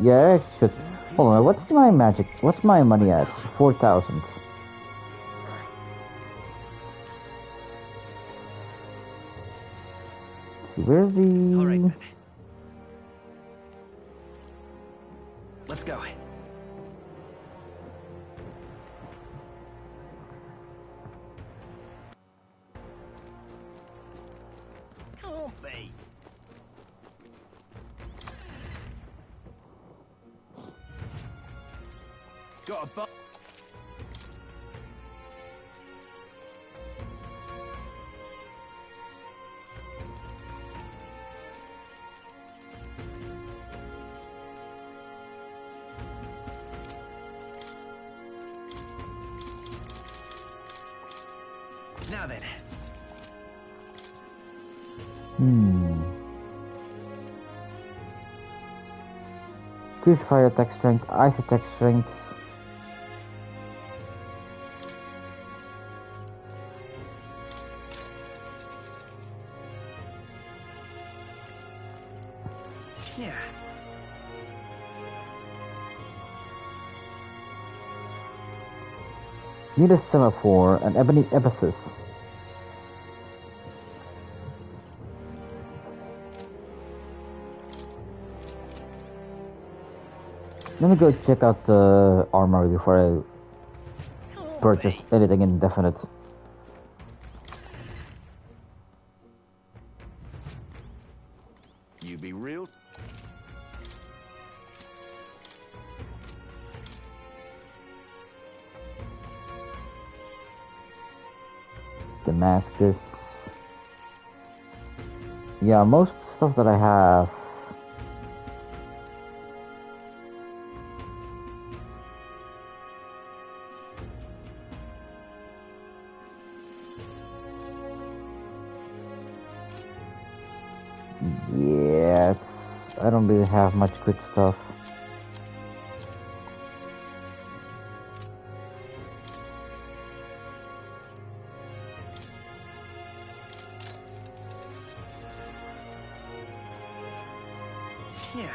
Yeah, I should. Hold on, what's my magic? What's my money at? 4,000. See, where's the... All right, then. Let's go. Can't be. Got a bu- Now then. Increase fire attack strength, ice attack strength. Yeah. Need a Semaphore and Ebony Ephesus. Let me go check out the armor before I purchase anything indefinite. You be real. Damascus. Yeah, most stuff that I have. Yeah, I don't really have much good stuff. Yeah.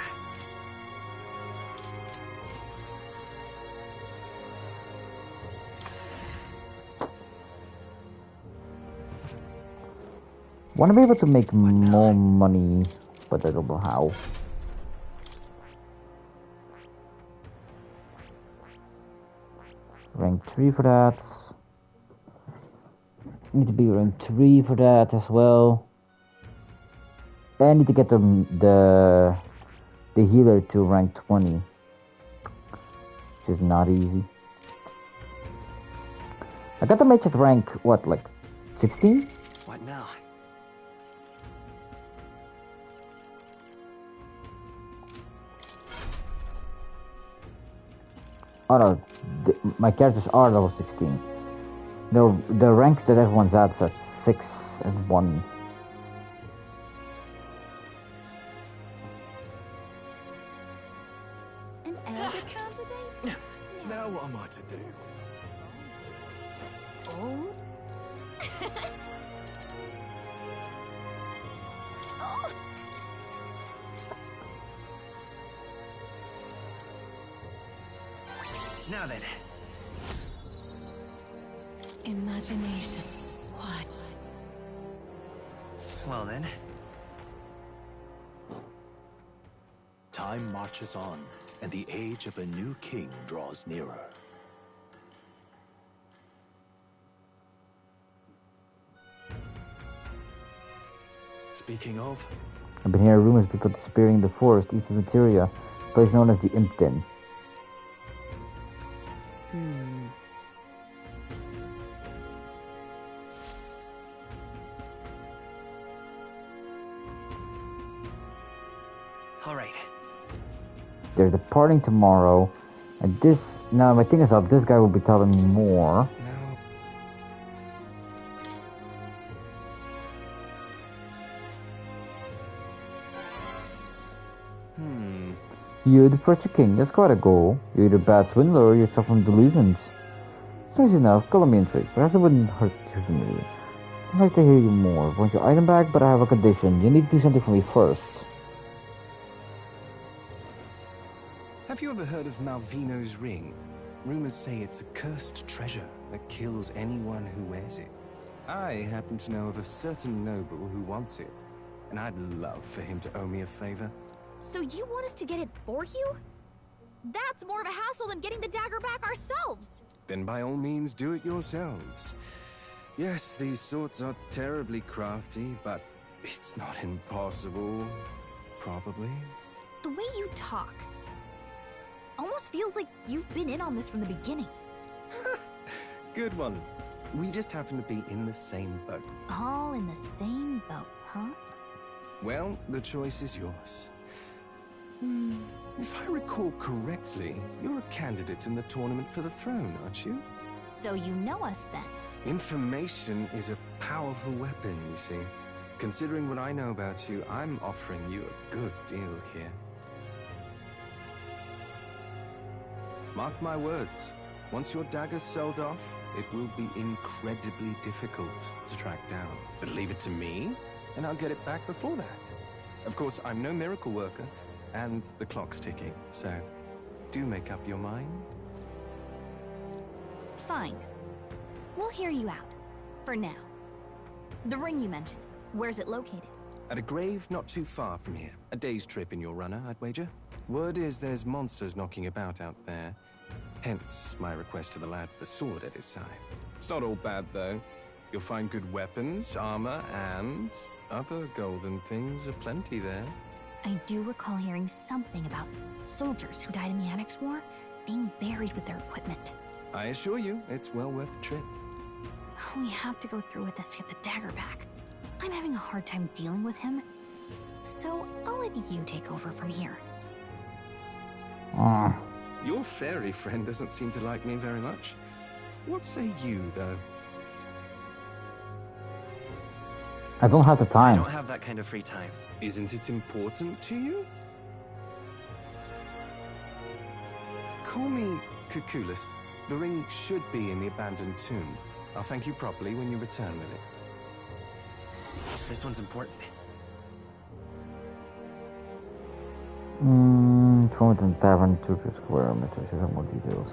Want to be able to make more money, but I don't know how. Rank 3 for that. Need to be rank 3 for that as well. I need to get the healer to rank 20, which is not easy. I got the mage at rank, what, like 16? What now? Oh no, my characters are level 16. The ranks that everyone's at 6 and 1. An elder candidate? Now what am I to do? Oh? Oh! Now then. Imagination. Why? Well then. Time marches on, and the age of a new king draws nearer. Speaking of, I've been hearing rumors of people disappearing in the forest east of Materia, a place known as the Imp Den. All right. They're departing tomorrow, and this... Now, my thing is up, this guy will be telling me more. You're the future king, that's quite a goal. You're either a bad swindler or you're suffering delusions. Strange enough, color me intrigued. Perhaps it wouldn't hurt to hear me. I'd like to hear you more. Want your item back, but I have a condition. You need to do something for me first. Have you ever heard of Malvino's ring? Rumors say it's a cursed treasure that kills anyone who wears it. I happen to know of a certain noble who wants it, and I'd love for him to owe me a favor. So you want us to get it for you? That's more of a hassle than getting the dagger back ourselves. Then by all means do it yourselves. Yes, these sorts are terribly crafty, but it's not impossible. Probably. The way you talk almost feels like you've been in on this from the beginning. Good one. We just happen to be in the same boat. All in the same boat, huh? Well, the choice is yours. If I recall correctly, you're a candidate in the tournament for the throne, aren't you? So you know us then? Information is a powerful weapon, you see. Considering what I know about you, I'm offering you a good deal here. Mark my words, once your dagger's sold off, it will be incredibly difficult to track down. But leave it to me, and I'll get it back before that. Of course, I'm no miracle worker, and the clock's ticking, so do make up your mind. Fine. We'll hear you out. For now. The ring you mentioned, where's it located? At a grave not too far from here. A day's trip in your runner, I'd wager. Word is there's monsters knocking about out there. Hence my request to the lad with the sword at his side. It's not all bad, though. You'll find good weapons, armor, and other golden things aplenty there. I do recall hearing something about soldiers who died in the Annex War being buried with their equipment. I assure you, it's well worth the trip. We have to go through with this to get the dagger back. I'm having a hard time dealing with him, so I'll let you take over from here. Your fairy friend doesn't seem to like me very much. What say you, though? I don't have the time. I don't have that kind of free time. Isn't it important to you? Call me Cuculus. The ring should be in the abandoned tomb. I'll thank you properly when you return with it. This one's important. 207 square meters. You have more details.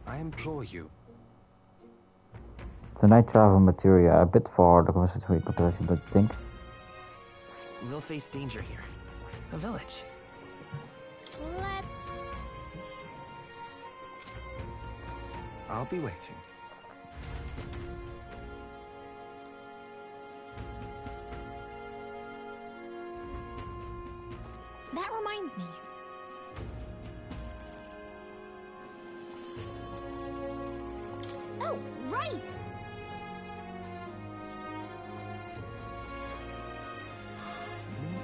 I implore you. Tonight travel materia a bit far. The conversation compared to don't you think? We'll face danger here. A village. Let's... I'll be waiting. That reminds me. Oh, right!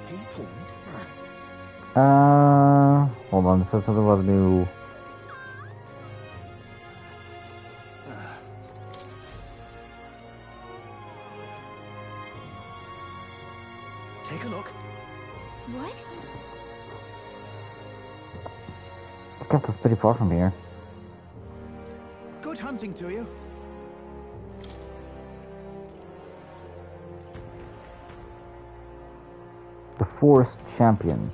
People missing. Hold on, this is something about new. Take a look. What? The castle's pretty far from here. Good hunting to you. The Forest Champion.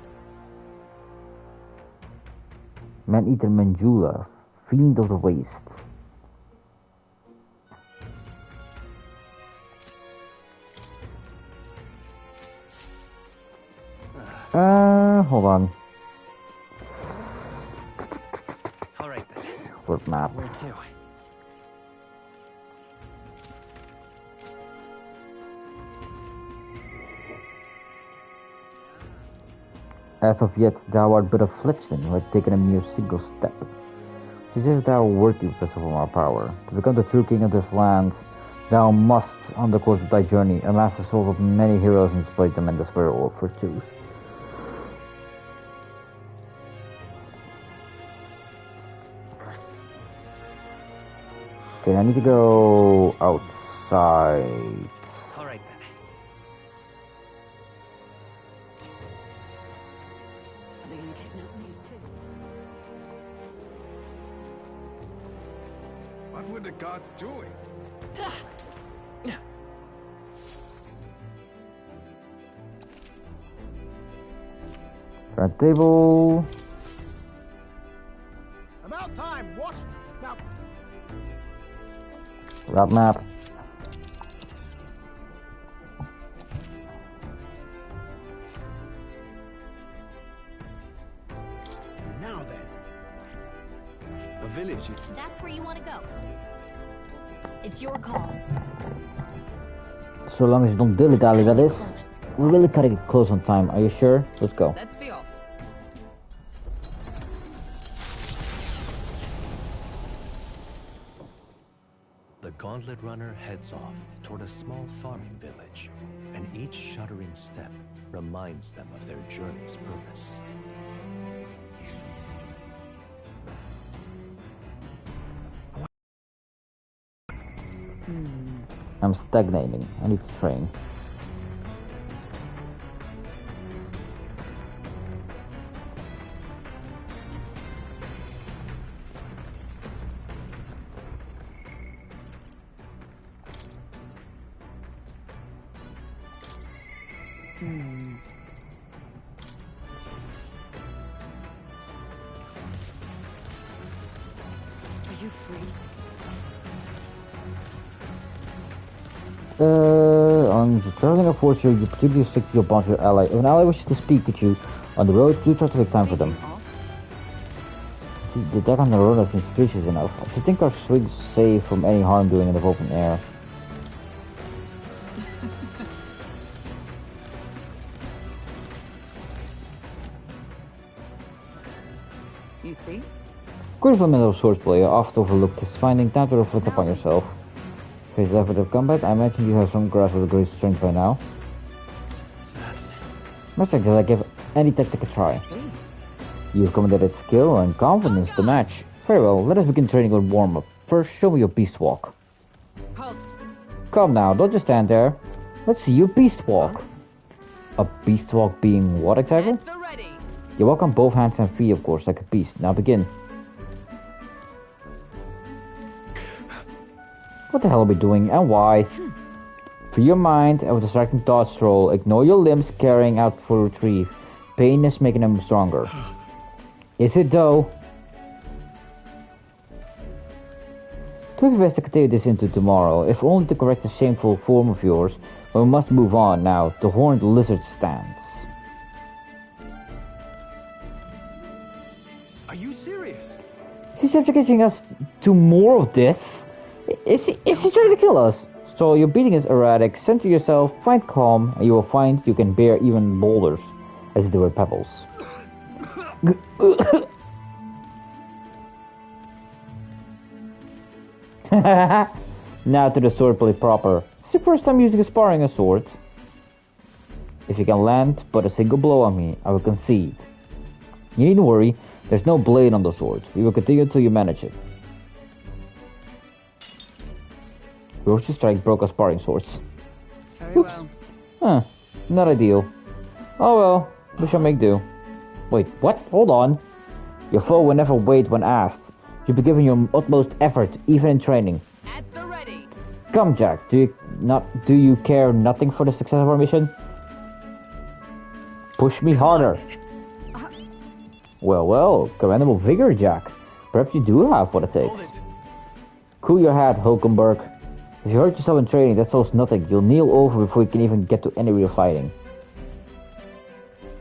Man-Eater Manjula, Fiend of the Wastes. Hold on. All right then. Word map. Where to? As of yet, thou art but a fledgling who has taken a mere single step. Suggest thou worthy vessel from our power. To become the true king of this land, thou must, on the course of thy journey, amass the souls of many heroes and display them in the sphere of virtues. Okay, I need to go outside. Alright then. Are they gonna kidnap me too? What were the guards doing? Front table. About time, what? Now, Route map. Now then. A village. That's where you want to go. It's your call. So long as you don't dilly-dally, that is. We're really cutting it close on time. Are you sure? Let's go. Let's be off. The Gauntlet Runner heads off toward a small farming village, and each shuddering step reminds them of their journey's purpose. I'm stagnating. I need to train. Are you free? On the traveling of fortune, you particularly stick to your bond with your ally. If an ally wishes to speak with you on the road, do try to make time for them. The deck on the road is suspicious enough. I should think our swing's safe from any harm doing in the open air. You see? Critical element of swordplay, oft overlooked, is finding time to reflect upon yourself. Face effort of combat, I imagine you have some grasp of the great strength by now. Much like that I give any tactic a try. You've accommodated skill and confidence to match. Very well, let us begin training with warm-up. First, show me your beast walk. Halt. Come now, don't just stand there. Let's see your beast walk. A beast walk being what exactly? At the ready. You walk on both hands and feet, of course, like a beast. Now begin. What the hell are we doing, and why? Free your mind and with distracting thoughts roll. Ignore your limbs carrying out for retrieve. Pain is making them stronger. Is it though? Do your best to continue this into tomorrow, if only to correct the shameful form of yours, but we must move on now. The horned lizard stands. Are you serious? He's subjugating us to more of this? Is he trying to kill us? So your beating is erratic. Center yourself, find calm, and you will find you can bear even boulders, as if they were pebbles. Now to the swordplay proper. It's the first time using a sparring a sword. If you can land but a single blow on me, I will concede. You needn't worry, there's no blade on the sword. We will continue until you manage it. Roach's strike broke our sparring swords. Very well. Huh, not ideal. Oh well, we shall make do. Wait, what? Hold on. Your foe will never wait when asked. You'll be giving your utmost effort, even in training. At the ready. Come, Jack. Do you care nothing for the success of our mission? Push me harder. Well, commendable vigor, Jack. Perhaps you do have what it takes. Cool your head, Hulkenberg. If you hurt yourself in training, that solves nothing. You'll kneel over before you can even get to any real fighting.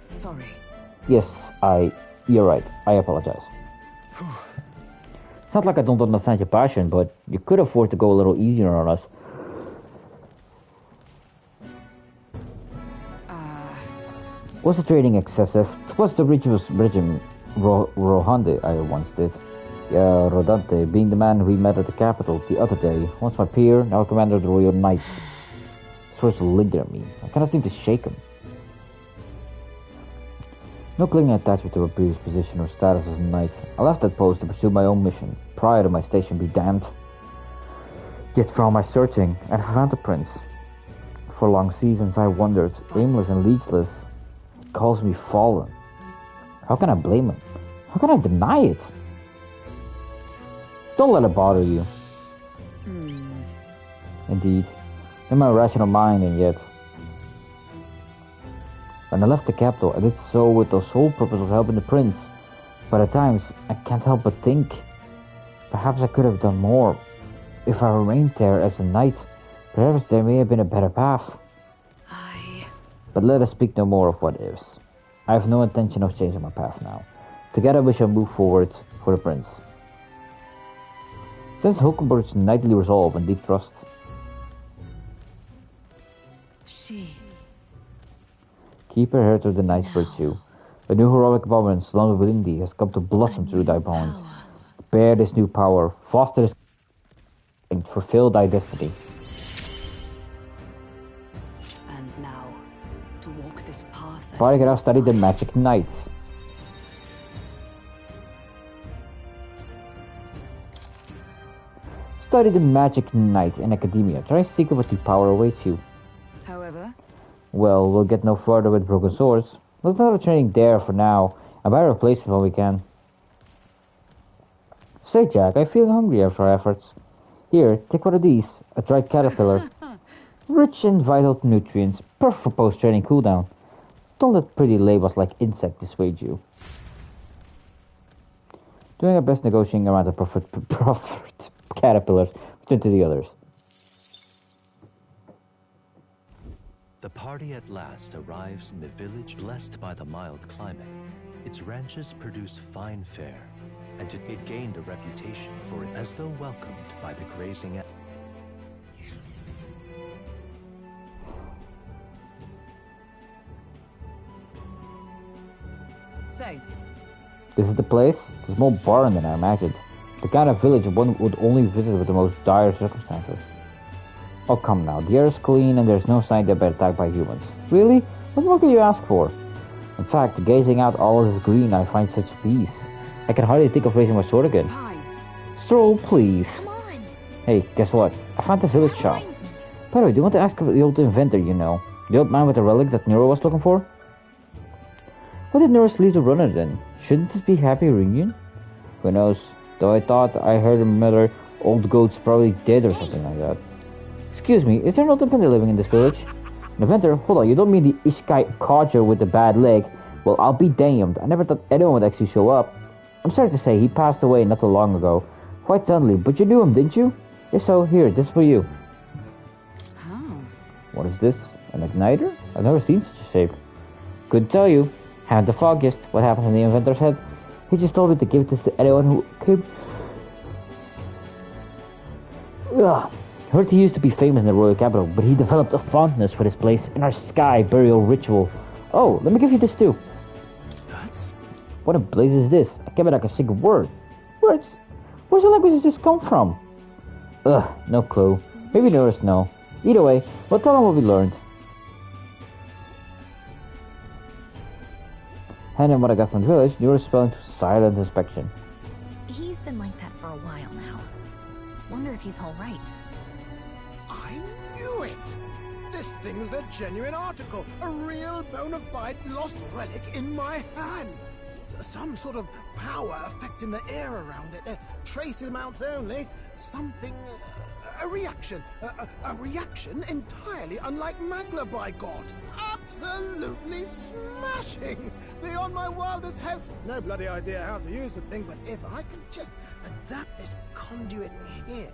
Sorry. Yes, you're right. I apologize. It's not like I don't understand your passion, but you could afford to go a little easier on us. Was the training excessive? To was the regime Rohande I once did. Yeah, Rodante, being the man we met at the capital the other day, once my peer, now commander of the Royal Knights. His words linger at me. I cannot seem to shake him. No clinging attachment to a previous position or status as a knight. I left that post to pursue my own mission, prior to my station be damned. Yet for all my searching, I found the prince. For long seasons I wandered, aimless and leechless. He calls me fallen. How can I blame him? How can I deny it? Don't let it bother you. Indeed, in my rational mind, and yet. When I left the capital, I did so with the sole purpose of helping the prince. But at times, I can't help but think. Perhaps I could have done more. If I remained there as a knight, perhaps there may have been a better path. But let us speak no more of what ifs. I have no intention of changing my path now. Together we shall move forward for the prince. Since Hulkenberg's knightly resolve and deep trust. Keep her hair to the knight's virtue. A new heroic woman slumbered within thee has come to blossom through thy bones. Bear this new power, foster this and fulfill thy destiny. And now, to walk this path. Party study the magic knight. Study the magic knight in academia. Try to seek what the power awaits you. However, well, we'll get no further with broken swords. Let's have a training there for now, and buy a replacement when we can. Say, Jack, I feel hungry after our efforts. Here, take one of these, a dried caterpillar. Rich in vital nutrients, perfect for post-training cooldown. Don't let pretty labels like insect dissuade you. Doing our best negotiating around the profit caterpillars, return to the others. The party at last arrives in the village blessed by the mild climate. Its ranches produce fine fare, and it gained a reputation for it as though welcomed by the grazing. Say. This is the place? It's a small barn than I imagined. The kind of village one would only visit with the most dire circumstances. Oh, come now. The air is clean and there's no sign they've been attacked by humans. Really? What more can you ask for? In fact, gazing out all of this green, I find such peace. I can hardly think of raising my sword again. Stroll, please. Come on. Hey, guess what? I found the village shop. By the way, do you want to ask about the old inventor you know? The old man with the relic that Nero was looking for? Why did Nero leave the runner then? Shouldn't this be a happy reunion? Who knows? Though I thought I heard another old goat's probably dead or something like that. Excuse me, is there an old inventor living in this village? An inventor? Hold on, you don't mean the Ishkai Kodger with the bad leg? Well, I'll be damned. I never thought anyone would actually show up. I'm sorry to say, he passed away not too long ago. Quite suddenly, but you knew him, didn't you? If so, here, this is for you. Oh. What is this? An igniter? I've never seen such a shape. Couldn't tell you. Haven't the foggiest. What happens in the inventor's head? He just told me to give this to anyone who came. Ugh. Heard he used to be famous in the royal capital, but he developed a fondness for this place in our sky burial ritual. Oh, let me give you this too. That's... What in blazes is this? I can't make like a single word. Words? Where's the language this come from? Ugh, no clue. Maybe Norris know. Either way, we'll tell him what we learned. Hand him what I got from the village, Norris fell into silent inspection. He's been like that for a while now. Wonder if he's alright. I knew it! This thing's the genuine article, a real bona fide lost relic in my hands. Some sort of power affecting the air around it. Trace amounts only. Something... a reaction. A reaction entirely unlike Magla, by God. Absolutely smashing! Beyond my wildest hopes. No bloody idea how to use the thing, but if I could just adapt this conduit here...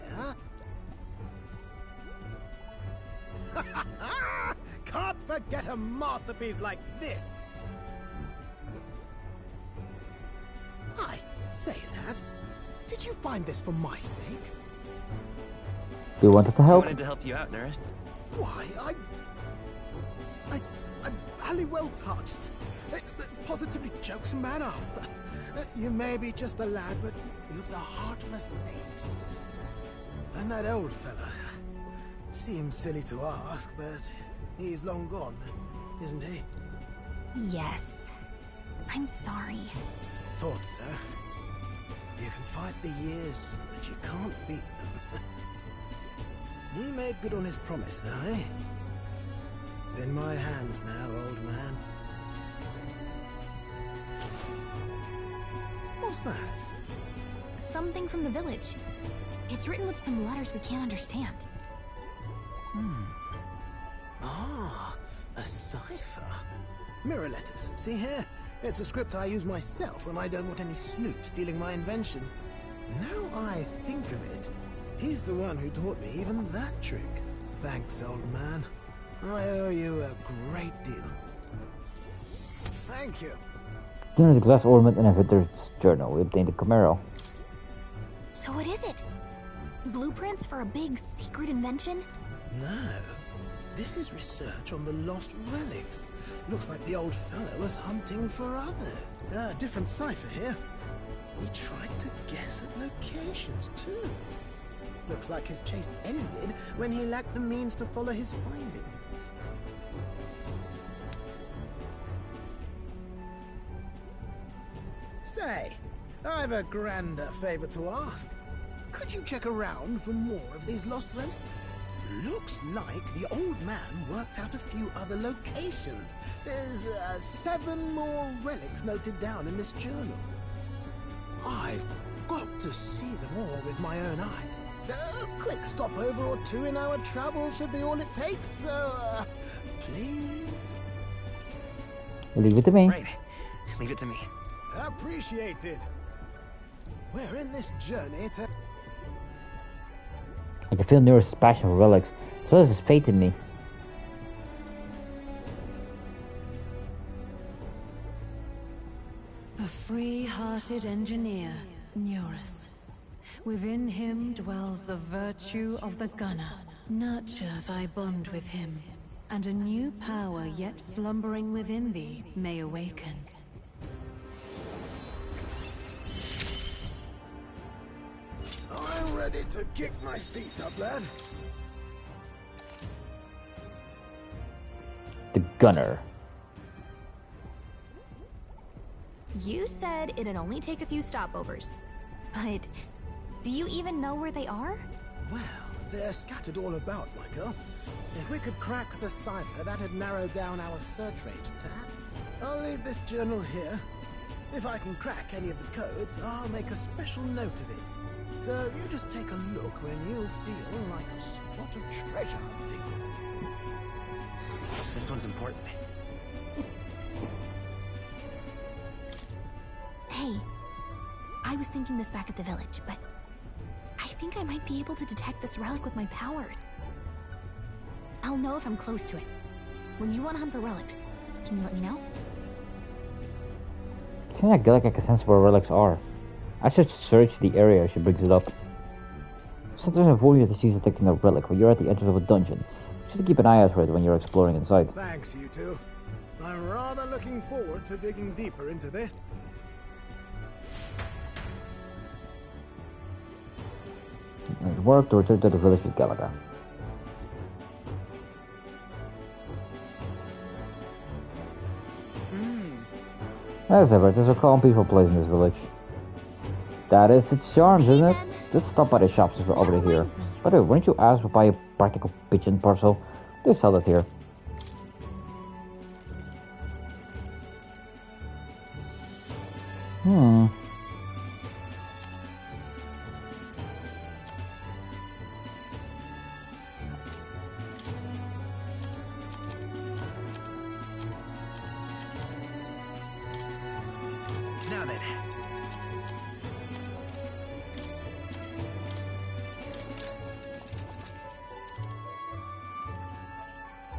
Can't forget a masterpiece like this! I say, lad, did you find this for my sake? You wanted to help? I wanted to help you out, Nurse. Why, I'm valley well touched. positively jokes a man up. You may be just a lad, but you've the heart of a saint. And that old fella seems silly to ask, but he's long gone, isn't he? Yes. I'm sorry. Thought so. You can fight the years, but you can't beat them. He made good on his promise, though, eh? It's in my hands now, old man. What's that? Something from the village. It's written with some letters we can't understand. Ah, a cipher. Mirror letters, see here? It's a script I use myself when I don't want any snoop stealing my inventions. Now I think of it, he's the one who taught me even that trick. Thanks, old man. I owe you a great deal. Thank you. During the glass ornament and a visitor's journal, we obtained a Camaro. So what is it? Blueprints for a big secret invention? No. This is research on the lost relics. Looks like the old fellow was hunting for others. Different cipher here. He tried to guess at locations, too. Looks like his chase ended when he lacked the means to follow his findings. Say, I've a grander favor to ask. Could you check around for more of these lost relics? Looks like the old man worked out a few other locations. There's 7 more relics noted down in this journal. I've got to see them all with my own eyes. A quick stopover or 2 in our travels should be all it takes, so please? Leave it to me. Right. Leave it to me. Appreciated. We're in this journey to... I can feel Nero's passion for relics, so as his faith in me. The free-hearted engineer, Neurus. Within him dwells the virtue of the gunner. Nurture thy bond with him, and a new power yet slumbering within thee may awaken. I'm ready to kick my feet up, lad. The gunner. You said it'd only take a few stopovers. But do you even know where they are? Well, they're scattered all about, my girl. If we could crack the cipher, that'd narrow down our search range a tad. I'll leave this journal here. If I can crack any of the codes, I'll make a special note of it. So you just take a look when you feel like a spot of treasure hunting. This one's important. Hey, I was thinking this back at the village, but I think I might be able to detect this relic with my power. I'll know if I'm close to it. When you want to hunt for relics, can you let me know? I think I get like I can sense where relics are. I should search the area she brings it up. Sometimes I've worried that she's detecting a relic when you're at the edge of a dungeon. You should keep an eye out for it when you're exploring inside. Thanks, you two. I'm rather looking forward to digging deeper into this. It worked to return to the village with Galaga. As ever, there's a calm, peaceful place in this village. That is its charms, isn't it? Let's stop by the shops if we're already here. By the way, wouldn't you ask to buy a practical pigeon parcel? They sell it here. Now then.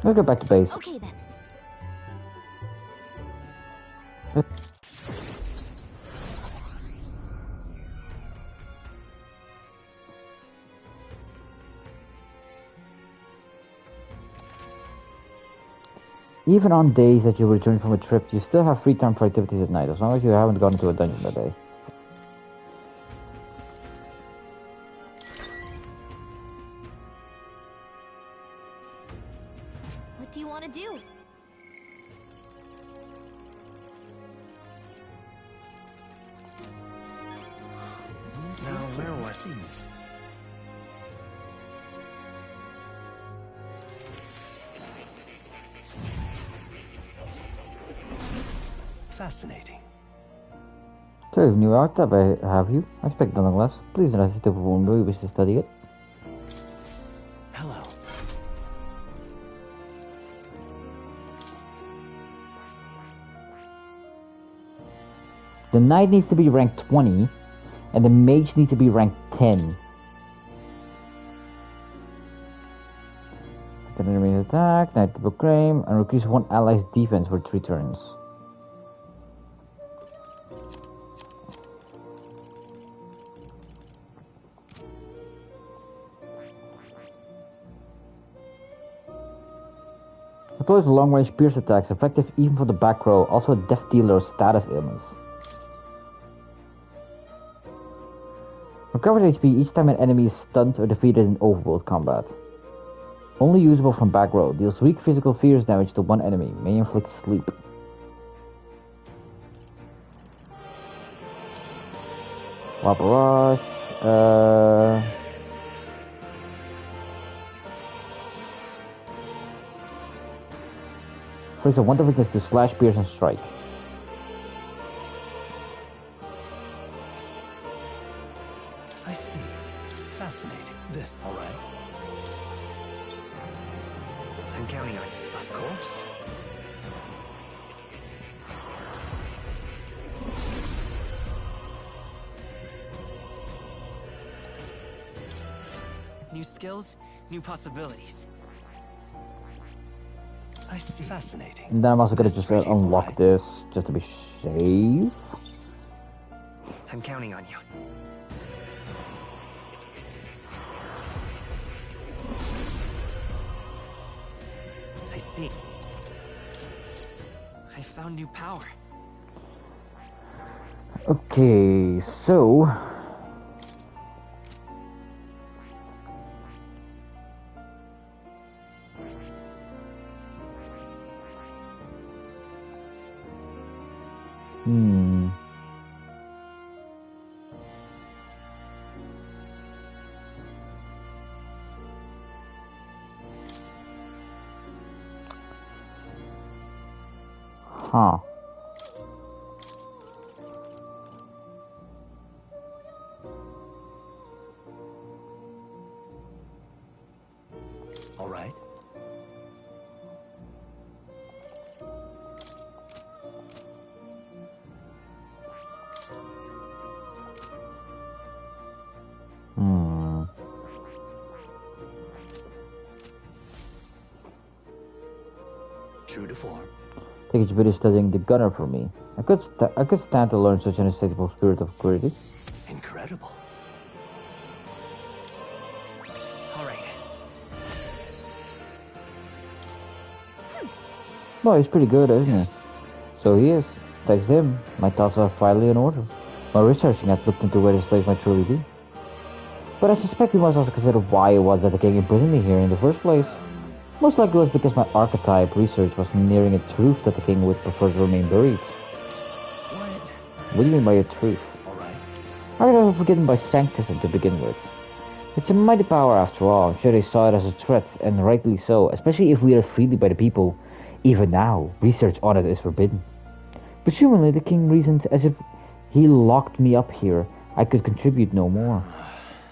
Let's go back to base. Okay then. Even on days that you return from a trip, you still have free time for activities at night, as long as you haven't gone into a dungeon that day. What do you want to do? Now, where was he? Fascinating. So, new art tab, have you? I expect nothing less. Please don't hesitate to inform me you wish to study it. Hello. The knight needs to be ranked 20, and the mage needs to be ranked 10. Then enemy attack, knight to proclaim, and increase one ally's defense for 3 turns. Deploys long-range pierce attacks, effective even for the back row, also a death dealer status ailments. Recovers HP each time an enemy is stunned or defeated in overworld combat. Only usable from back row, deals weak physical fierce damage to one enemy, may inflict sleep. Waparash, Place a 1 to weakness to slash, pierce, and strike. I see. Fascinating. This, all right? I'm counting on you. Of course. New skills, new possibilities. I see. Fascinating. And then I'm also gonna just unlock this, just to be safe. I'm counting on you. I see. I found new power. Okay, so... Huh. All right. True to form. I think it's really studying the gunner for me. I could stand to learn such an unstable spirit of purity. Incredible. All right. Well, he's pretty good, isn't he? So he is. Thanks to him, my thoughts are finally in order. My researching has looked into where this place might truly be. But I suspect we must also consider why it was that the king imprisoned me here in the first place. Most likely it was because my archetype research was nearing a truth that the king would prefer to remain buried. What do you mean by a truth? I was forgiven by sanctism to begin with. It's a mighty power after all. I'm sure they saw it as a threat, and rightly so, especially if we are freely by the people. Even now, research on it is forbidden. Presumably the king reasoned as if he locked me up here, I could contribute no more.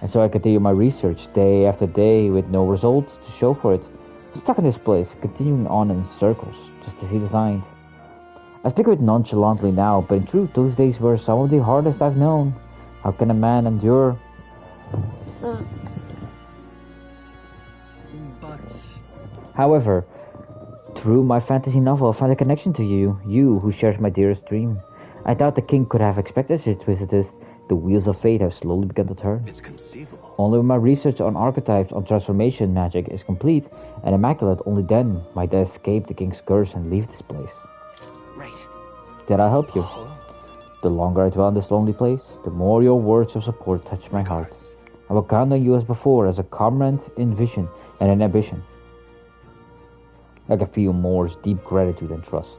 And so I continue my research day after day with no results to show for it. Stuck in this place, continuing on in circles, just to see the signs. I speak of it nonchalantly now, but in truth, those days were some of the hardest I've known. How can a man endure? But... However, through my fantasy novel, I found a connection to you who shares my dearest dream. I doubt the king could have expected such visitors. The wheels of fate have slowly begun to turn. It's conceivable. Only when my research on archetypes on transformation magic is complete and immaculate, only then might I escape the king's curse and leave this place. Right. Did I help you? The longer I dwell in this lonely place, the more your words of support touch my heart. I will count on you as before, as a comrade in vision and in ambition. I can feel Moore's deep gratitude and trust.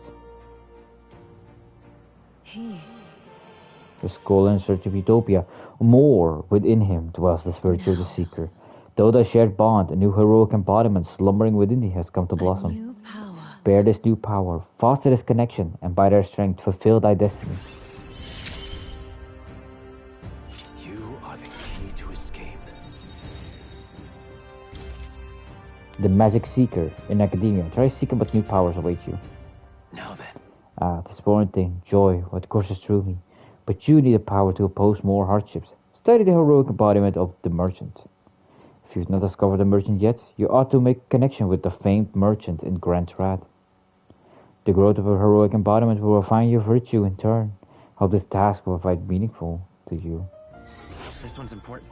The scholar in search of utopia, more within him dwells the virtue of the seeker. Though the shared bond, a new heroic embodiment slumbering within thee has come to blossom. Bear this new power, foster this connection, and by their strength fulfill thy destiny. You are the key to escape. The magic seeker in academia. Try seeking but new powers await you. Now then. Disappointing, joy, what courses through me. But you need the power to oppose more hardships. Study the heroic embodiment of the merchant. If you've not discovered the merchant yet, you ought to make connection with the famed merchant in Grand Trad. The growth of a heroic embodiment will refine your virtue in turn. Hope this task will find meaningful to you. This one's important.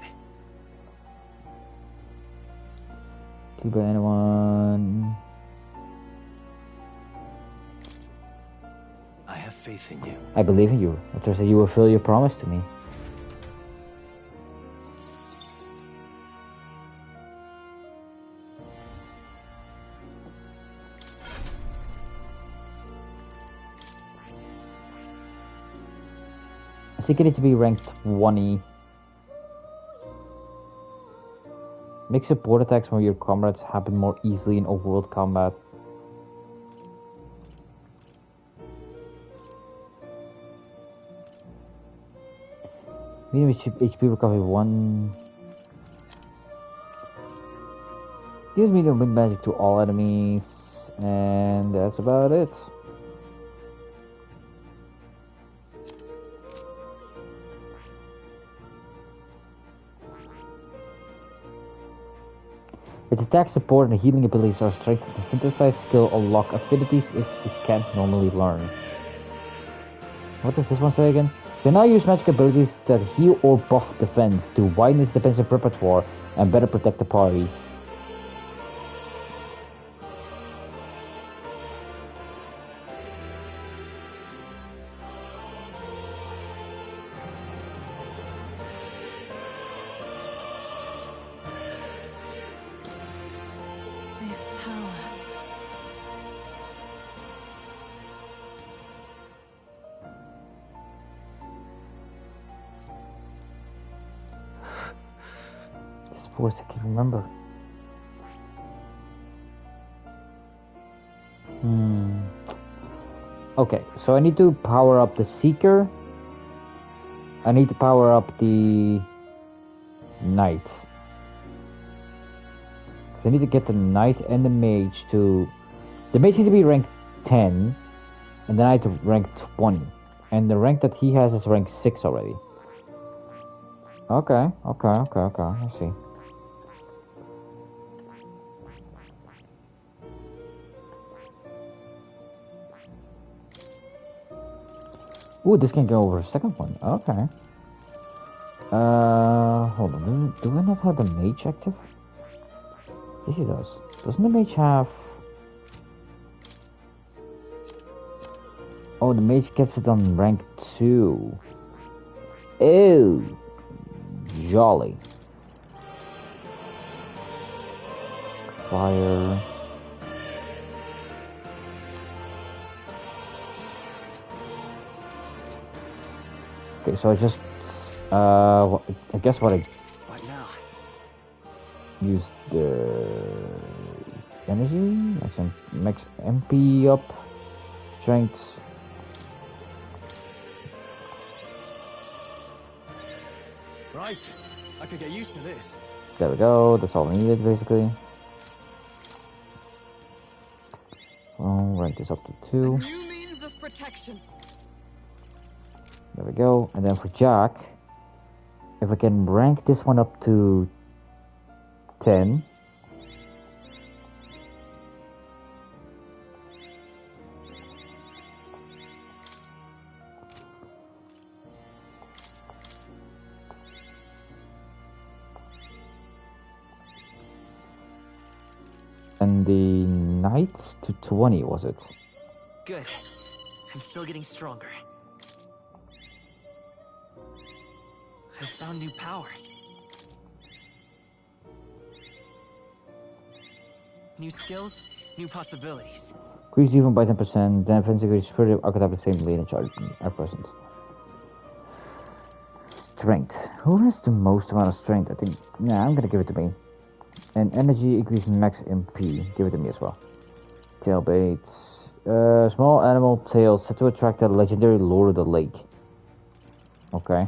Keep anyone. I have faith in you. I believe in you. I trust that you will fulfill your promise to me. I think it needs to be ranked 20. Make support attacks from your comrades happen more easily in overworld combat. Medium HP recovery 1. Gives medium wind magic to all enemies. And that's about it. Its attack, support, and healing abilities are strengthened. The synthesized skill unlock abilities it can't normally learn. What does this one say again? You can now use magic abilities that heal or buff defense to widen its defensive repertoire and better protect the party. This power. This voice I can remember. Okay, so I need to power up the Seeker. I need to power up the Knight. I need to get the Knight and the Mage to... The Mage needs to be rank 10, and the Knight to rank 20. And the rank that he has is rank 6 already. Okay, I see. Ooh, this can go over a second one. Okay. Hold on. Do I not have the Mage active? Yes, he does. Doesn't the Mage have... Oh, the Mage gets it on rank 2. Ew. Jolly. Fire. Okay, so I just, I guess what I use the energy, max MP up, strength. Right, I could get used to this. There we go, that's all I needed basically. I'll rank this up to 2. New means of protection. There we go, and then for Jack, if I can rank this one up to 10. And the knight to 20, was it? Good. I'm still getting stronger. I found new power. New skills, new possibilities. Increase even by 10%, then defense increase further. I could have the same lead and charge at present. Strength. Who has the most amount of strength? I think. Nah, I'm gonna give it to me. And energy increase max MP. Give it to me as well. Tail baits. Small animal tail set to attract a legendary lord of the lake. Okay.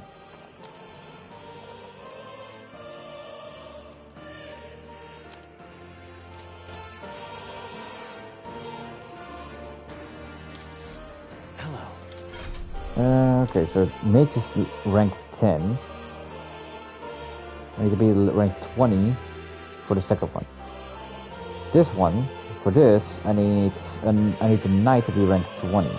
Okay, so mage is rank 10. I need to be rank 20 for the second one. This one, for this, I need the knight to be rank 20.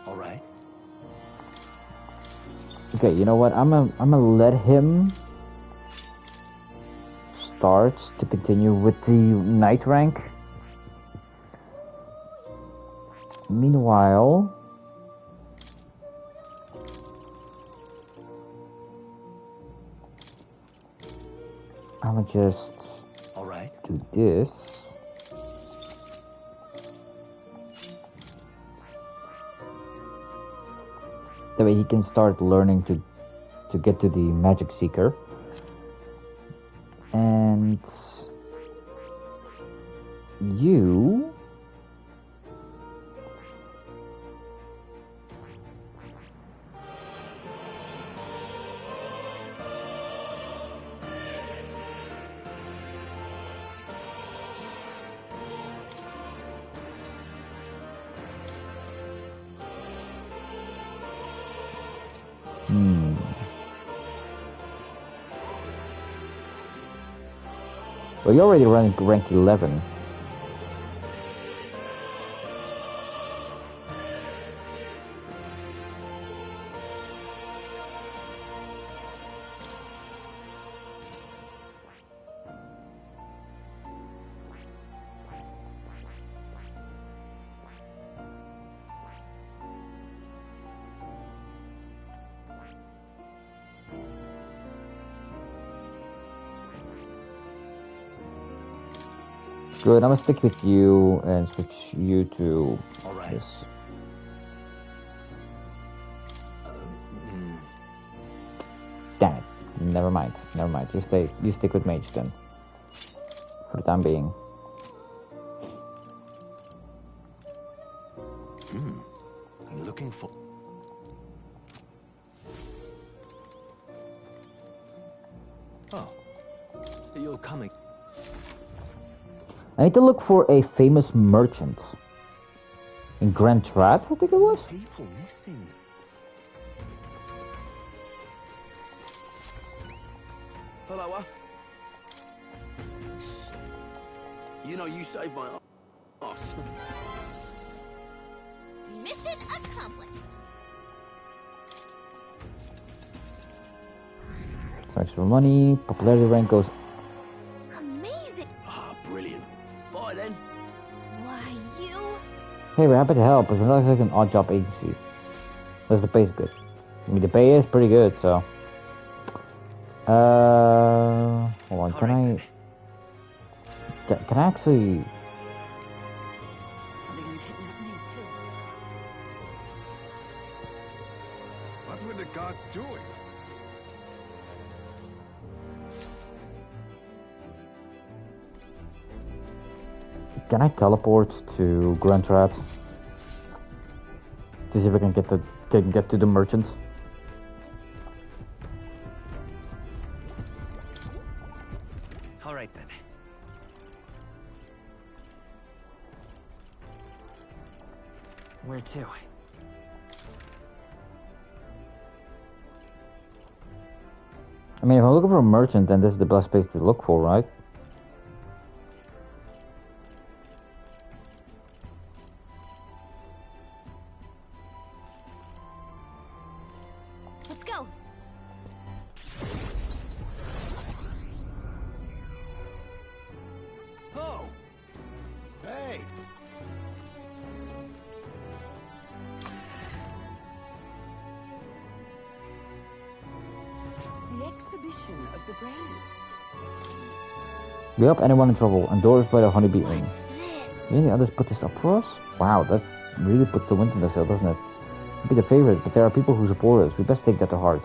Alright. Okay, you know what? I'm gonna let him start to continue with the knight rank. Meanwhile, I'm gonna just do this. That way he can start learning to get to the Magic Seeker. And you... Well, you're already running rank 11. Good, I'm gonna stick with you and switch you to this. Damn it. Never mind. You stick with mage then. For the time being. I'm looking for... Oh. You're coming. I need to look for a famous merchant. In Grand Trap, I think it was? People missing. Hello, you know you saved my ass. Mission accomplished. So extra money, popularity rank goes. Amazing. Ah, brilliant. Bye then. Why, you? Hey, we're happy to help, but we're not like an odd job agency. Because the pay is good. I mean, the pay is pretty good, so. Hold on, can I actually... What were the gods doing? Can I teleport to Grand Trap? To see if I can get to the merchant? All right then. to? I mean, if I'm looking for a merchant, then this is the best place to look for, right? Let's go. Oh! Hey! The exhibition of the brave. We help anyone in trouble, endorsed by the honeybee inn. Really, others put this up for us? Wow, that really puts the wind in the sail, doesn't it? Be the favorite, but there are people who support us. We best take that to heart.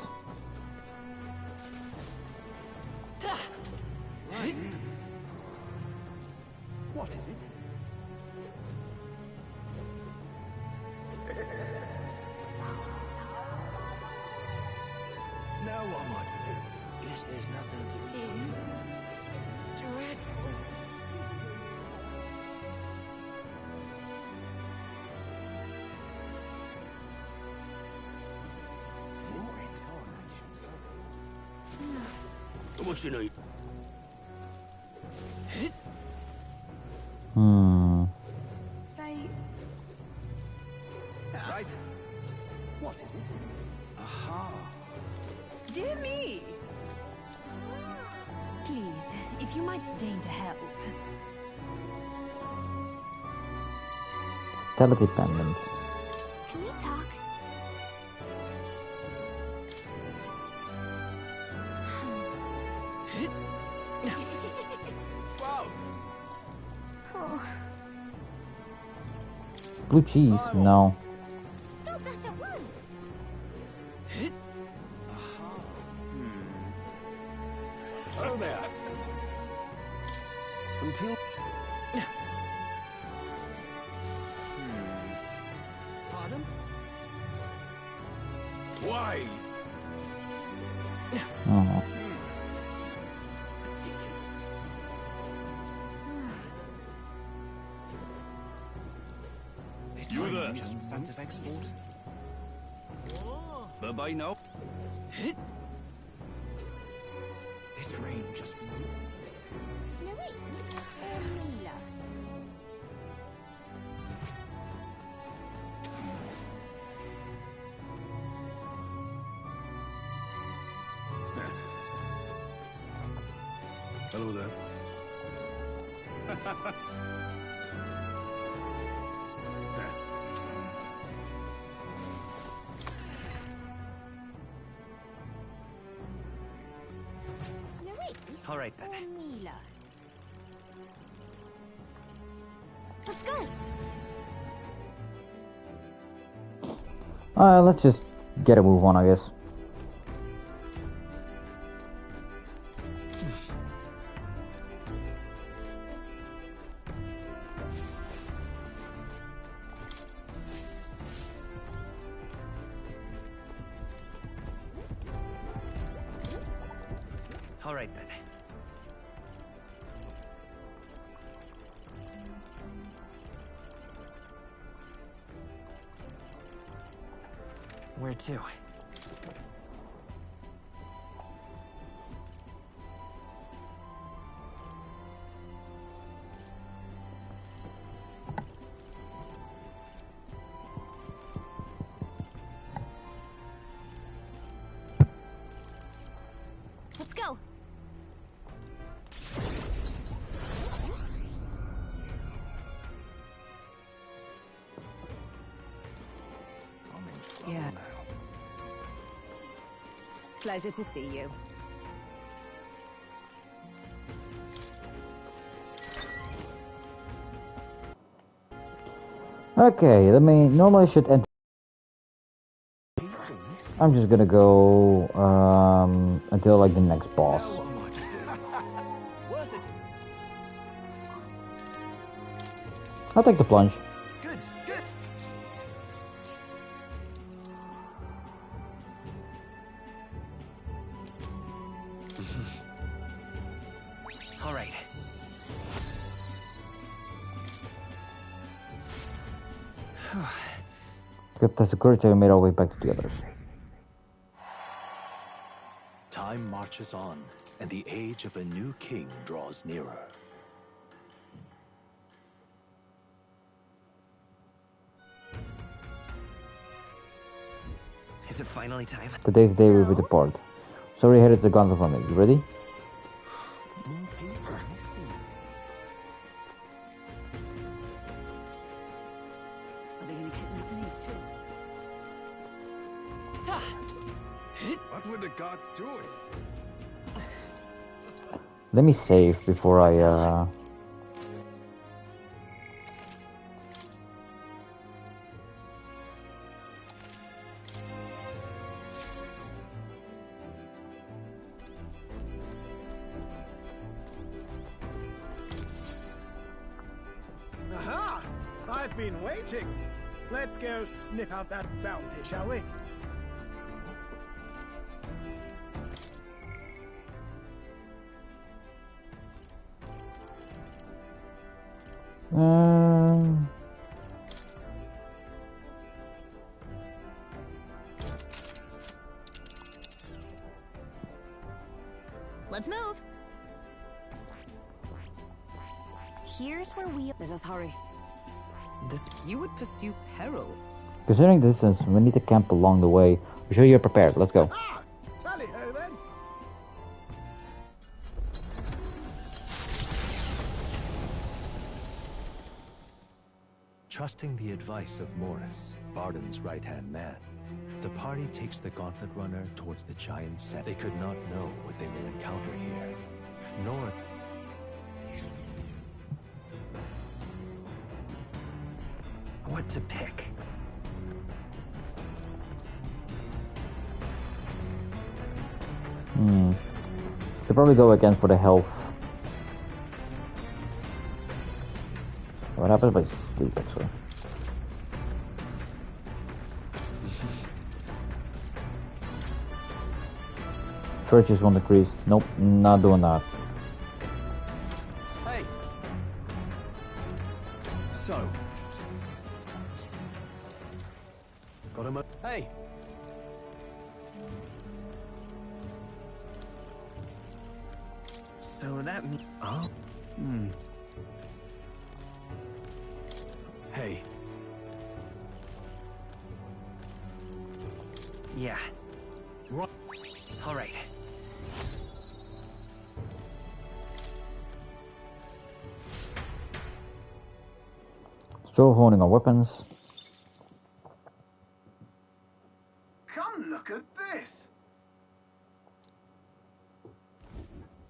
What is it? Now what am I to do? Guess there's nothing to do. Dreadful. More examinations. How much you need? Say, Right. What is it? Aha. dear me. Please, if you might deign to help. Vitality pendant. Can we talk? Oh. Blue cheese? No. Stop that at once. Oh there. Until... Pardon? Why? Oh. You there? Santa's export? Bye-bye now. This rain just moves. Mila. Hello there. All right then. Mila. Let's go. Let's just get a move on, I guess. All right then. Where to? Let's go. Yeah. Pleasure to see you. Okay, normally should enter. I'm just gonna go, until like the next boss. I'll take the plunge. Good, good. All right. Skip test the courage and we made our way back to the others. Time marches on, and the age of a new king draws nearer. Is it finally time? Today's day we will depart. Sorry, headed to the Gauntlet Runner. You ready? More paper. Are they gonna kidnap me too? What were the gods doing? Let me save before I Aha! I've been waiting. Let's go sniff out that bounty, shall we? Let's move. Here's where we... Let us hurry. You would pursue peril. Considering the distance, we need to camp along the way. Be sure you're prepared. Let's go. Tally-ho then. Trusting the advice of Morris, Barden's right-hand man, the party takes the Gauntlet Runner towards the giant set. They could not know what they will encounter here, nor... What to pick? Should probably go again for the health. What happens if I sleep, actually? Purchase won't decrease. Nope, not doing that. Hey. So. Got him. Hey. So that means... Oh. Hey. Yeah. All right. Still honing our weapons. Come look at this.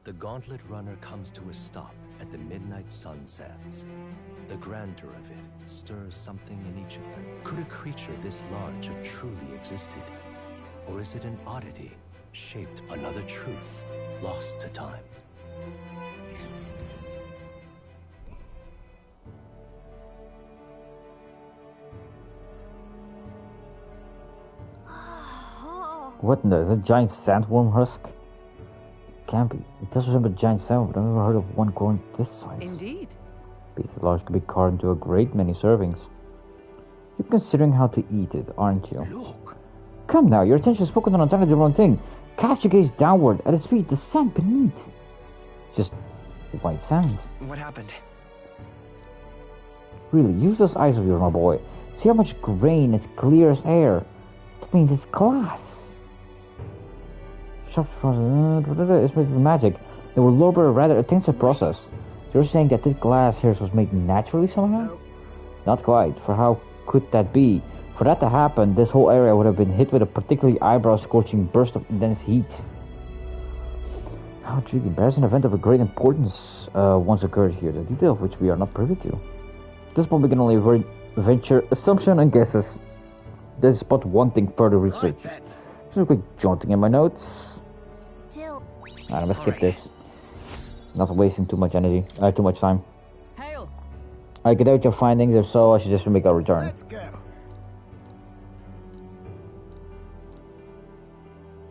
The Gauntlet Runner comes to a stop at the midnight sunsets. The grandeur of it stirs something in each of them. Could a creature this large have truly existed? Or is it an oddity, shaped another truth, lost to time? What in the... Is that a giant sandworm husk? Can't be. It does resemble a giant sandworm, but I've never heard of one growing this size. Indeed. Beef is large to be carved into a great many servings. You're considering how to eat it, aren't you? Look. Come now, your attention is focused on entirely the wrong thing. Cast your gaze downward at its feet, the sand beneath. Just white sand. What happened? Really, use those eyes of yours, my boy. See how much grain, it's clear as air. That means it's glass. It's made with magic. They will labor a rather intensive process. You're saying that this glass here was made naturally somehow? No. Not quite, for how could that be? For that to happen, this whole area would have been hit with a particularly eyebrow-scorching burst of intense heat. How intriguing. Perhaps an event of a great importance once occurred here, the detail of which we are not privy to. At this point we can only venture assumption and guesses. There's but one thing further research. Just a quick jaunting in my notes. I'm gonna skip this. Not wasting too much energy, too much time. Hail. I get out your findings, if so, I should just make a return. Let's go.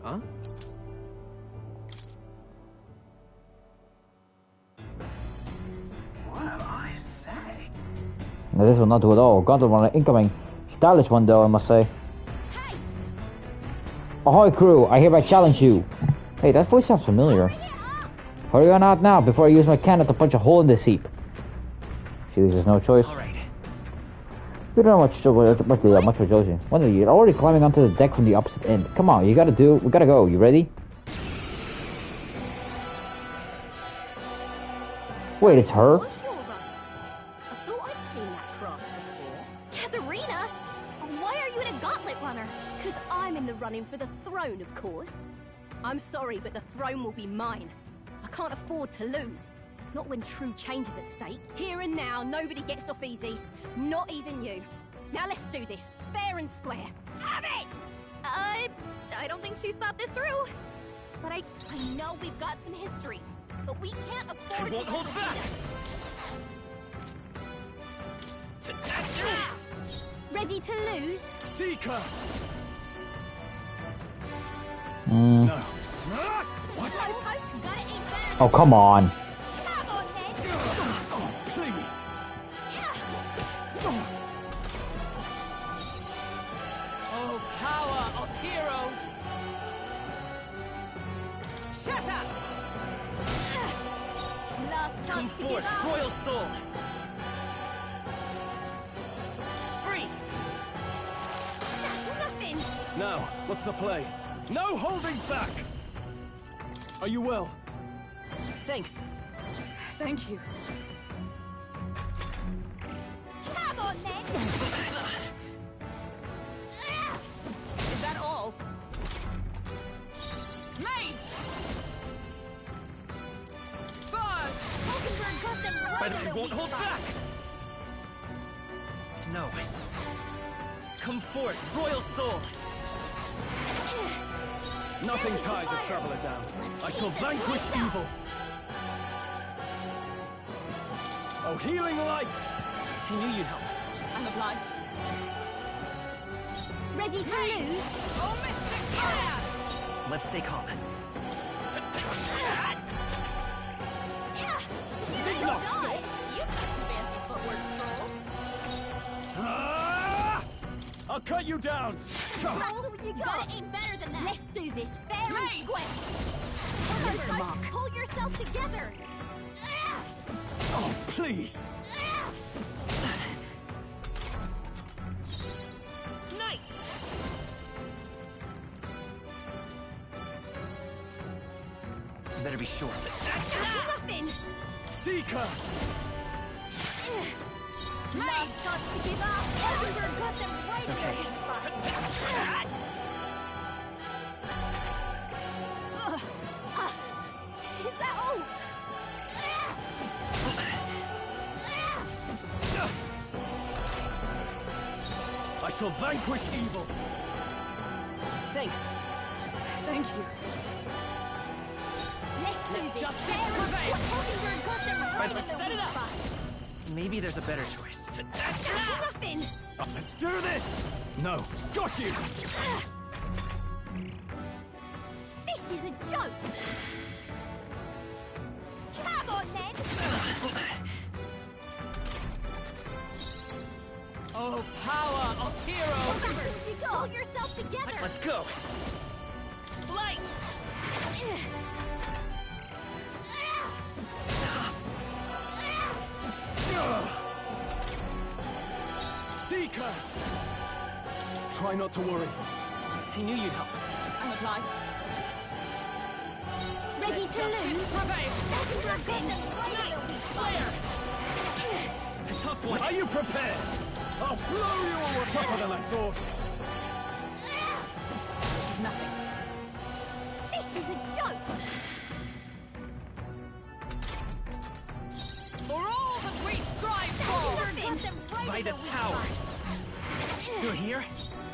Huh? Well, I say. Now this will not do at all. Gauntlet Runner incoming. She stylish one, though, I must say. Ahoy, crew! I hereby challenge you. Hey, that voice sounds familiar. Hurry on out now before I use my cannon to punch a hole in this heap. She leaves no choice. All right. We don't have much for Josie. Wonder you're already climbing onto the deck from the opposite end. Come on, we gotta go. You ready? Wait, it's her? I thought I'd seen that craft before. Katharina! Why are you in a gauntlet runner? Because I'm in the running for the throne, of course. I'm sorry, but the throne will be mine. I can't afford to lose. Not when true change is at stake. Here and now, nobody gets off easy. Not even you. Now let's do this, fair and square. Have it! I don't think she's thought this through. But I know we've got some history. But we can't afford to won't hold back. Ready to lose? Seeker! No. What? Oh, come on. Please. Oh, power of heroes! Shut up! Last Come chance to give forth, up. Royal Soul! Freeze! That's nothing. Now, what's the play? No holding back! Are you well? Thanks. Thank you. Come on, then! Is that all? Mage! Buzz! Hulkenberg got them right But in we the won't weak hold spot. back! No. Come forth, Royal Soul! Nothing ties a traveler down. I shall vanquish evil. Oh, healing light! I knew you'd help. I'm obliged. Ready to lose? Oh, Mystic Fire! Let's stay calm. Think not! You've got some fancy footwork, Stroll. Ah! I'll cut you down! That's all you You got. gotta aim better than that. Let's do this fair and square. Missed the mark. Pull yourself together. Oh, please! Knight! Better be sure. Nothing. Seeker! Last chance to give up. Hulkenberg got them right It's in okay. the weak spot. Is that all? I shall vanquish evil! Thanks. Thank you. Let's do this Justice fair and prevail. square. Hulkenberg got them right in Let's the set weak it up. spot. Maybe there's a better choice. Nothing. Oh, let's do this! No, got you! This is a joke. Come on, then. Oh, power of heroes! Hulkenberg, you got. Pull yourself together. Let's go. Light! Seeker! Try not to worry. I knew you'd help. I'm obliged. Ready to lose? Prevail! Hulkenberg got them right in the weak spot. A tough one. Are you prepared? I'll blow you away! Tougher than I thought. This is nothing. This is a joke. For all that we strive for! Hulkenberg got them right in Vitus the weak power. spot. Still here?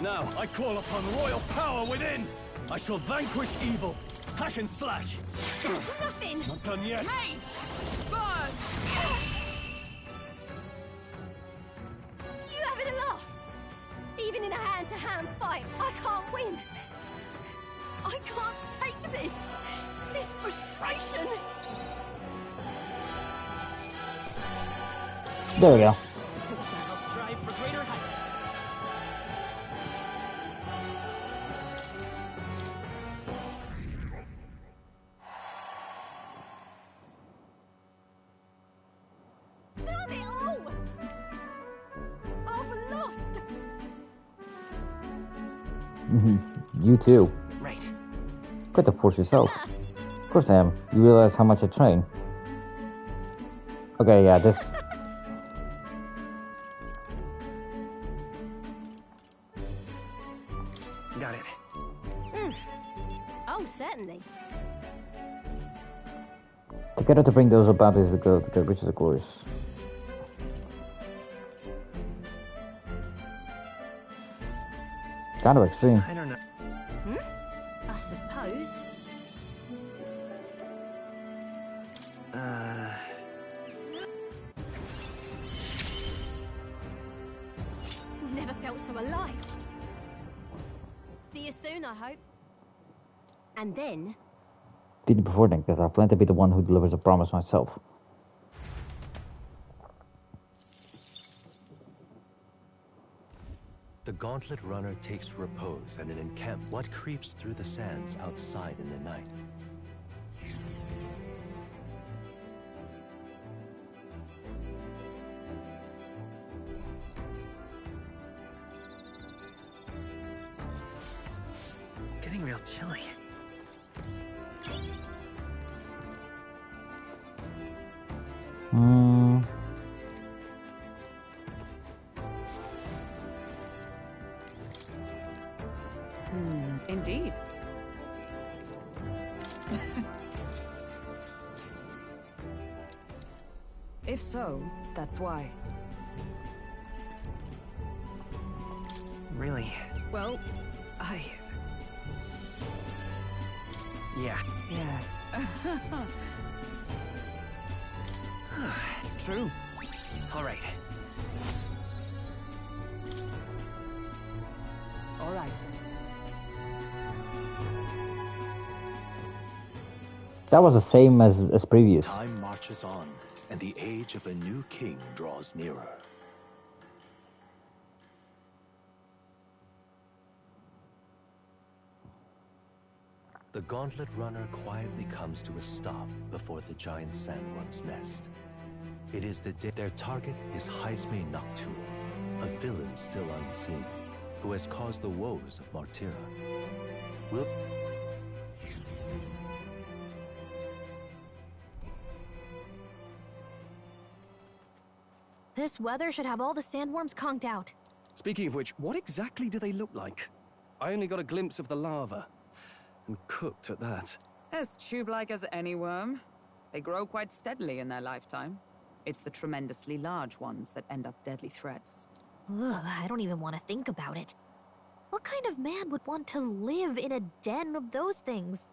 Now, I call upon royal power within! I shall vanquish evil! Hack and slash! Nothing. Not done yet! Mage! Buzz! You having a laugh? Even in a hand-to-hand fight, I can't win. I can't take this. This frustration. There we go. I'll strive for greater heights. You too. Right. Quit the force yourself. Of course I am. You realize how much I train. Okay, yeah, this... Got it. Oh, certainly. Together to bring those about is the good, which is the glorious. Kind of extreme. I don't know. I suppose. Never felt so alive. See you soon, I hope. And then... Did before then, because I plan to be the one who delivers a promise myself. The gauntlet runner takes repose at an encampment. What creeps through the sands outside in the night? Getting real chilly. Indeed. If so, that's why. Really? Well, Yeah. True. All right. All right. That was the same as previous. Time marches on, and the age of a new king draws nearer. The gauntlet runner quietly comes to a stop before the giant sandworm's nest. It is their target is Haisme Noctul, a villain still unseen, who has caused the woes of Martira. This weather should have all the sandworms conked out. Speaking of which, what exactly do they look like? I only got a glimpse of the lava. And cooked at that. As tube-like as any worm. They grow quite steadily in their lifetime. It's the tremendously large ones that end up deadly threats. Ugh, I don't even want to think about it. What kind of man would want to live in a den of those things?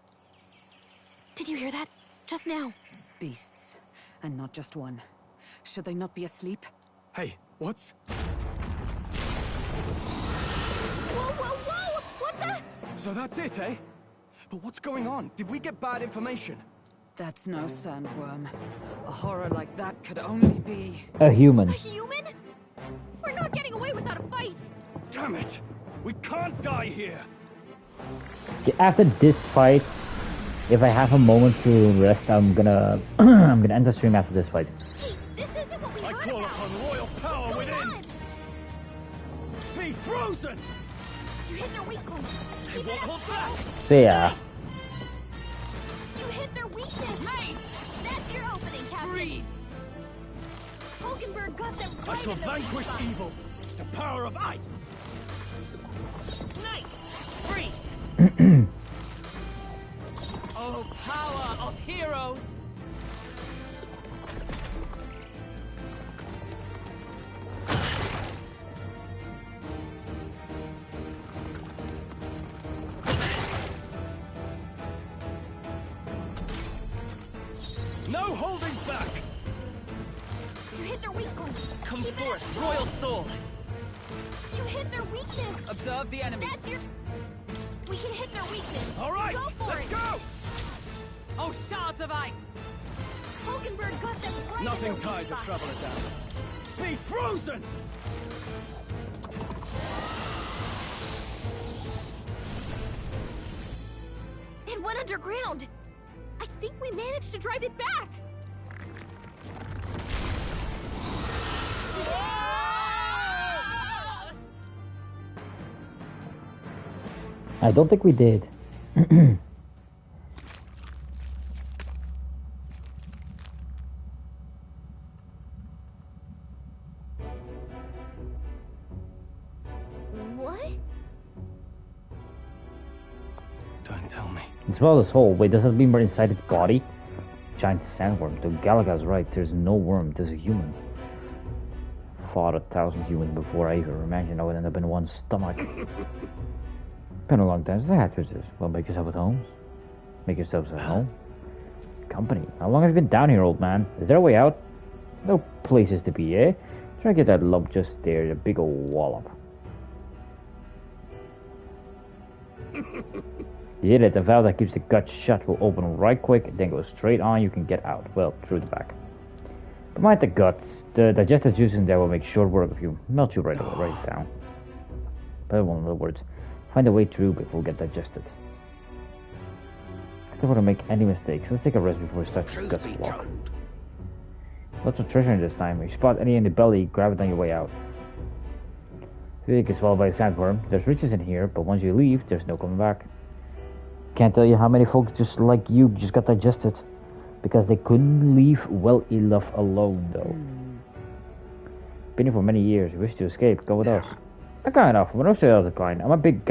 Did you hear that? Just now. Beasts. And not just one. Should they not be asleep? Hey, what's... Whoa, whoa, whoa! What the... So that's it, eh? But what's going on? Did we get bad information? That's no sandworm. A horror like that could only be... A human. A human? We're not getting away without a fight! Damn it! We can't die here! After this fight, if I have a moment to rest, I'm gonna end the stream after this fight. This isn't what we I heard call about. upon royal power within! Be frozen! You hit their weak point. Keep won't it up. hold back! So yeah. You hit their weakness. Mate! That's your opening, Captain. Freeze! Hogenberg got them right I shall in the vanquish weak spot. evil! The power of ice! Night! Freeze! Oh, power of heroes! No holding back! You hit their weak point. Come Keep it forth, up. Royal Soul! You hit their weakness. Observe the enemy. That's your... We can hit their weakness. All right, Go for let's it. go! Oh, shards of ice! Hogenberg got them right Nothing in the ties a weak spot. traveler down. Be frozen! It went underground. I think we managed to drive it back. I don't think we did. What? Don't tell me. As well as whole, wait, does that mean we're inside its body? Giant sandworm. So Galaga's right, there's no worm, there's a human. Fought 1,000 humans before I even imagined I would end up in one stomach. Been a long time since I had visitors. Well, make yourself at home. Make yourselves at home. Company. How long have you been down here, old man? Is there a way out? No places to be, eh? Try to get that lump just there, a big old wallop. You hit it, the valve that keeps the gut shut will open right quick, then go straight on, you can get out. Well, through the back. But mind the guts, the digestive juice in there will make short work of you. Melt you right down. But in other words, find a way through before we get digested. I don't want to make any mistakes. Let's take a rest before we start to discuss walk. Lots of treasure in this time. If you spot any in the belly, grab it on your way out. If you get swallowed by a sandworm, there's riches in here, but once you leave, there's no coming back. Can't tell you how many folks just like you just got digested. Because they couldn't leave well enough alone, though. Been here for many years. You wish to escape? Go with us. Kind of. But also the other kind. I'm a big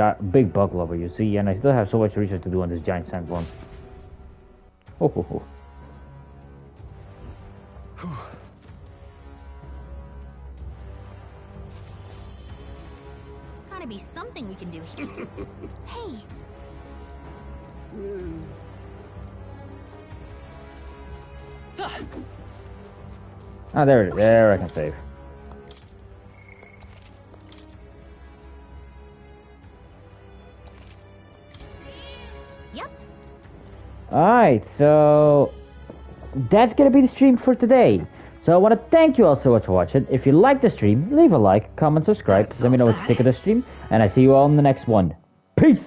bug lover, you see, and I still have so much research to do on this giant sandworm. Ho ho ho. Gotta be something we can do here. Hey. Ah, there it is. There I can save. Yep. Alright, so that's gonna be the stream for today. So I want to thank you all so much for watching. If you like the stream, leave a like, comment, subscribe. Let me know what you think of the stream, and I see you all in the next one. Peace!